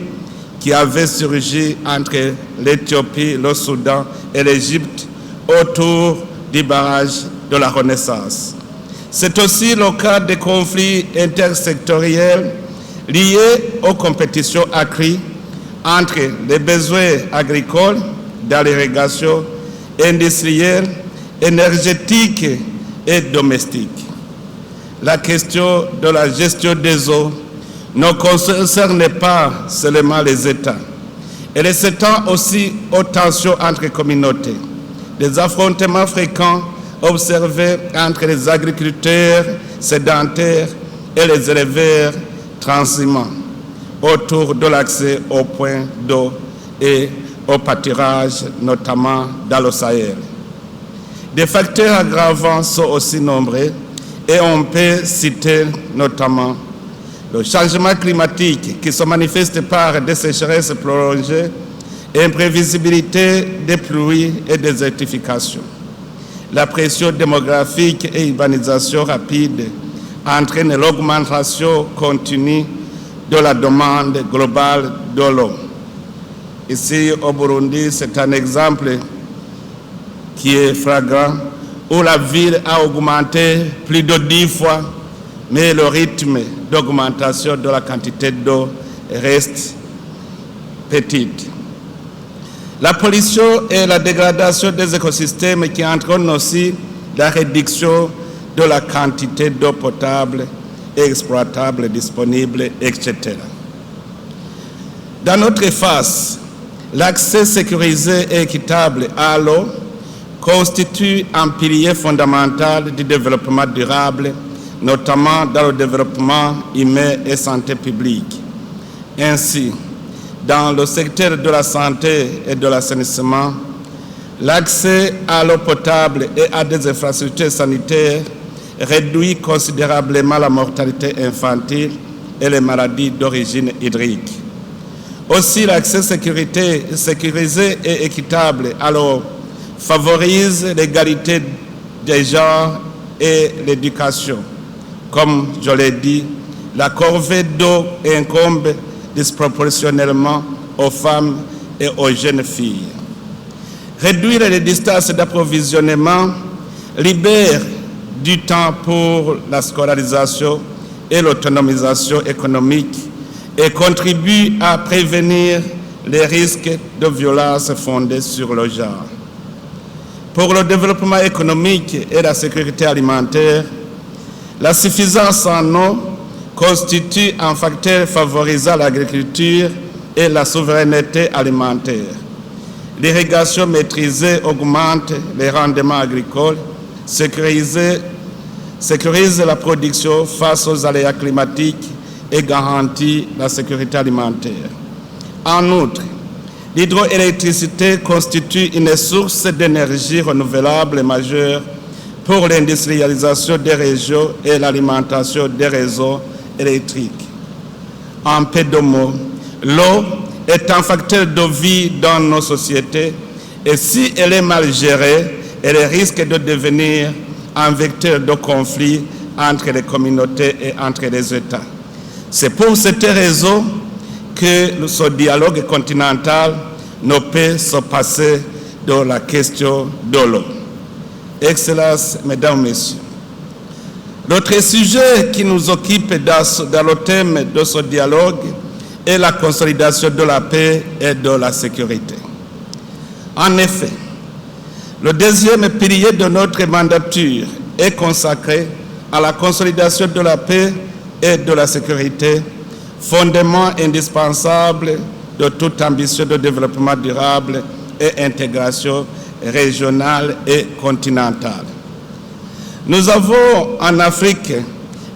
qui avait surgi entre l'Éthiopie, le Soudan et l'Égypte autour du barrage de la Renaissance. C'est aussi le cas des conflits intersectoriels liés aux compétitions accrues entre les besoins agricoles, dans l'irrigation, industrielle, énergétique et domestique. La question de la gestion des eaux ne concerne pas seulement les États. Elle s'étend aussi aux tensions entre communautés. Des affrontements fréquents observés entre les agriculteurs sédentaires et les éleveurs transhumants autour de l'accès aux points d'eau et au pâturage, notamment dans le Sahel. Des facteurs aggravants sont aussi nombreux et on peut citer notamment le changement climatique qui se manifeste par des sécheresses prolongées, imprévisibilité des pluies et désertification. La pression démographique et urbanisation rapide entraînent l'augmentation continue de la demande globale de l'eau. Ici au Burundi, c'est un exemple qui est flagrant, où la ville a augmenté plus de 10 fois, mais le rythme d'augmentation de la quantité d'eau reste petite. La pollution et la dégradation des écosystèmes qui entraînent aussi la réduction de la quantité d'eau potable et exploitable disponible, etc. Dans notre face, l'accès sécurisé et équitable à l'eau constitue un pilier fondamental du développement durable, notamment dans le développement humain et santé publique. Ainsi, dans le secteur de la santé et de l'assainissement, l'accès à l'eau potable et à des infrastructures sanitaires réduit considérablement la mortalité infantile et les maladies d'origine hydrique. Aussi, l'accès sécurisé et équitable à l'eau favorise l'égalité des genres et l'éducation. Comme je l'ai dit, la corvée d'eau incombe disproportionnellement aux femmes et aux jeunes filles. Réduire les distances d'approvisionnement libère du temps pour la scolarisation et l'autonomisation économique et contribue à prévenir les risques de violences fondées sur le genre. Pour le développement économique et la sécurité alimentaire, la suffisance en eau constitue un facteur favorisant l'agriculture et la souveraineté alimentaire. L'irrigation maîtrisée augmente les rendements agricoles, sécurise la production face aux aléas climatiques et garantit la sécurité alimentaire. En outre, l'hydroélectricité constitue une source d'énergie renouvelable majeure pour l'industrialisation des régions et l'alimentation des réseaux électriques. En peu de mots, l'eau est un facteur de vie dans nos sociétés et si elle est mal gérée, elle risque de devenir un vecteur de conflit entre les communautés et entre les États. C'est pour cette raison que ce dialogue continental ne peut se passer de la question de l'eau. Excellences, Mesdames, Messieurs, l'autre sujet qui nous occupe dans le thème de ce dialogue est la consolidation de la paix et de la sécurité. En effet, le deuxième pilier de notre mandature est consacré à la consolidation de la paix et de la sécurité, fondement indispensable de toute ambition de développement durable et intégration régionale et continentale. Nous avons en Afrique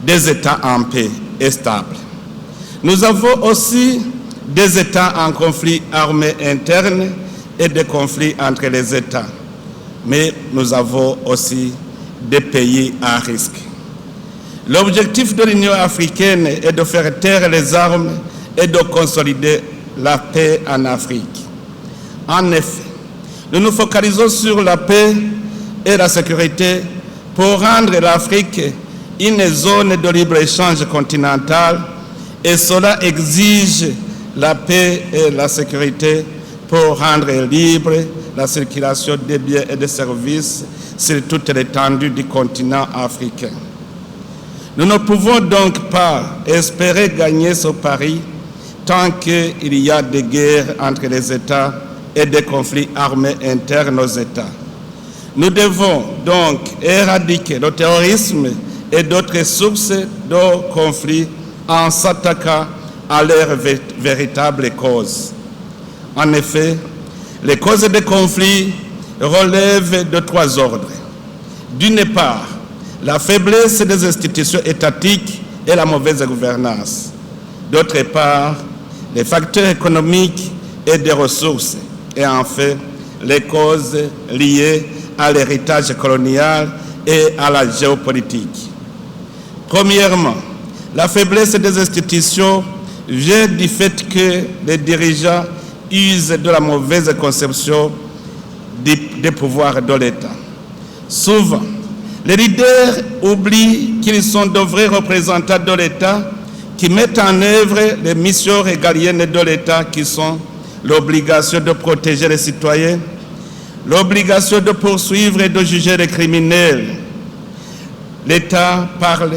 des États en paix et stables. Nous avons aussi des États en conflit armé interne et des conflits entre les États. Mais nous avons aussi des pays à risque. L'objectif de l'Union africaine est de faire taire les armes et de consolider la paix en Afrique. En effet, nous nous focalisons sur la paix et la sécurité pour rendre l'Afrique une zone de libre-échange continentale et cela exige la paix et la sécurité pour rendre libre la circulation des biens et des services sur toute l'étendue du continent africain. Nous ne pouvons donc pas espérer gagner ce pari tant qu'il y a des guerres entre les États et des conflits armés internes aux États. Nous devons donc éradiquer le terrorisme et d'autres sources de conflits en s'attaquant à leurs véritables causes. En effet, les causes des conflits relèvent de trois ordres. D'une part, la faiblesse des institutions étatiques et la mauvaise gouvernance. D'autre part, les facteurs économiques et des ressources. Et enfin, les causes liées à l'héritage colonial et à la géopolitique. Premièrement, la faiblesse des institutions vient du fait que les dirigeants usent de la mauvaise conception des pouvoirs de l'État. Souvent, les leaders oublient qu'ils sont de vrais représentants de l'État qui mettent en œuvre les missions régaliennes de l'État qui sont l'obligation de protéger les citoyens, l'obligation de poursuivre et de juger les criminels. L'État parle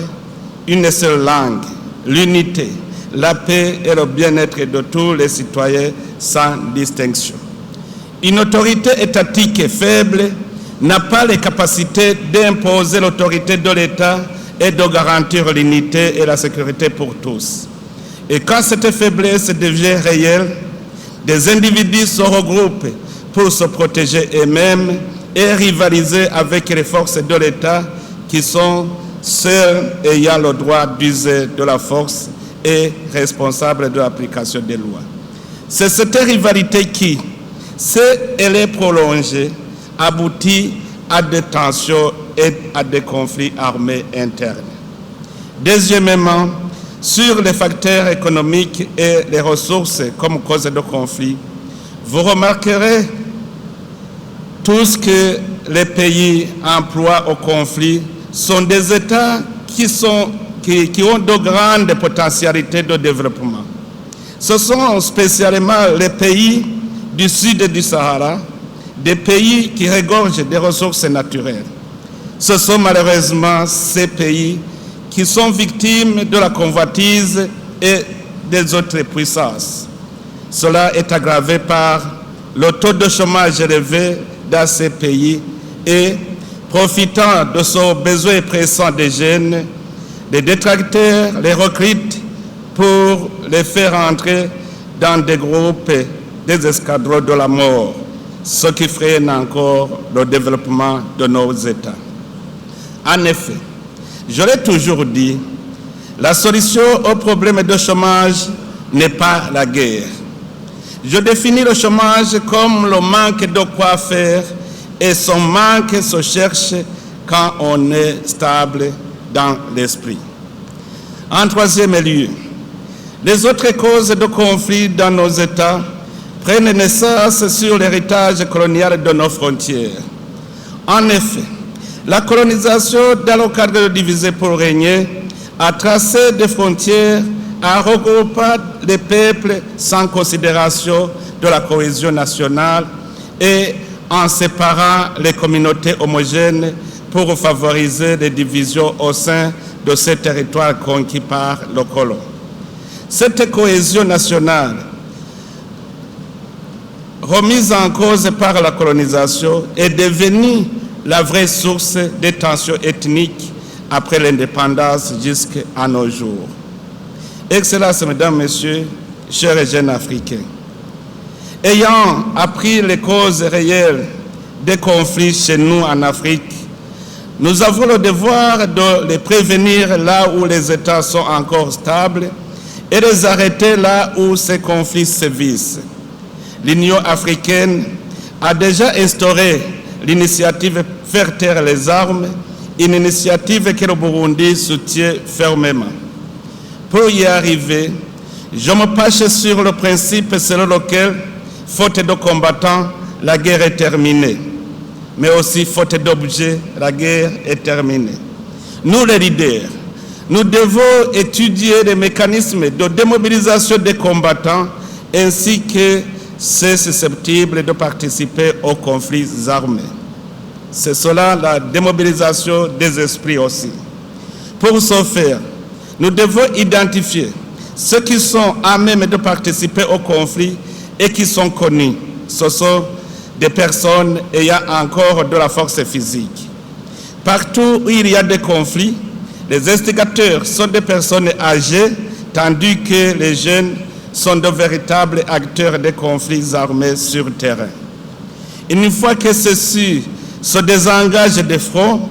une seule langue, l'unité, la paix et le bien-être de tous les citoyens sans distinction. Une autorité étatique faible n'a pas les capacités d'imposer l'autorité de l'État et de garantir l'unité et la sécurité pour tous. Et quand cette faiblesse devient réelle, des individus se regroupent pour se protéger eux-mêmes et rivaliser avec les forces de l'État qui sont seules ayant le droit d'user de la force et responsables de l'application des lois. C'est cette rivalité qui, si elle est prolongée, aboutit à des tensions et à des conflits armés internes. Deuxièmement, sur les facteurs économiques et les ressources comme cause de conflit, vous remarquerez tout ce que les pays emploient au conflit sont des États qui ont de grandes potentialités de développement. Ce sont spécialement les pays du sud du Sahara, des pays qui regorgent des ressources naturelles. Ce sont malheureusement ces pays qui sont victimes de la convoitise et des autres puissances. Cela est aggravé par le taux de chômage élevé dans ces pays et, profitant de ce besoin pressant des jeunes, les détracteurs les recrutent pour les faire entrer dans des groupes, des escadrons de la mort, ce qui freine encore le développement de nos États. En effet, je l'ai toujours dit, la solution au problème de chômage n'est pas la guerre. Je définis le chômage comme le manque de quoi faire et son manque se cherche quand on est stable dans l'esprit. En troisième lieu, les autres causes de conflit dans nos États prennent naissance sur l'héritage colonial de nos frontières. En effet, la colonisation, dans le cadre de diviser pour régner, a tracé des frontières en regroupant les peuples sans considération de la cohésion nationale et en séparant les communautés homogènes pour favoriser les divisions au sein de ces territoires conquis par le colon. Cette cohésion nationale, remise en cause par la colonisation, est devenue la vraie source des tensions ethniques après l'indépendance jusqu'à nos jours. Excellences, Mesdames, Messieurs, chers et jeunes Africains, ayant appris les causes réelles des conflits chez nous en Afrique, nous avons le devoir de les prévenir là où les États sont encore stables et les arrêter là où ces conflits sévissent. L'Union africaine a déjà instauré l'initiative Faire taire les armes, une initiative que le Burundi soutient fermement. Pour y arriver, je me penche sur le principe selon lequel, faute de combattants, la guerre est terminée. Mais aussi, faute d'objets, la guerre est terminée. Nous, les leaders, nous devons étudier les mécanismes de démobilisation des combattants ainsi que ceux susceptibles de participer aux conflits armés. C'est cela la démobilisation des esprits aussi. Pour ce faire, nous devons identifier ceux qui sont à même de participer au conflit et qui sont connus. Ce sont des personnes ayant encore de la force physique. Partout où il y a des conflits, les instigateurs sont des personnes âgées, tandis que les jeunes sont de véritables acteurs des conflits armés sur le terrain. Une fois que ceux-ci se désengagent des fronts,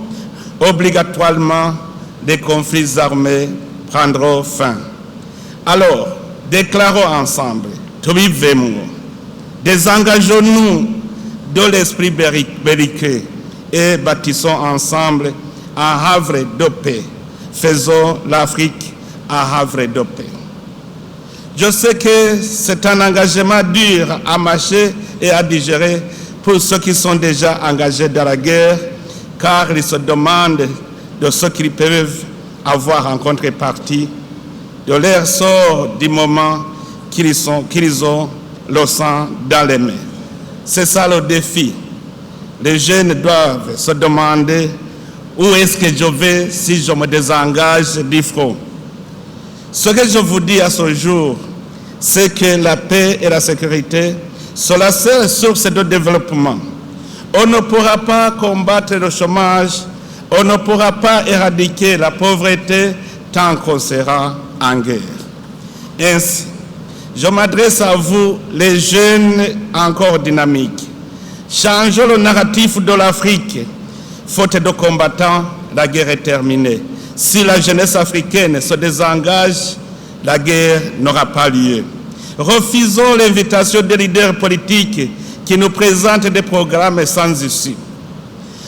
obligatoirement, les conflits armés prendront fin. Alors, déclarons ensemble, Tubivemo, désengageons-nous de l'esprit belliqueux et bâtissons ensemble un havre de paix. Faisons l'Afrique un havre de paix. Je sais que c'est un engagement dur à marcher et à digérer pour ceux qui sont déjà engagés dans la guerre, car ils se demandent de ce qu'ils peuvent avoir en contrepartie, de leur sort du moment qu'ils ont le sang dans les mains. C'est ça le défi. Les jeunes doivent se demander où est-ce que je vais si je me désengage du front. Ce que je vous dis à ce jour, c'est que la paix et la sécurité sont la seule source de développement. On ne pourra pas combattre le chômage, on ne pourra pas éradiquer la pauvreté tant qu'on sera en guerre. Ainsi, je m'adresse à vous, les jeunes encore dynamiques. Changeons le narratif de l'Afrique. Faute de combattants, la guerre est terminée. Si la jeunesse africaine se désengage, la guerre n'aura pas lieu. Refusons l'invitation des leaders politiques qui nous présentent des programmes sans issue.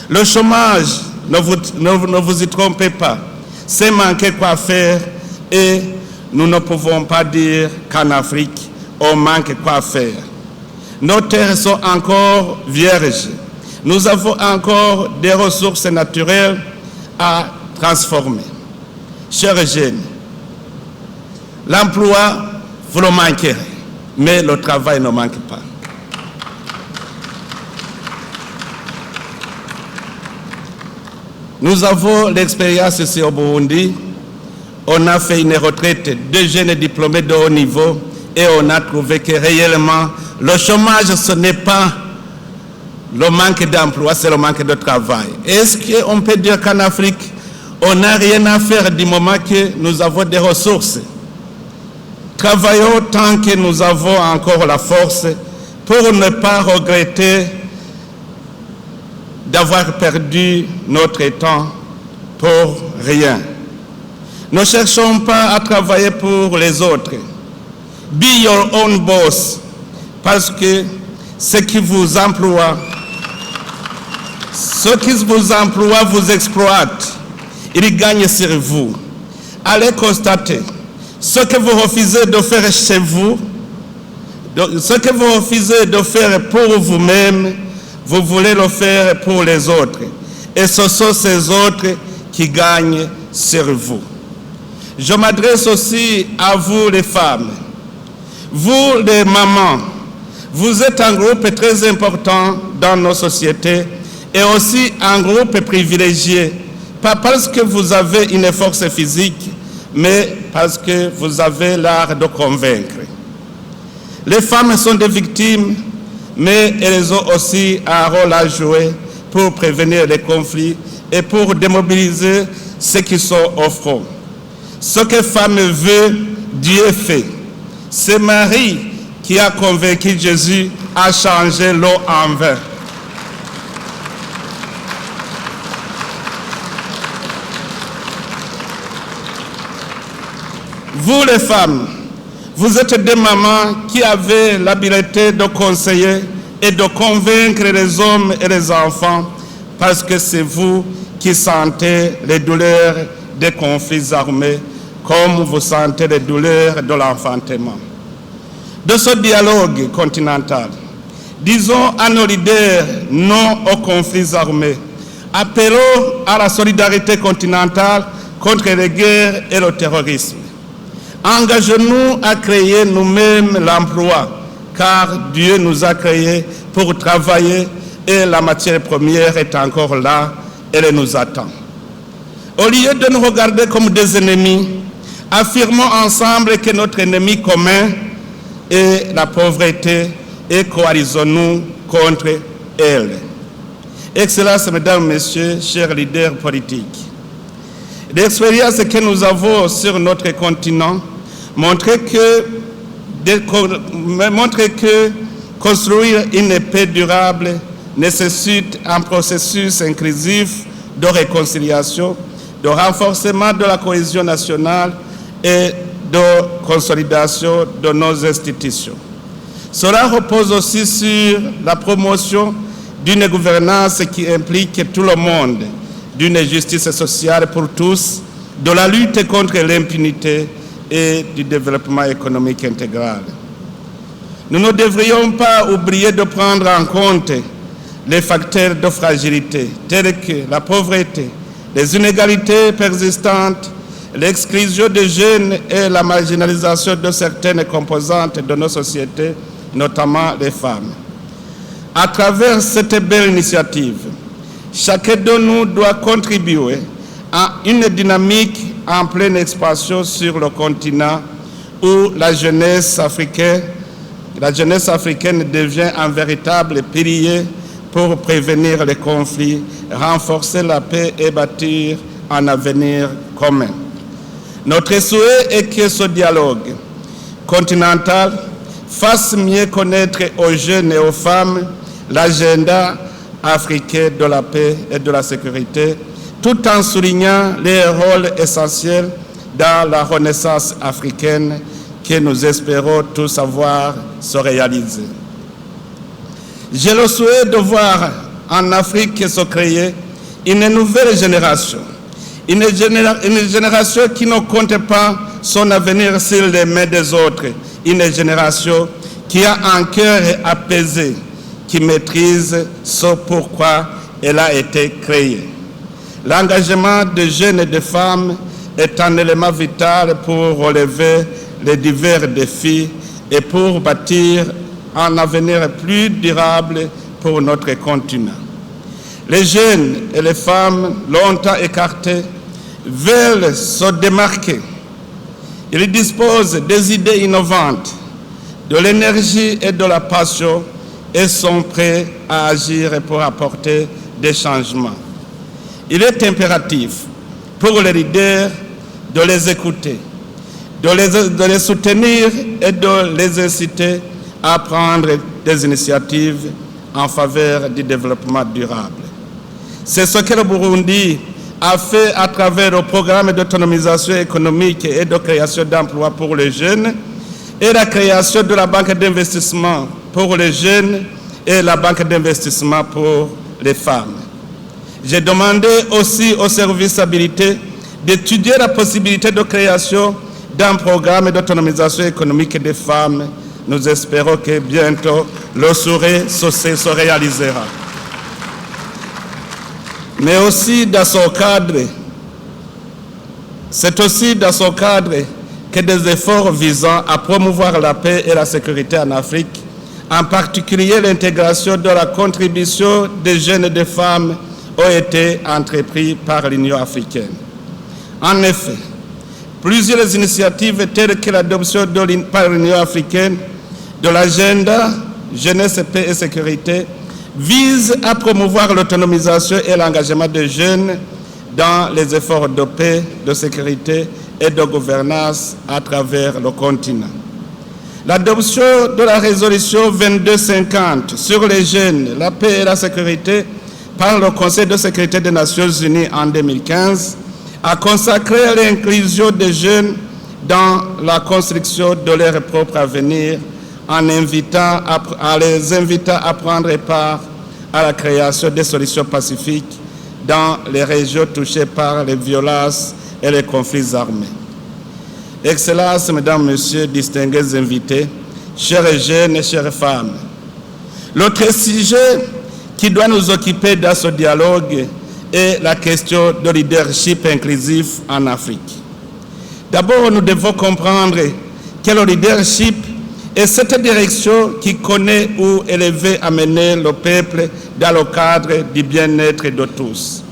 Le chômage, ne vous y trompez pas, c'est manquer quoi faire et nous ne pouvons pas dire qu'en Afrique, on manque quoi faire. Nos terres sont encore vierges. Nous avons encore des ressources naturelles à transformer. Chers jeunes, l'emploi, vous le manquerez, mais le travail ne manque pas. Nous avons l'expérience ici au Burundi. On a fait une retraite de jeunes diplômés de haut niveau et on a trouvé que réellement, le chômage, ce n'est pas le manque d'emploi, c'est le manque de travail. Est-ce qu'on peut dire qu'en Afrique, on n'a rien à faire du moment que nous avons des ressources? Travaillons tant que nous avons encore la force pour ne pas regretter d'avoir perdu notre temps pour rien. Ne cherchons pas à travailler pour les autres. Be your own boss, parce que ceux qui vous emploient vous exploitent. Ils gagnent sur vous. Allez constater ce que vous refusez de faire chez vous, ce que vous refusez de faire pour vous-même, vous voulez le faire pour les autres. Et ce sont ces autres qui gagnent sur vous. Je m'adresse aussi à vous les femmes. Vous les mamans, vous êtes un groupe très important dans nos sociétés et aussi un groupe privilégié. Pas parce que vous avez une force physique, mais parce que vous avez l'art de convaincre. Les femmes sont des victimes, mais elles ont aussi un rôle à jouer pour prévenir les conflits et pour démobiliser ceux qui sont au front. Ce que femme veut, Dieu fait. C'est Marie qui a convaincu Jésus à changer l'eau en vin. Vous les femmes, vous êtes des mamans qui avez l'habileté de conseiller et de convaincre les hommes et les enfants parce que c'est vous qui sentez les douleurs des conflits armés comme vous sentez les douleurs de l'enfantement. De ce dialogue continental, disons à nos leaders non aux conflits armés. Appelons à la solidarité continentale contre les guerres et le terrorisme. Engageons-nous à créer nous-mêmes l'emploi, car Dieu nous a créés pour travailler et la matière première est encore là, elle nous attend. Au lieu de nous regarder comme des ennemis, affirmons ensemble que notre ennemi commun est la pauvreté et coalisons-nous contre elle. Excellences, Mesdames, Messieurs, chers leaders politiques, l'expérience que nous avons sur notre continent montre que construire une paix durable nécessite un processus inclusif de réconciliation, de renforcement de la cohésion nationale, et de consolidation de nos institutions. Cela repose aussi sur la promotion d'une gouvernance qui implique tout le monde, d'une justice sociale pour tous, de la lutte contre l'impunité et du développement économique intégral. Nous ne devrions pas oublier de prendre en compte les facteurs de fragilité tels que la pauvreté, les inégalités persistantes, l'exclusion des jeunes et la marginalisation de certaines composantes de nos sociétés, notamment les femmes. À travers cette belle initiative, chacun de nous doit contribuer à une dynamique en pleine expansion sur le continent où la jeunesse africaine devient un véritable pilier pour prévenir les conflits, renforcer la paix et bâtir un avenir commun. Notre souhait est que ce dialogue continental fasse mieux connaître aux jeunes et aux femmes l'agenda africain de la paix et de la sécurité, tout en soulignant les rôles essentiels dans la renaissance africaine que nous espérons tous avoir se réaliser. J'ai le souhait de voir en Afrique se créer une nouvelle génération, une génération qui ne compte pas son avenir sur les mains des autres, une génération qui a un cœur apaisé, qui maîtrise ce pourquoi elle a été créée. L'engagement de jeunes et de femmes est un élément vital pour relever les divers défis et pour bâtir un avenir plus durable pour notre continent. Les jeunes et les femmes longtemps écartés veulent se démarquer. Ils disposent des idées innovantes, de l'énergie et de la passion et sont prêts à agir pour apporter des changements. Il est impératif pour les leaders de les écouter, de les soutenir et de les inciter à prendre des initiatives en faveur du développement durable. C'est ce que le Burundi a fait à travers le programme d'autonomisation économique et de création d'emplois pour les jeunes et la création de la banque d'investissement pour les jeunes et la banque d'investissement pour les femmes. J'ai demandé aussi au service habilité d'étudier la possibilité de création d'un programme d'autonomisation économique des femmes. Nous espérons que bientôt le se réalisera. Mais aussi dans son cadre, c'est aussi dans son cadre que des efforts visant à promouvoir la paix et la sécurité en Afrique, en particulier l'intégration de la contribution des jeunes et des femmes, ont été entrepris par l'Union africaine. En effet, plusieurs initiatives telles que l'adoption par l'Union africaine de l'agenda jeunesse, paix et sécurité visent à promouvoir l'autonomisation et l'engagement des jeunes dans les efforts de paix, de sécurité et de gouvernance à travers le continent. L'adoption de la résolution 2250 sur les jeunes, la paix et la sécurité par le Conseil de sécurité des Nations Unies en 2015 a consacré l'inclusion des jeunes dans la construction de leur propre avenir en les invitant à prendre part à la création des solutions pacifiques dans les régions touchées par les violences et les conflits armés. Excellences, Mesdames, Messieurs, distingués invités, chers jeunes et chères femmes, l'autre sujet qui doit nous occuper dans ce dialogue est la question de leadership inclusif en Afrique. D'abord, nous devons comprendre que le leadership est cette direction qui connaît où élever, amener le peuple dans le cadre du bien-être de tous.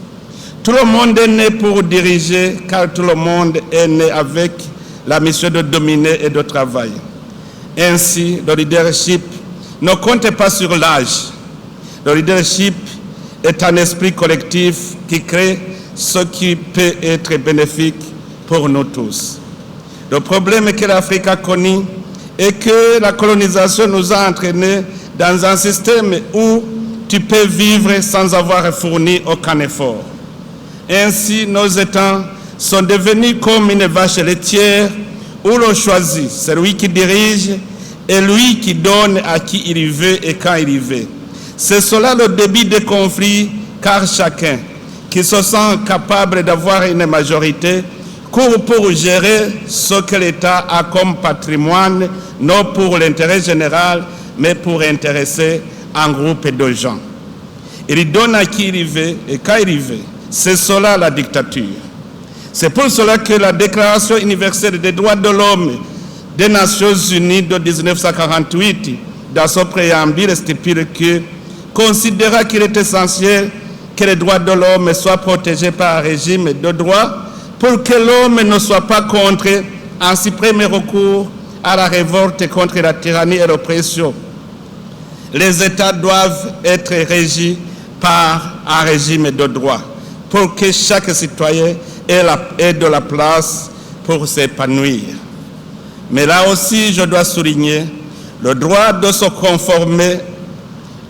Tout le monde est né pour diriger, car tout le monde est né avec la mission de dominer et de travailler. Ainsi, le leadership ne compte pas sur l'âge. Le leadership est un esprit collectif qui crée ce qui peut être bénéfique pour nous tous. Le problème que l'Afrique a connu est que la colonisation nous a entraînés dans un système où tu peux vivre sans avoir fourni aucun effort. Ainsi, nos États sont devenus comme une vache laitière où l'on choisit celui qui dirige et lui qui donne à qui il veut et quand il veut. C'est cela le début des conflits, car chacun qui se sent capable d'avoir une majorité court pour gérer ce que l'État a comme patrimoine, non pour l'intérêt général, mais pour intéresser un groupe de gens. Il donne à qui il veut et quand il veut. C'est cela la dictature. C'est pour cela que la Déclaration universelle des droits de l'homme des Nations Unies de 1948, dans son préambule, stipule que considéra qu'il est essentiel que les droits de l'homme soient protégés par un régime de droit pour que l'homme ne soit pas contraint en si premier recours à la révolte contre la tyrannie et l'oppression. Les États doivent être régis par un régime de droit pour que chaque citoyen ait de la place pour s'épanouir. Mais là aussi, je dois souligner le droit de se conformer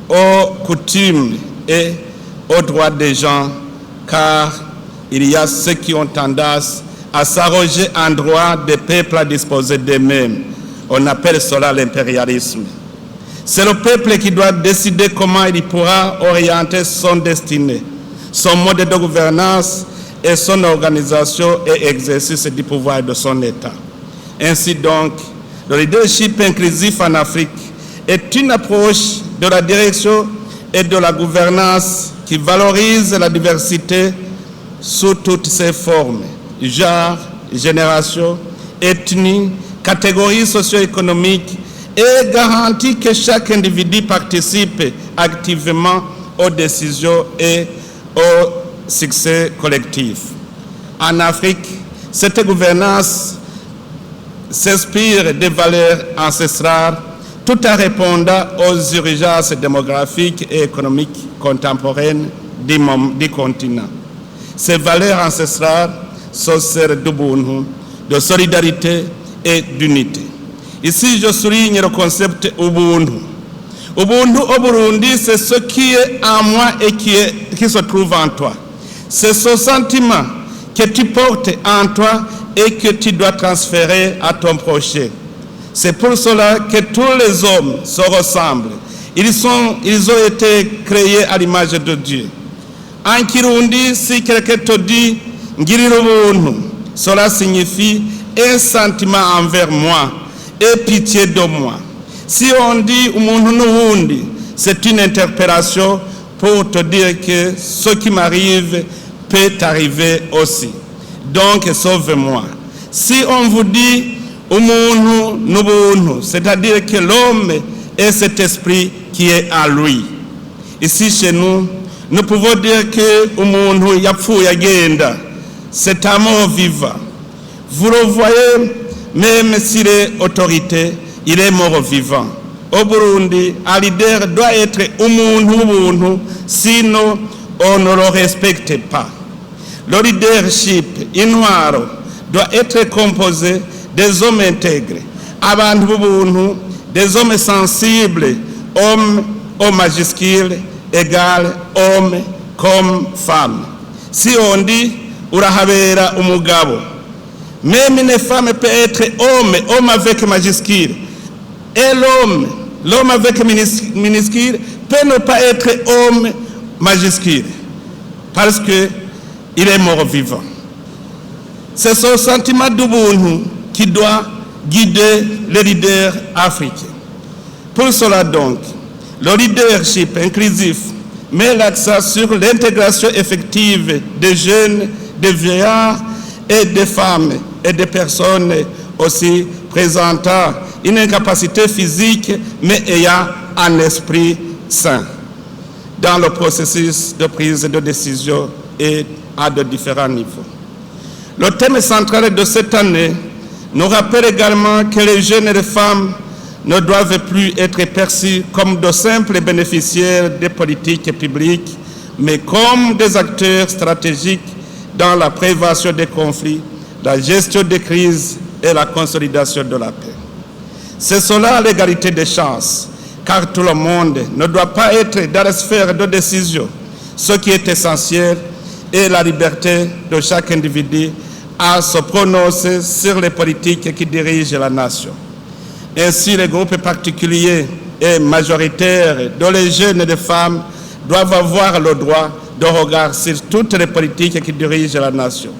aux coutumes et aux droits des gens, car il y a ceux qui ont tendance à s'arroger un droit des peuples à disposer d'eux-mêmes. On appelle cela l'impérialisme. C'est le peuple qui doit décider comment il pourra orienter son destinée, son mode de gouvernance et son organisation et exercice du pouvoir de son État. Ainsi donc, le leadership inclusif en Afrique est une approche de la direction et de la gouvernance qui valorise la diversité sous toutes ses formes, genre, génération, ethnie, catégories socio-économiques, et garantit que chaque individu participe activement aux décisions et au succès collectif. En Afrique, cette gouvernance s'inspire des valeurs ancestrales tout en répondant aux urgences démographiques et économiques contemporaines du continent. Ces valeurs ancestrales sont celles d'Ubuntu, de solidarité et d'unité. Ici, je souligne le concept Ubuntu. Ubuntu au Burundi, c'est ce qui est en moi et qui se trouve en toi. C'est ce sentiment que tu portes en toi et que tu dois transférer à ton prochain. C'est pour cela que tous les hommes se ressemblent. Ils ont été créés à l'image de Dieu. En Kirundi, si quelqu'un te dit « Ngirira ubuntu », cela signifie un sentiment envers moi et pitié de moi. Si on dit « umuntu n'uwundi », c'est une interpellation pour te dire que ce qui m'arrive peut t'arriver aussi. Donc, sauve-moi. Si on vous dit « umuntu n'ubuntu », c'est-à-dire que l'homme est cet esprit qui est à lui. Ici, chez nous, nous pouvons dire que umuntu yapfuye agenda, c'est un mort vivant. Vous le voyez, même s'il est autorité, il est mort vivant. Au Burundi, un leader doit être umuntu, sinon on ne le respecte pas. Le leadership intwaro doit être composé des hommes intègres, abantu b'ubuntu, des hommes sensibles, hommes au majuscule égal homme comme femme. Si on dit urahabera umugabo, même une femme peut être homme avec majuscule. Et l'homme avec minuscule peut ne pas être homme majuscule, parce qu'il est mort vivant. C'est ce sentiment d'Ubuntu qui doit guider les leaders africains. Pour cela donc, le leadership inclusif met l'accent sur l'intégration effective des jeunes, des vieillards et des femmes et des personnes aussi présentant une incapacité physique mais ayant un esprit sain dans le processus de prise de décision et à de différents niveaux. Le thème central de cette année nous rappelle également que les jeunes et les femmes ne doivent plus être perçus comme de simples bénéficiaires des politiques publiques, mais comme des acteurs stratégiques dans la prévention des conflits, la gestion des crises et la consolidation de la paix. C'est cela l'égalité des chances, car tout le monde ne doit pas être dans la sphère de décision. Ce qui est essentiel est la liberté de chaque individu à se prononcer sur les politiques qui dirigent la nation. Ainsi, les groupes particuliers et majoritaires, dont les jeunes et les femmes, doivent avoir le droit de regard sur toutes les politiques qui dirigent la nation.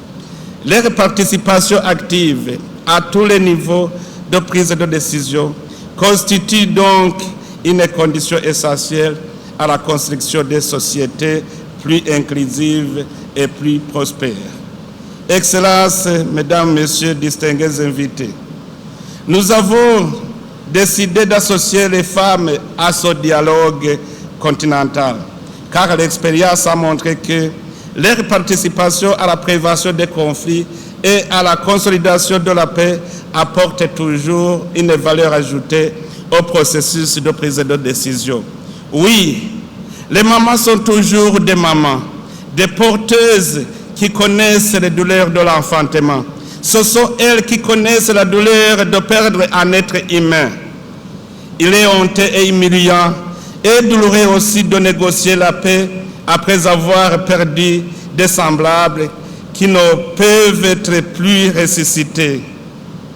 Leur participation active à tous les niveaux de prise de décision constitue donc une condition essentielle à la construction des sociétés plus inclusives et plus prospères. Excellences, Mesdames, Messieurs, distingués invités, nous avons décidé d'associer les femmes à ce dialogue continental, car l'expérience a montré que leur participation à la prévention des conflits et à la consolidation de la paix apporte toujours une valeur ajoutée au processus de prise de décision. Oui, les mamans sont toujours des mamans, des porteuses qui connaissent les douleurs de l'enfantement. Ce sont elles qui connaissent la douleur de perdre un être humain. Il est honteux et humiliant et douloureux aussi de négocier la paix après avoir perdu des semblables qui ne peuvent être plus ressuscités.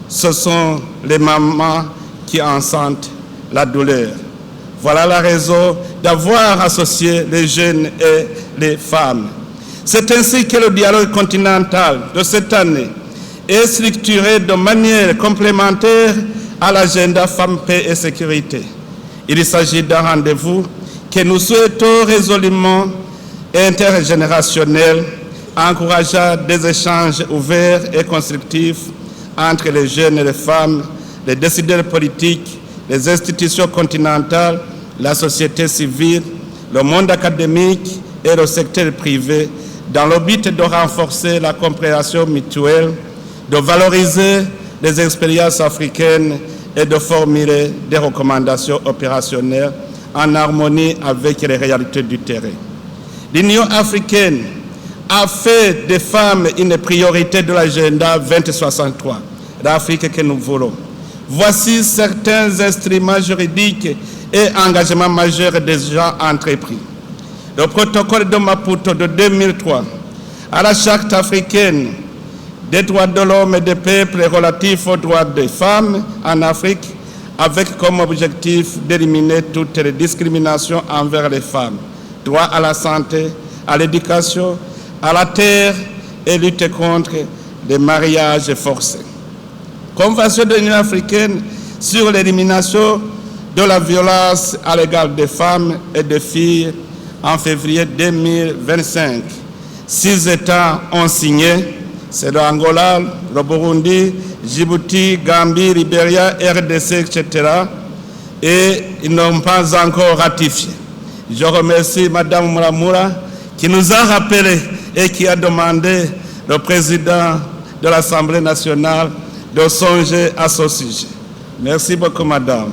Ce sont les mamans qui en sentent la douleur. Voilà la raison d'avoir associé les jeunes et les femmes. C'est ainsi que le dialogue continental de cette année est structuré de manière complémentaire à l'agenda Femmes, Paix et Sécurité. Il s'agit d'un rendez-vous que nous souhaitons résolument intergénérationnel, encourageant des échanges ouverts et constructifs entre les jeunes et les femmes, les décideurs politiques, les institutions continentales, la société civile, le monde académique et le secteur privé, dans le but de renforcer la compréhension mutuelle, de valoriser les expériences africaines et de formuler des recommandations opérationnelles en harmonie avec les réalités du terrain. L'Union africaine a fait des femmes une priorité de l'agenda 2063, l'Afrique que nous voulons. Voici certains instruments juridiques et engagements majeurs déjà entrepris. Le protocole de Maputo de 2003 à la Charte africaine des droits de l'homme et des peuples relatifs aux droits des femmes en Afrique, avec comme objectif d'éliminer toutes les discriminations envers les femmes, droit à la santé, à l'éducation, à la terre et lutter contre les mariages forcés. Convention de l'Union africaine sur l'élimination de la violence à l'égard des femmes et des filles en février 2025. 6 États ont signé, c'est l'Angola, le Burundi, Djibouti, Gambie, Libéria, RDC, etc. Et ils n'ont pas encore ratifié. Je remercie Mme Mouramura qui nous a rappelé et qui a demandé au président de l'Assemblée nationale de songer à ce sujet. Merci beaucoup, Madame.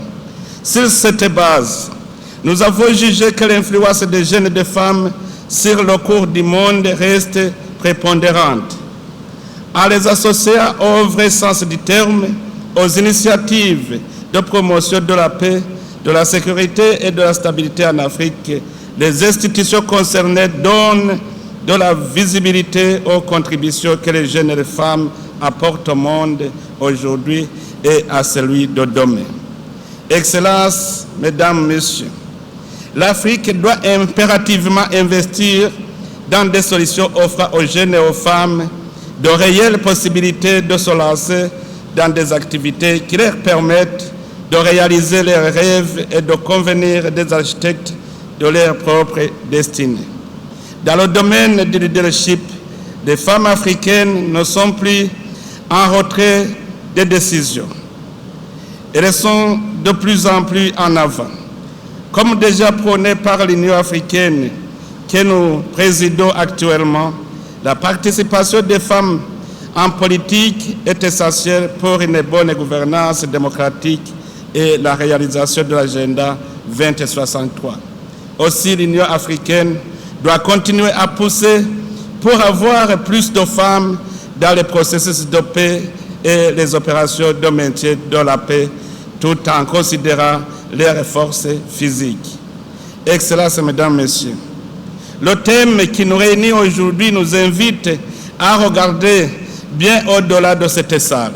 Sur cette base, nous avons jugé que l'influence des jeunes et des femmes sur le cours du monde reste prépondérante. En les associant au vrai sens du terme, aux initiatives de promotion de la paix, de la sécurité et de la stabilité en Afrique, les institutions concernées donnent de la visibilité aux contributions que les jeunes et les femmes apportent au monde aujourd'hui et à celui de demain. Excellences, Mesdames, Messieurs, l'Afrique doit impérativement investir dans des solutions offrant aux jeunes et aux femmes de réelles possibilités de se lancer dans des activités qui leur permettent de réaliser leurs rêves et de convenir des architectes de leur propre destinée. Dans le domaine du leadership, les femmes africaines ne sont plus en retrait des décisions. Elles sont de plus en plus en avant. Comme déjà prôné par l'Union africaine que nous présidons actuellement, la participation des femmes en politique est essentielle pour une bonne gouvernance démocratique et la réalisation de l'agenda 2063. Aussi, l'Union africaine doit continuer à pousser pour avoir plus de femmes dans les processus de paix et les opérations de maintien de la paix, tout en considérant leurs forces physiques. Excellences, Mesdames, Messieurs, le thème qui nous réunit aujourd'hui nous invite à regarder bien au-delà de cette salle.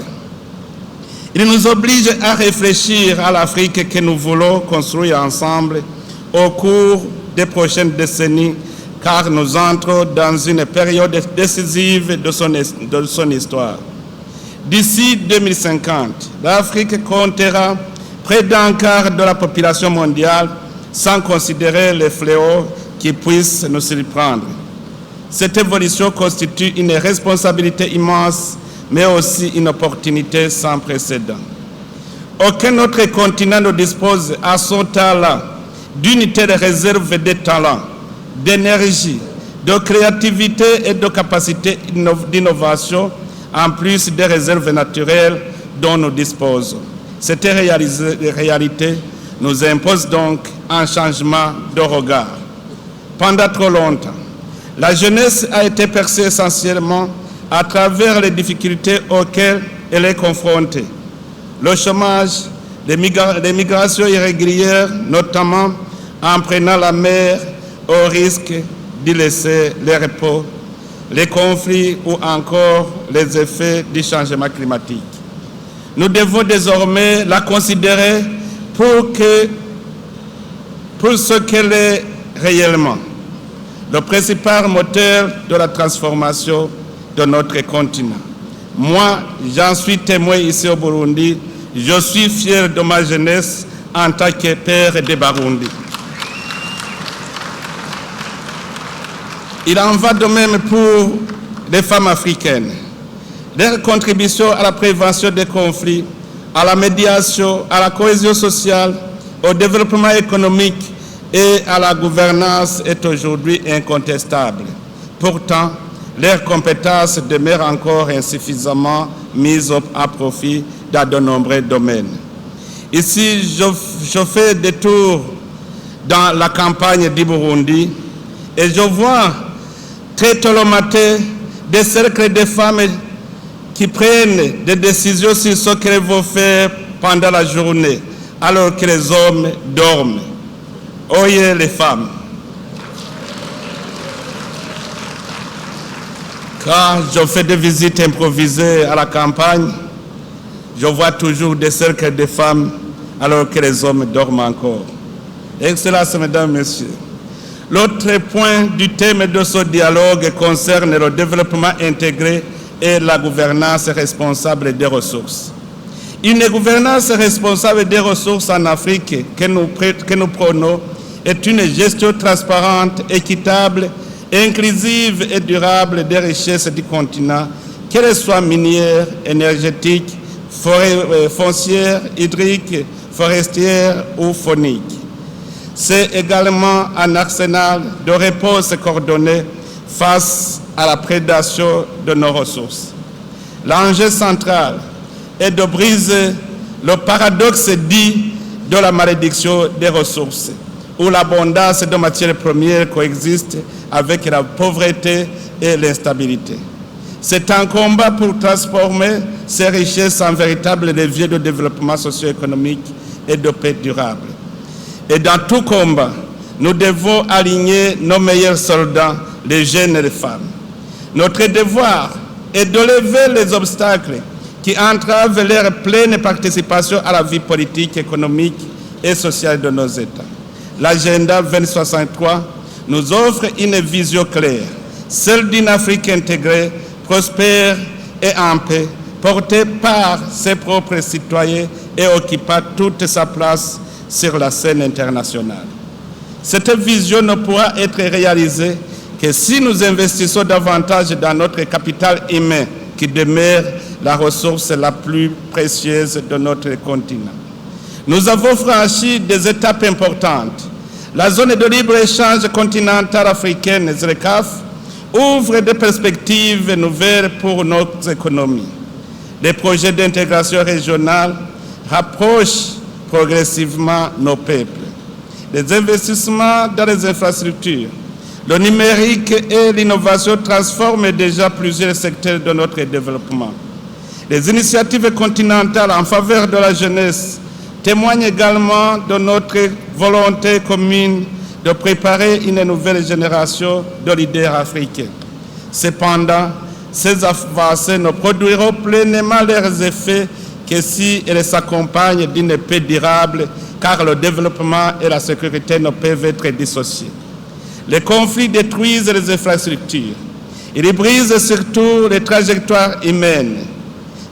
Il nous oblige à réfléchir à l'Afrique que nous voulons construire ensemble au cours des prochaines décennies, car nous entrons dans une période décisive de son histoire. D'ici 2050, l'Afrique comptera près d'un quart de la population mondiale, sans considérer les fléaux qui puissent nous surprendre. Cette évolution constitue une responsabilité immense, mais aussi une opportunité sans précédent. Aucun autre continent ne dispose à son talent d'une telle réserve de talent, d'énergie, de créativité et de capacité d'innovation, en plus des réserves naturelles dont nous disposons. Cette réalité nous impose donc un changement de regard. Pendant trop longtemps, la jeunesse a été perçue essentiellement à travers les difficultés auxquelles elle est confrontée. Le chômage, les migrations irrégulières, notamment en prenant la mer au risque d'y laisser les repos, les conflits ou encore les effets du changement climatique. Nous devons désormais la considérer pour ce qu'elle est réellement, le principal moteur de la transformation de notre continent. Moi, j'en suis témoin ici au Burundi. Je suis fier de ma jeunesse en tant que père de Burundi. Il en va de même pour les femmes africaines. Leur contribution à la prévention des conflits, à la médiation, à la cohésion sociale, au développement économique et à la gouvernance est aujourd'hui incontestable. Pourtant, leurs compétences demeurent encore insuffisamment mises à profit dans de nombreux domaines. Ici, je fais des tours dans la campagne du Burundi et je vois très tôt le matin des cercles de femmes qui prennent des décisions sur ce qu'elles vont faire pendant la journée, alors que les hommes dorment. Oyez les femmes. Quand je fais des visites improvisées à la campagne, je vois toujours des cercles de femmes alors que les hommes dorment encore. Excellences, mesdames, messieurs, l'autre point du thème de ce dialogue concerne le développement intégré et la gouvernance responsable des ressources. Une gouvernance responsable des ressources en Afrique que nous prônons est une gestion transparente, équitable, inclusive et durable des richesses du continent, qu'elles soient minières, énergétiques, foncières, hydriques, forestières ou fauniques. C'est également un arsenal de réponses coordonnées face à la prédation de nos ressources. L'enjeu central est de briser le paradoxe dit de la malédiction des ressources, où l'abondance de matières premières coexiste avec la pauvreté et l'instabilité. C'est un combat pour transformer ces richesses en véritables leviers de développement socio-économique et de paix durable. Et dans tout combat, nous devons aligner nos meilleurs soldats, les jeunes et les femmes. Notre devoir est de lever les obstacles qui entravent leur pleine participation à la vie politique, économique et sociale de nos États. L'agenda 2063 nous offre une vision claire, celle d'une Afrique intégrée, prospère et en paix, portée par ses propres citoyens et occupant toute sa place sur la scène internationale. Cette vision ne pourra être réalisée que si nous investissons davantage dans notre capital humain, qui demeure la ressource la plus précieuse de notre continent. Nous avons franchi des étapes importantes. La zone de libre-échange continentale africaine, ZLECAf, ouvre des perspectives nouvelles pour nos économies. Les projets d'intégration régionale rapprochent progressivement nos peuples. Les investissements dans les infrastructures, le numérique et l'innovation transforment déjà plusieurs secteurs de notre développement. Les initiatives continentales en faveur de la jeunesse témoignent également de notre volonté commune de préparer une nouvelle génération de leaders africains. Cependant, ces avancées ne produiront pleinement leurs effets que si elles s'accompagnent d'une paix durable, car le développement et la sécurité ne peuvent être dissociés. Les conflits détruisent les infrastructures. Ils brisent surtout les trajectoires humaines.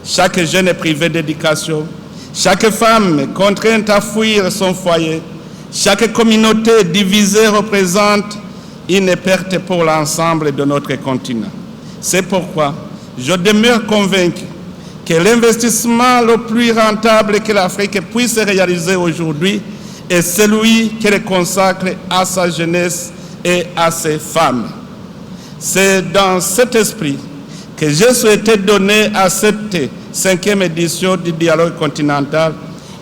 Chaque jeune est privé d'éducation. Chaque femme est contrainte à fuir son foyer. Chaque communauté divisée représente une perte pour l'ensemble de notre continent. C'est pourquoi je demeure convaincu que l'investissement le plus rentable que l'Afrique puisse réaliser aujourd'hui est celui qu'elle consacre à sa jeunesse et à ses femmes. C'est dans cet esprit que j'ai souhaité donner à cette 5e édition du dialogue continental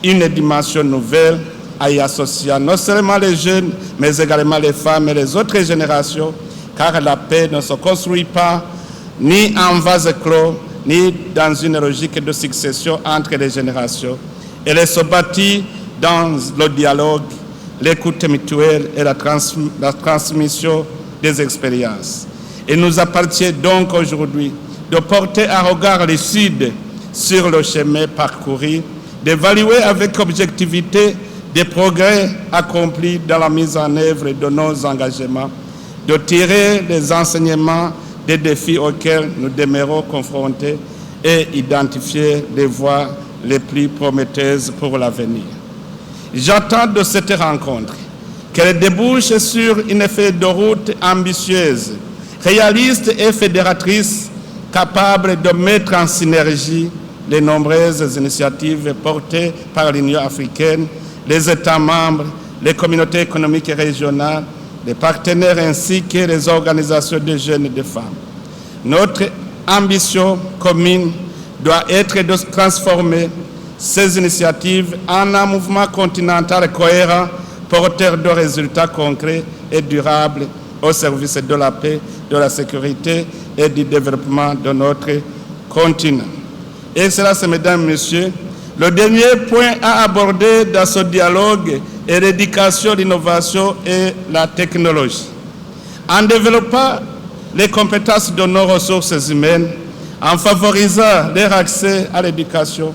une dimension nouvelle à y associer non seulement les jeunes, mais également les femmes et les autres générations, car la paix ne se construit pas ni en vase clos, ni dans une logique de succession entre les générations. Elle se bâtit dans le dialogue, l'écoute mutuelle et la transmission des expériences. Il nous appartient donc aujourd'hui de porter un regard lucide sur le chemin parcouru, d'évaluer avec objectivité des progrès accomplis dans la mise en œuvre de nos engagements, de tirer les enseignements des défis auxquels nous demeurons confrontés et identifier les voies les plus prometteuses pour l'avenir. J'attends de cette rencontre qu'elle débouche sur une feuille de route ambitieuse, réaliste et fédératrice, capable de mettre en synergie les nombreuses initiatives portées par l'Union africaine, les États membres, les communautés économiques et régionales, les partenaires ainsi que les organisations de jeunes et de femmes. Notre ambition commune doit être de transformer ces initiatives en un mouvement continental cohérent, porteur de résultats concrets et durables au service de la paix, de la sécurité et du développement de notre continent. Excellences, Mesdames et Messieurs, le dernier point à aborder dans ce dialogue est l'éducation, l'innovation et la technologie. En développant les compétences de nos ressources humaines, en favorisant leur accès à l'éducation,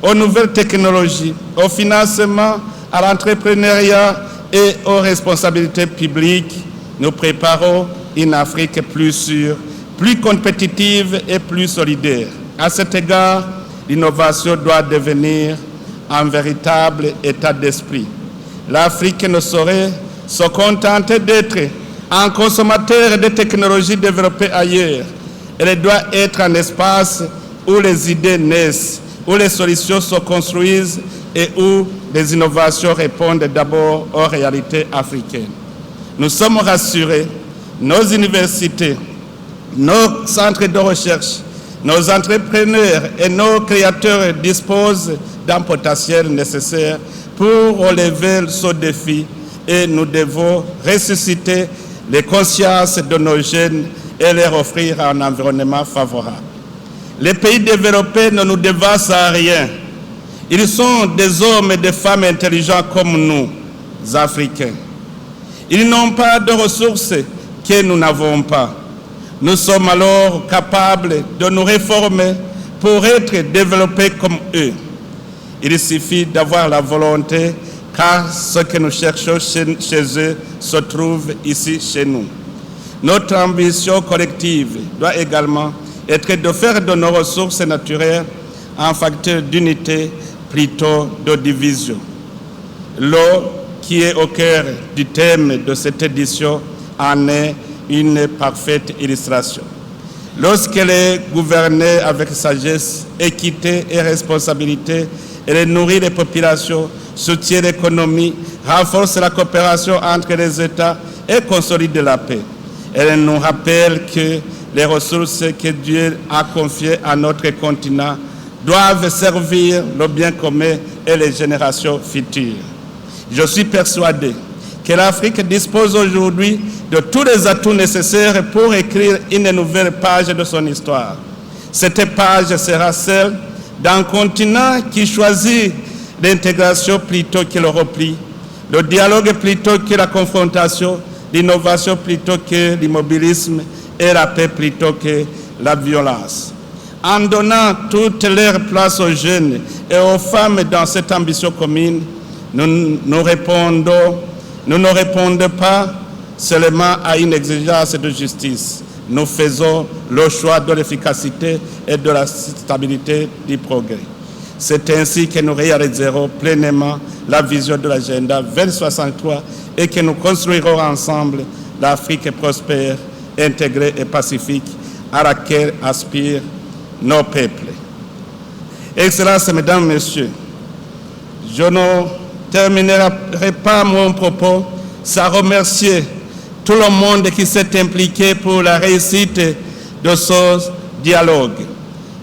aux nouvelles technologies, au financement, à l'entrepreneuriat et aux responsabilités publiques, nous préparons une Afrique plus sûre, plus compétitive et plus solidaire. À cet égard, l'innovation doit devenir un véritable état d'esprit. L'Afrique ne saurait se contenter d'être un consommateur de technologies développées ailleurs. Elle doit être un espace où les idées naissent, où les solutions se construisent et où les innovations répondent d'abord aux réalités africaines. Nous sommes rassurés, nos universités, nos centres de recherche, nos entrepreneurs et nos créateurs disposent d'un potentiel nécessaire pour relever ce défi et nous devons ressusciter les consciences de nos jeunes et leur offrir un environnement favorable. Les pays développés ne nous dévassent à rien. Ils sont des hommes et des femmes intelligents comme nous, Africains. Ils n'ont pas de ressources que nous n'avons pas. Nous sommes alors capables de nous réformer pour être développés comme eux. Il suffit d'avoir la volonté, car ce que nous cherchons chez eux se trouve ici chez nous. Notre ambition collective doit également être de faire de nos ressources naturelles un facteur d'unité plutôt de division. L'eau, qui est au cœur du thème de cette édition, en est une parfaite illustration. Lorsqu'elle est gouvernée avec sagesse, équité et responsabilité, elle nourrit les populations, soutient l'économie, renforce la coopération entre les États et consolide la paix. Elle nous rappelle que les ressources que Dieu a confiées à notre continent doivent servir le bien commun et les générations futures. Je suis persuadé que l'Afrique dispose aujourd'hui de tous les atouts nécessaires pour écrire une nouvelle page de son histoire. Cette page sera celle d'un continent qui choisit l'intégration plutôt que le repli, le dialogue plutôt que la confrontation, l'innovation plutôt que l'immobilisme et la paix plutôt que la violence. En donnant toute leur place aux jeunes et aux femmes dans cette ambition commune, nous ne répondons pas seulement à une exigence de justice. Nous faisons le choix de l'efficacité et de la stabilité du progrès. C'est ainsi que nous réaliserons pleinement la vision de l'agenda 2063 et que nous construirons ensemble l'Afrique prospère, intégrée et pacifique à laquelle aspirent nos peuples. Excellences, Mesdames, Messieurs, je ne terminerai pas mon propos sans remercier tout le monde qui s'est impliqué pour la réussite de ce dialogue.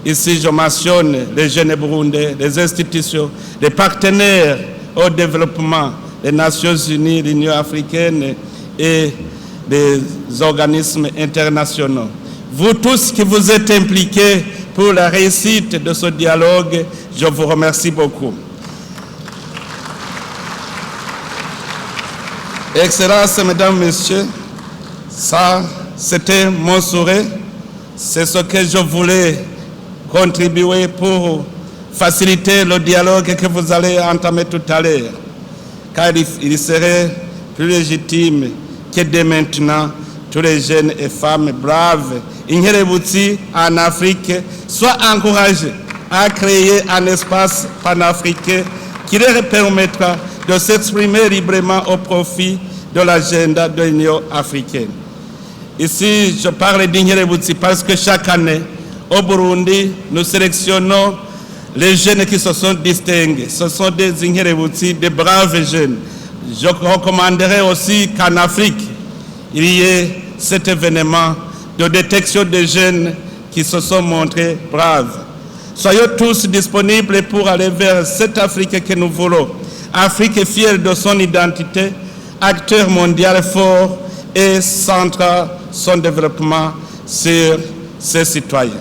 Ici, je mentionne les jeunes burundais, les institutions, les partenaires au développement, les Nations Unies, l'Union africaine et les organismes internationaux. Vous tous qui vous êtes impliqués pour la réussite de ce dialogue, je vous remercie beaucoup. Excellences, Mesdames, Messieurs, ça, c'était mon souhait. C'est ce que je voulais contribuer pour faciliter le dialogue que vous allez entamer tout à l'heure. Car il serait plus légitime que dès maintenant, tous les jeunes et femmes braves, Ingerebutsi en Afrique, soient encouragés à créer un espace panafricain qui leur permettra de s'exprimer librement au profit de l'agenda de l'Union africaine. Ici, je parle d'Ingerebutsi parce que chaque année, au Burundi, nous sélectionnons les jeunes qui se sont distingués. Ce sont des Ingerebutsi, des braves jeunes. Je recommanderais aussi qu'en Afrique, il y ait cet événement de détection des jeunes qui se sont montrés braves. Soyons tous disponibles pour aller vers cette Afrique que nous voulons. Afrique fière de son identité, acteur mondial fort et centrant son développement sur ses citoyens.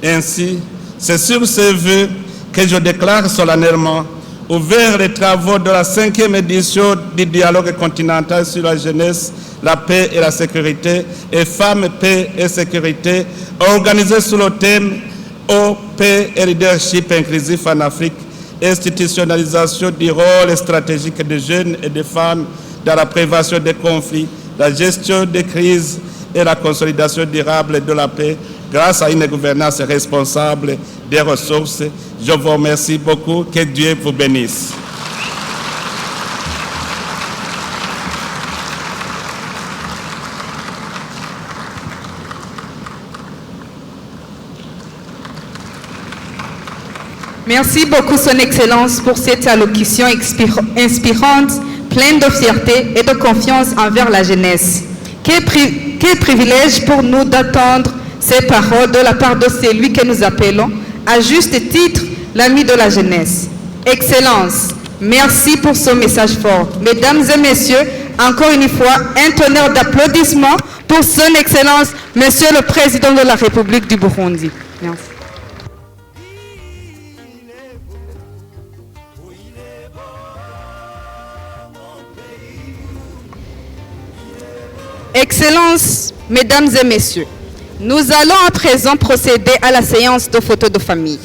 Ainsi, c'est sur ces vœux que je déclare solennellement ouvert les travaux de la 5e édition du dialogue continental sur la jeunesse, la paix et la sécurité, et femmes, paix et sécurité, organisé sous le thème Eau, paix et leadership inclusif en Afrique, institutionnalisation du rôle stratégique des jeunes et des femmes dans la prévention des conflits, la gestion des crises et la consolidation durable de la paix grâce à une gouvernance responsable des ressources. Je vous remercie beaucoup. Que Dieu vous bénisse. Merci beaucoup, Son Excellence, pour cette allocution inspirante, pleine de fierté et de confiance envers la jeunesse. Quel privilège pour nous d'entendre ces paroles de la part de celui que nous appelons, à juste titre, l'ami de la jeunesse. Excellence, merci pour ce message fort. Mesdames et messieurs, encore une fois, un tonnerre d'applaudissements pour Son Excellence, Monsieur le Président de la République du Burundi. Merci. Excellences, Mesdames et Messieurs, nous allons à présent procéder à la séance de photos de famille.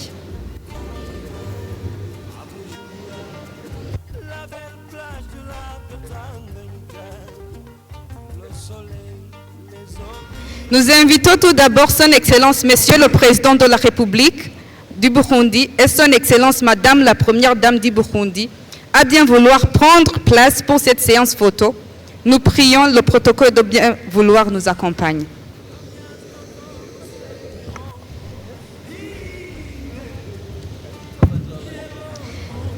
Nous invitons tout d'abord Son Excellence, Monsieur le Président de la République du Burundi et Son Excellence, Madame la Première Dame du Burundi, à bien vouloir prendre place pour cette séance photo. Nous prions le protocole de bien vouloir nous accompagne.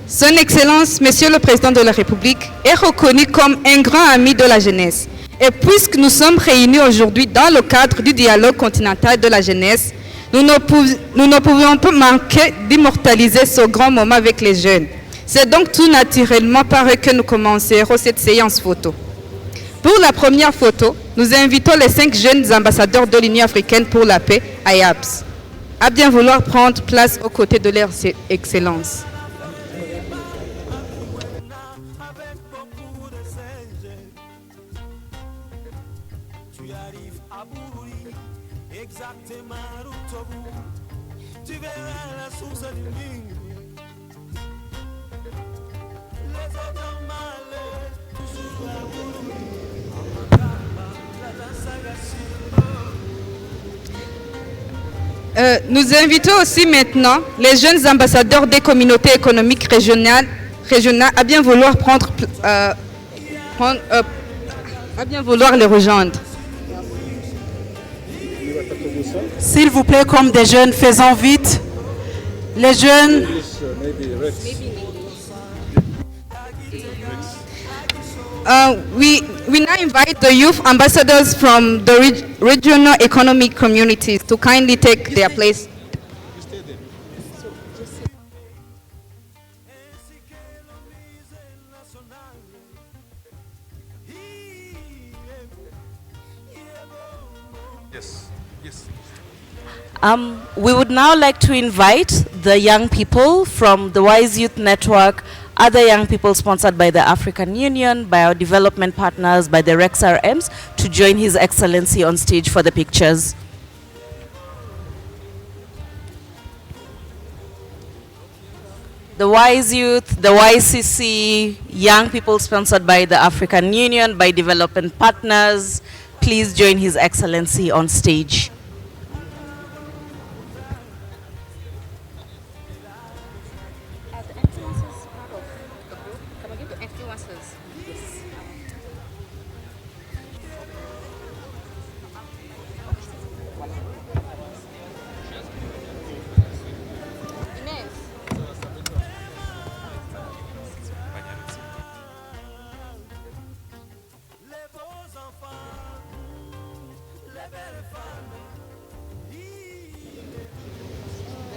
Son Excellence, Monsieur le Président de la République, est reconnu comme un grand ami de la jeunesse. Et puisque nous sommes réunis aujourd'hui dans le cadre du dialogue continental de la jeunesse, nous ne pouvons pas manquer d'immortaliser ce grand moment avec les jeunes. C'est donc tout naturellement par eux que nous commencerons cette séance photo. Pour la première photo, nous invitons les 5 jeunes ambassadeurs de l'Union africaine pour la paix, AYAPS, à bien vouloir prendre place aux côtés de leur Excellence. exactement Rutobu. Tu verras la source du Ning. Les autres malheurs, toujours à Burundi. La danse Nous invitons aussi maintenant les jeunes ambassadeurs des communautés économiques régionales à bien vouloir à bien vouloir les rejoindre. S'il vous plaît, comme des jeunes, faisons vite. Les jeunes. We now invite the youth ambassadors from the regional economic communities to kindly take their place. We would now like to invite the young people from the Wise Youth Network, other young people sponsored by the African Union, by our development partners, by the REXRMs, to join His Excellency on stage for the pictures. The Wise Youth, the YCC, young people sponsored by the African Union, by development partners, please join His Excellency on stage.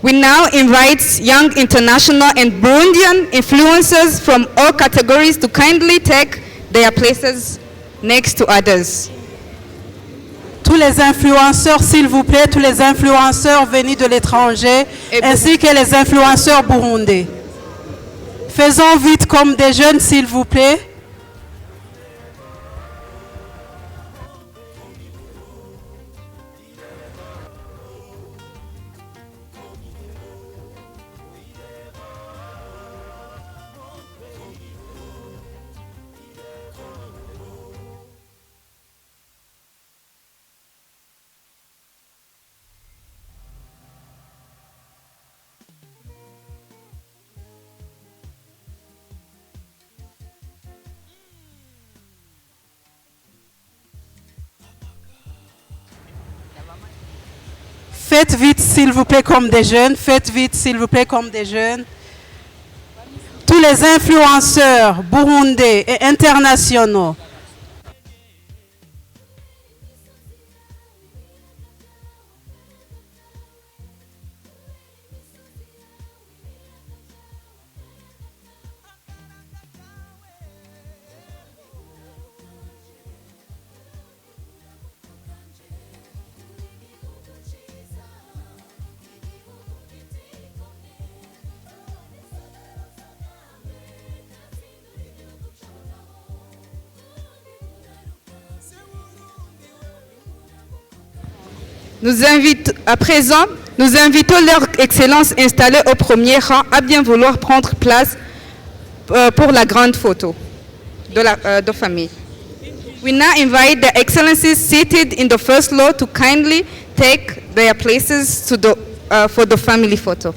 We now invite young international and Burundian influencers from all categories to kindly take their places next to others. Tous les influenceurs, s'il vous plaît, tous les influenceurs venus de l'étranger, ainsi que les influenceurs burundais. Faisons vite comme des jeunes, s'il vous plaît. Faites vite, s'il vous plaît, comme des jeunes. Faites vite, s'il vous plaît, comme des jeunes. Tous les influenceurs burundais et internationaux. À présent, nous invitons leur Excellence installée au premier rang à bien vouloir prendre place pour la grande photo de famille. We now invite the Excellencies seated in the first row to kindly take their places for the family photo.